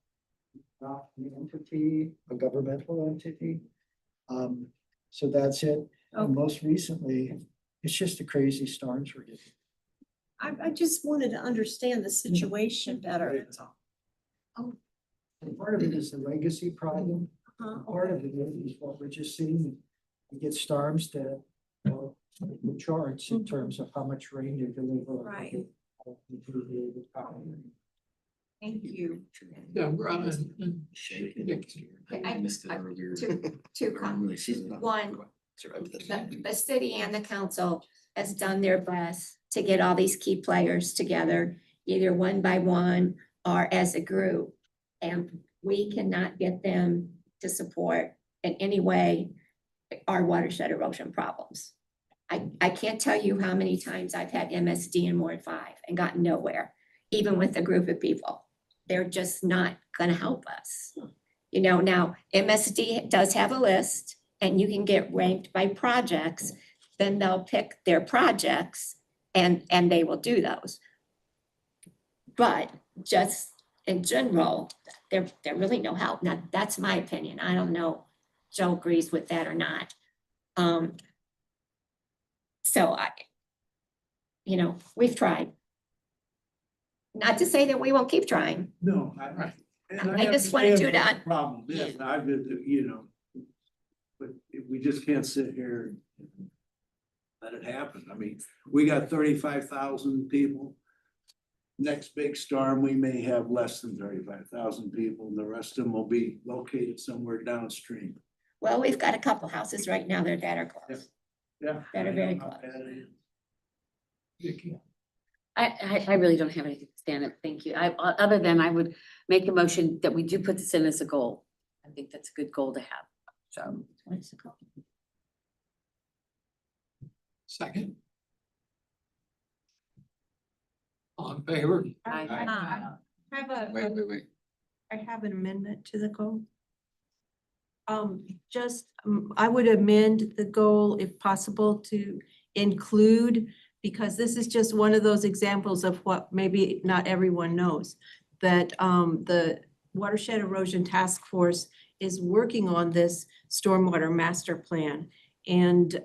an entity, a governmental entity. So that's it. And most recently, it's just the crazy storms we're getting. I just wanted to understand the situation better. That's all. And part of it is the legacy problem. Uh-huh. Part of it is what we're just seeing. We get storms that, the charts in terms of how much rain they deliver. Right. Thank you. Deborah and I missed it earlier. Two comments. One, the city and the council has done their best to get all these key players together, either one by one or as a group. And we cannot get them to support in any way our watershed erosion problems. I can't tell you how many times I've had MSD in Ward 5 and gotten nowhere, even with a group of people. They're just not gonna help us. You know, now MSD does have a list and you can get ranked by projects, then they'll pick their projects and they will do those. But just in general, they're really no help. Now, that's my opinion. I don't know if Joe agrees with that or not. So we've tried. Not to say that we won't keep trying. No, I just wanted to do that. Problem, yes, I've been, but we just can't sit here and let it happen. I mean, we got 35,000 people. Next big storm, we may have less than 35,000 people, and the rest of them will be located somewhere downstream. Well, we've got a couple houses right now that are close. Yeah. That are very close. I really don't have anything to stand up. Thank you. Other than I would make a motion that we do put this in as a goal. I think that's a good goal to have. So. second. All in favor? I have an amendment to the goal. I would amend the goal if possible to include, because this is just one of those examples of what maybe not everyone knows, that the Watershed Erosion Task Force is working on this stormwater master plan. And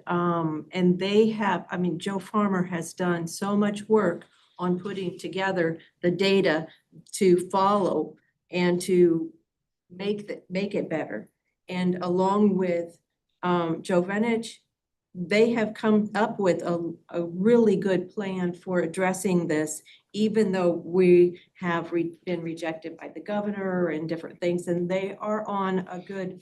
they have, Joe Farmer has done so much work on putting together the data to follow and to make it better. And along with Joe Venich, they have come up with a really good plan for addressing this, even though we have been rejected by the governor and different things, and they are on a good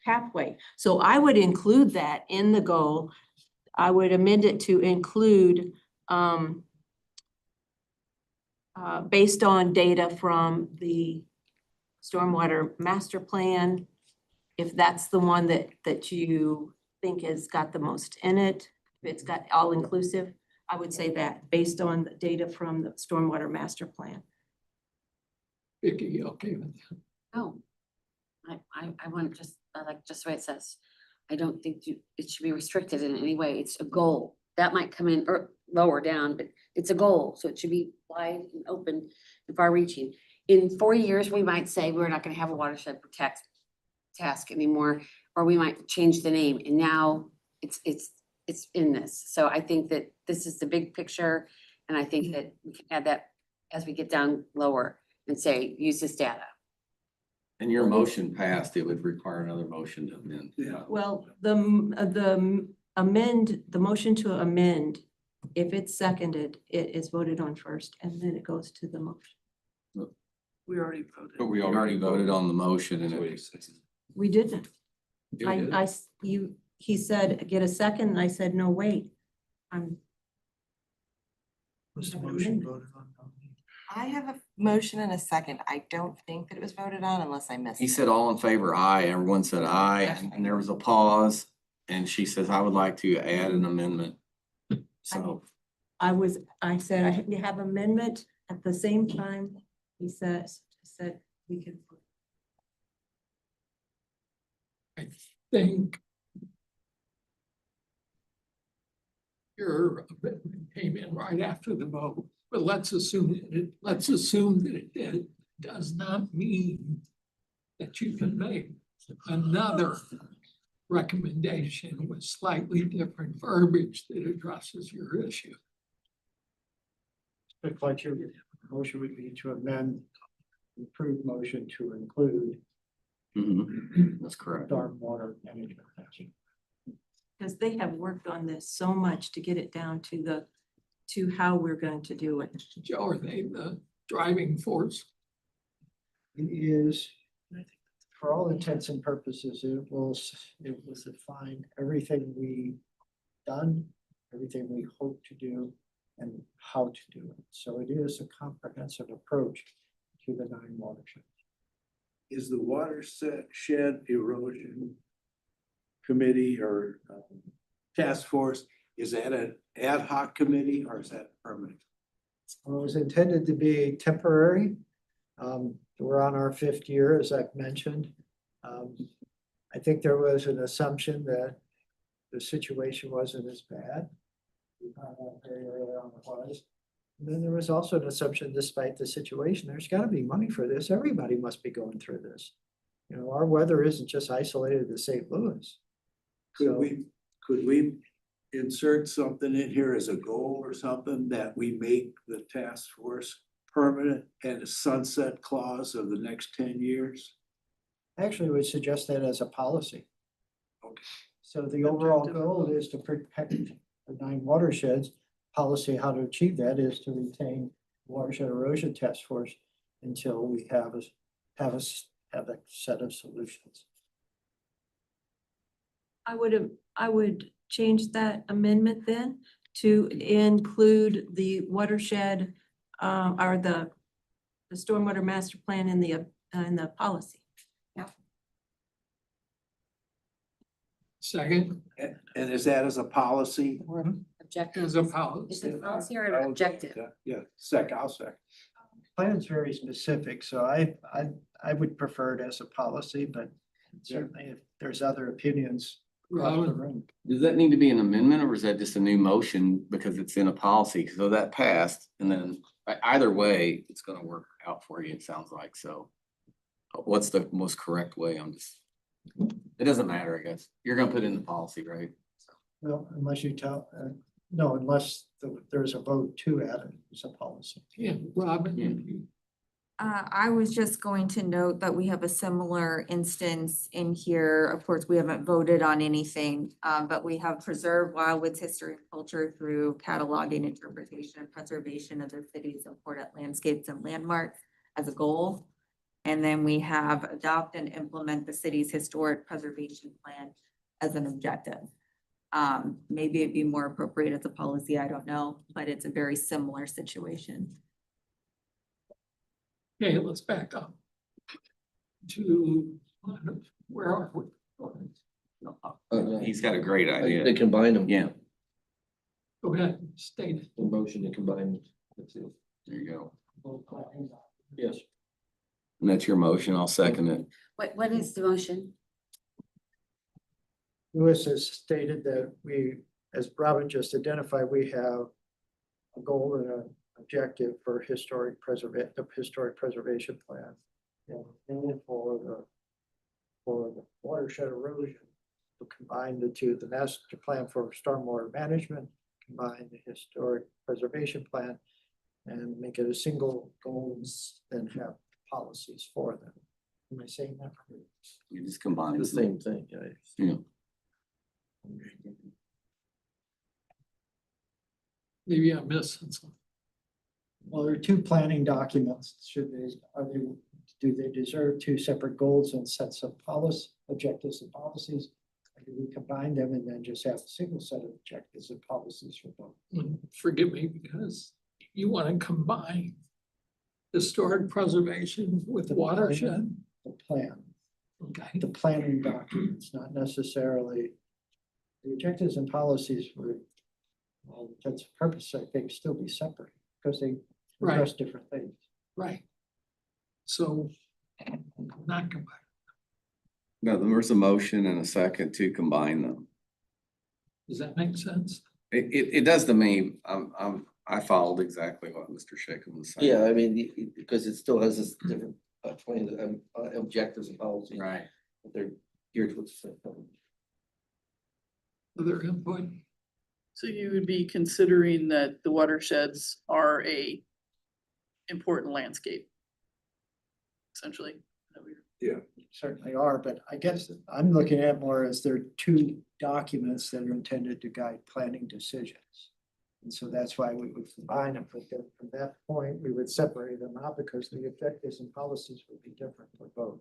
pathway. So I would include that in the goal. I would amend it to include based on data from the stormwater master plan, if that's the one that you think has got the most in it, if it's got all inclusive, I would say that based on the data from the stormwater master plan. Vicky, you okay with that? No. I want just, like just the way it says. I don't think it should be restricted in any way. It's a goal. That might come in or lower down, but it's a goal. So it should be wide and open and far reaching. In 4 years, we might say we're not gonna have a watershed task anymore, or we might change the name. And now it's in this. So I think that this is the big picture. And I think that we can add that as we get down lower and say, use this data. And your motion passed, it would require another motion to amend. Yeah. Well, the motion to amend, if it's seconded, it is voted on first and then it goes to the motion. We already voted. But we already voted on the motion and it. We didn't. You did? he said, get a second, and I said, no, wait. I'm. Was the motion voted on? I have a motion and a second. I don't think that it was voted on unless I missed He it. said all in favor, aye. Everyone said aye, and there was a pause. And she says, I would like to add an amendment. So, I said, I have amendment at the same time. He said we could. I think your amendment came in right after the vote, but let's assume that it did. Does not mean that you can make another recommendation with slightly different verbiage that addresses your issue. Look like your motion would be to amend the approved motion to include that's correct. stormwater management. Because they have worked on this so much to get it down to how we're going to do it. Joe, are they the driving force? It is, for all intents and purposes, it will define everything we've done, everything we hope to do, and how to do it. So it is a comprehensive approach to the 9 watersheds. Is the watershed erosion committee or task force, is that an ad hoc committee or is that permanent? Well, it was intended to be temporary. We're on our 5th year, as I've mentioned. I think there was an assumption that the situation wasn't as bad. We found out very early on it was. And then there was also an assumption, despite the situation, there's got to be money for this. Everybody must be going through this. You know, our weather isn't just isolated to St. Louis. Could we insert something in here as a goal or something that we make the task force permanent and a sunset clause of the next 10 years? Actually, would suggest that as a policy. Okay. So the overall goal is to protect the 9 watersheds. Policy, how to achieve that is to retain watershed erosion task force until we have a set of solutions. I would change that amendment then to include the watershed or the stormwater master plan in the policy. Second, And is that as a policy? Objective. as a policy. Is it policy or an objective? Yeah, I'll second. Plan's very specific, so I would prefer it as a policy, but certainly if there's other opinions across the room. Does that need to be an amendment or is that just a new motion because it's in a policy? So that passed and then either way, it's gonna work out for you, it sounds like. So what's the most correct way? It doesn't matter, I guess. You're gonna put in the policy, right? Well, unless you tell, no, unless there's a vote to add it as a policy. Yeah, Robin. I was just going to note that we have a similar instance in here. Of course, we haven't voted on anything, but we have preserved Wildwood's history and culture through cataloging, interpretation, and preservation of the city's important landscapes and landmarks as a goal. And then we have adopt and implement the city's historic preservation plan as an objective. Maybe it'd be more appropriate as a policy, I don't know, but it's a very similar situation. Okay, let's back up to where are we? He's got a great idea. They combine them. Yeah, Go ahead, state it. The motion to combine the two. there you go. Yes. And that's your motion. I'll second it. What is the motion? Lewis has stated that we, as Robin just identified, we have a goal and an objective for the historic preservation plan. And for the watershed erosion, to combine the two, the master plan for stormwater management, combine the historic preservation plan, and make it a single goals, then have policies for them. Am I saying that? You just combine The same thing, Yeah. Maybe I'm missing something. Well, there are 2 planning documents. Do they deserve 2 separate goals and sets of policy, objectives and policies? do we combine them and then just have a single set of objectives and policies for both? Forgive me, because you want to combine historic preservation with The watershed. The plan, Okay, the planning documents, not necessarily. The objectives and policies were, well, that's purpose, I think, still be separate, because they Right. address different things. right. So not combine. No, there was a motion and a second to combine them. Does that make sense? It does to me. I followed exactly what Mr. Shaken was saying. Yeah, I mean, because it still has this different plan, objectives and policies. Right. But they're geared towards the same thing. Other input? So you would be considering that the watersheds are a important landscape. Essentially. Certainly are, but I guess I'm looking at more as there are two documents that are intended to guide planning decisions. And so that's why we would combine them, but then from that point, we would separate them out because the objectives and policies would be different for both.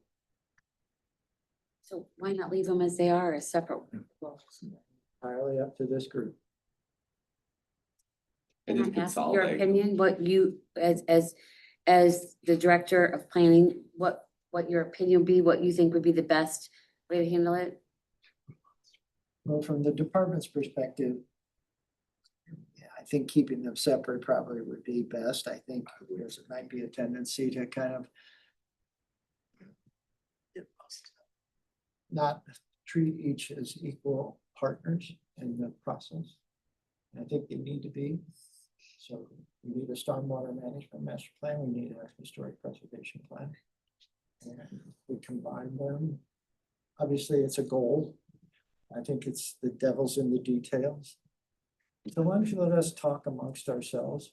So why not leave them as they are, as separate? Entirely up to this group. And Can just I ask your consolidate. opinion, what you, as the director of planning, what your opinion would be, what you think would be the best way to handle it? Well, from the department's perspective, yeah, I think keeping them separate probably would be best. I think there's might be a tendency to kind of not treat each as equal partners in the process. I think they need to be. So we need a stormwater management master plan. We need a historic preservation plan. And we combine them. Obviously, it's a goal. I think it's the devil's in the details. So why don't you let us talk amongst ourselves?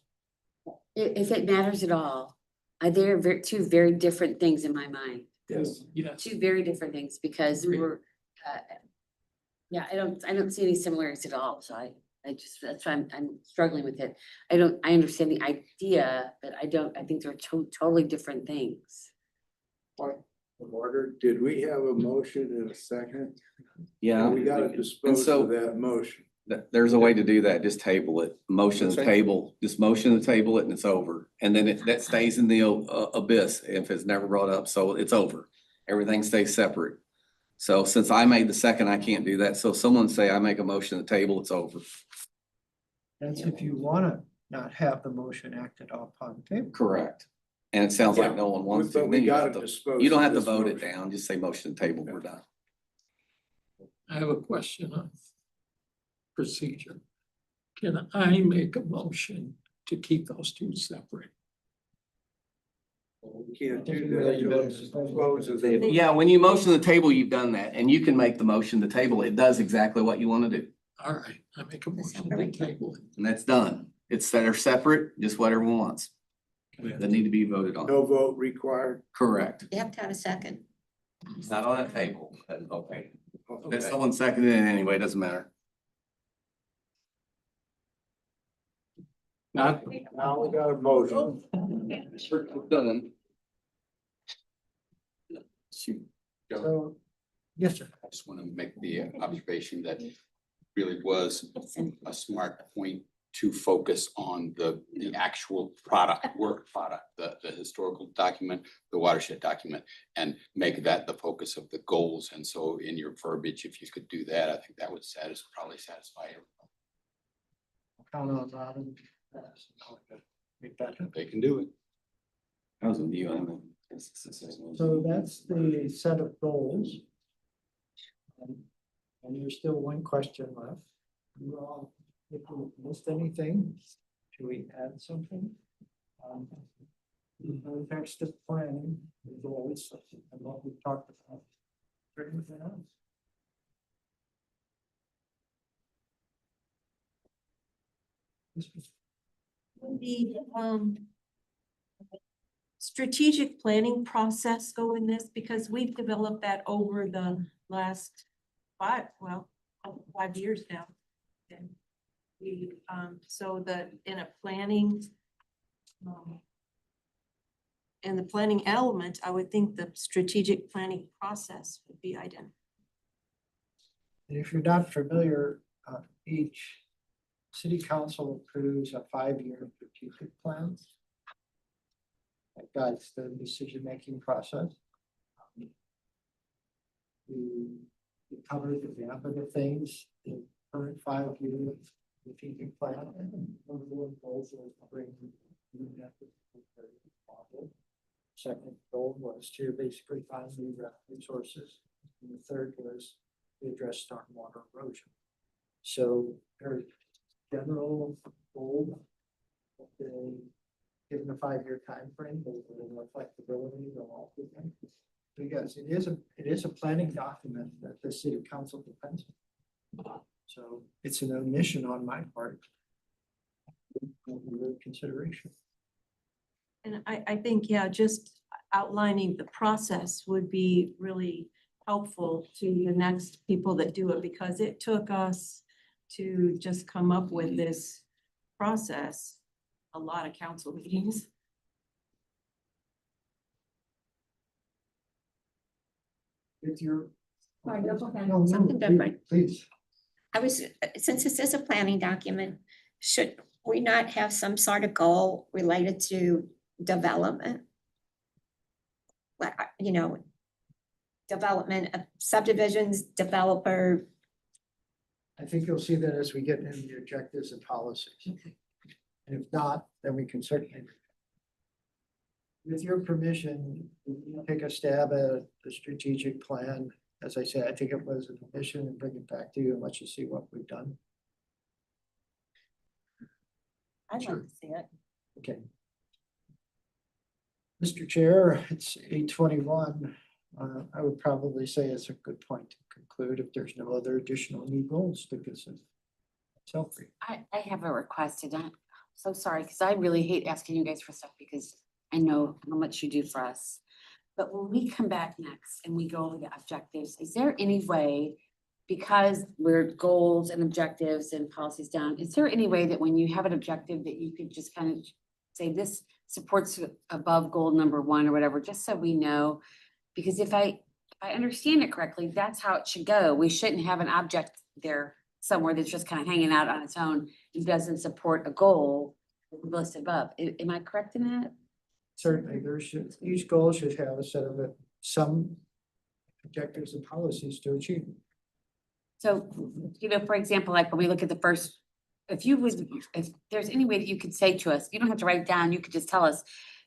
If it matters at all, they're two very different things in my mind. Yes. Yes. Two very different things because Agreed. we're, yeah, I don't see any similarities at all. So I just, that's why I'm struggling with it. I understand the idea, but I think they're totally different things. Order, did we have a motion in a second? Yeah. We gotta dispose so- of that motion. There's a way to do that. Just table it. Motion to What's that? table, just motion to table it and it's over. And then that stays in the abyss if it's never brought up. So it's over. Everything stays separate. So since I made the second, I can't do that. So someone say I make a motion to table, it's over. That's if you wanna not have the motion acted upon table. Correct. And it sounds like no one wants to. But we Then you gotta have to- dispose. You don't of have to this vote it motion. down. Just say motion to table, we're done. I have a question on procedure. Can I make a motion to keep those two separate? We can't do that. You'll dispose of it. Yeah, when you motion the table, you've done that and you can make the motion to table. It does exactly what you want to do. All right, I make a motion to table it. And that's done. It's that are separate, just what everyone wants. That need to be voted on. No vote required. Correct. You have to have a second. It's not on that table. But okay. If Okay. someone seconded it anyway, it doesn't matter. Now we got a motion. Done. So, yes, sir. I just want to make the observation that really was a smart point to focus on the actual work product, the historical document, the watershed document, and make that the focus of the goals. And so in your verbiage, if you could do that, I think that would probably satisfy everyone. Count on Robin. Make that happen. They can do it. That was a view on it. So that's the set of goals. And there's still one question left. You all, if you missed anything, should we add something? Context of planning, the goals, and what we talked about. Is there anything else? Would the strategic planning process go in this? Because we've developed that over the last 5 years now. And we, so that in a planning, in the planning element, I would think the strategic planning process would be identical. And if you're not familiar, each city council approves a 5-year strategic plan that guides the decision-making process. We covered the gamut of things, the current 5-year strategic plan. Number one goal was to bring new methods to the model. Second goal was to basically find new revenue sources. And the third was to address stormwater erosion. So very general goal, given a 5-year time frame, there's a little more flexibility than all the things. Because it is a planning document that the city council depends on. So it's an omission on my part. Consideration. And I think, yeah, just outlining the process would be really helpful to the next people that do it, because it took us to just come up with this process, a lot of council meetings. With your. Sorry, no, go ahead. No, Something different. Please. Since this is a planning document, should we not have some sort of goal related to development? Like, development of subdivisions, developer. I think you'll see that as we get into the objectives and policies. And if not, then we can certainly. With your permission, take a stab at the strategic plan. As I said, I think it was an omission, and bring it back to you and let you see what we've done. I'd Sure. like to see it. Okay. Mr. Chair, it's 8:21. I would probably say it's a good point to conclude if there's no other additional new goals to consider. Selfie. I have a request to that. So sorry, because I really hate asking you guys for stuff because I know how much you do for us. But when we come back next and we go over the objectives, is there any way, because we're goals and objectives and policies down, is there any way that when you have an objective that you could just kind of say this supports above goal number 1 or whatever, just so we know? Because if I understand it correctly, that's how it should go. We shouldn't have an object there somewhere that's just kind of hanging out on its own and doesn't support a goal listed above. Am I correct in that? Certainly, each goal should have a set of some objectives and policies to achieve. So, for example, like when we look at the first, if there's any way that you could say to us, you don't have to write it down, you could just tell us,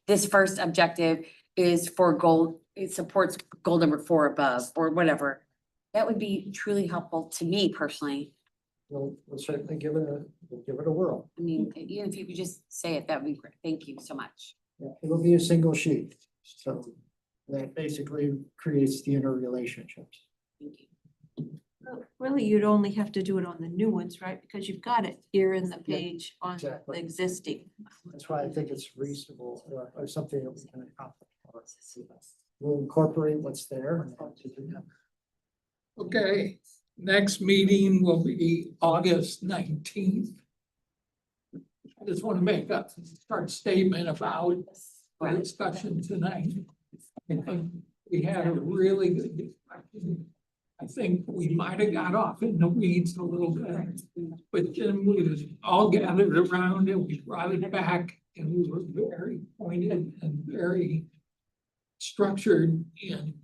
this first objective is for goal, it supports goal number 4 above, or whatever. That would be truly helpful to me personally. We'll certainly give it a whirl. I mean, even if you could just say it, that would be great. Thank you so much. Yeah, it'll be a single sheet, so that basically creates the interrelationships. Thank you. Well, really, you'd only have to do it on the new ones, right? Because you've got it here in the page on the Exactly. existing. That's why I think it's reasonable or something that we can accomplish. We'll incorporate what's there. Okay, next meeting will be August 19th. I just want to make a short statement about the discussion tonight. I think we had a really good discussion. I think we might have got off in the weeds a little bit, but then we all gathered around and we brought it back, and we were very pointed and very structured in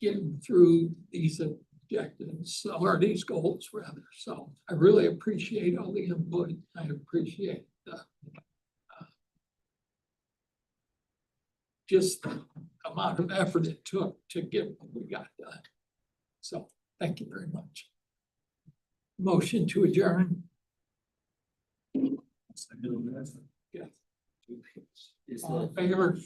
getting through these objectives, or these goals rather. So I really appreciate all the input. I appreciate just the amount of effort it took to get what we got done. So thank you very much. Motion to adjourn. Yeah. All in favor?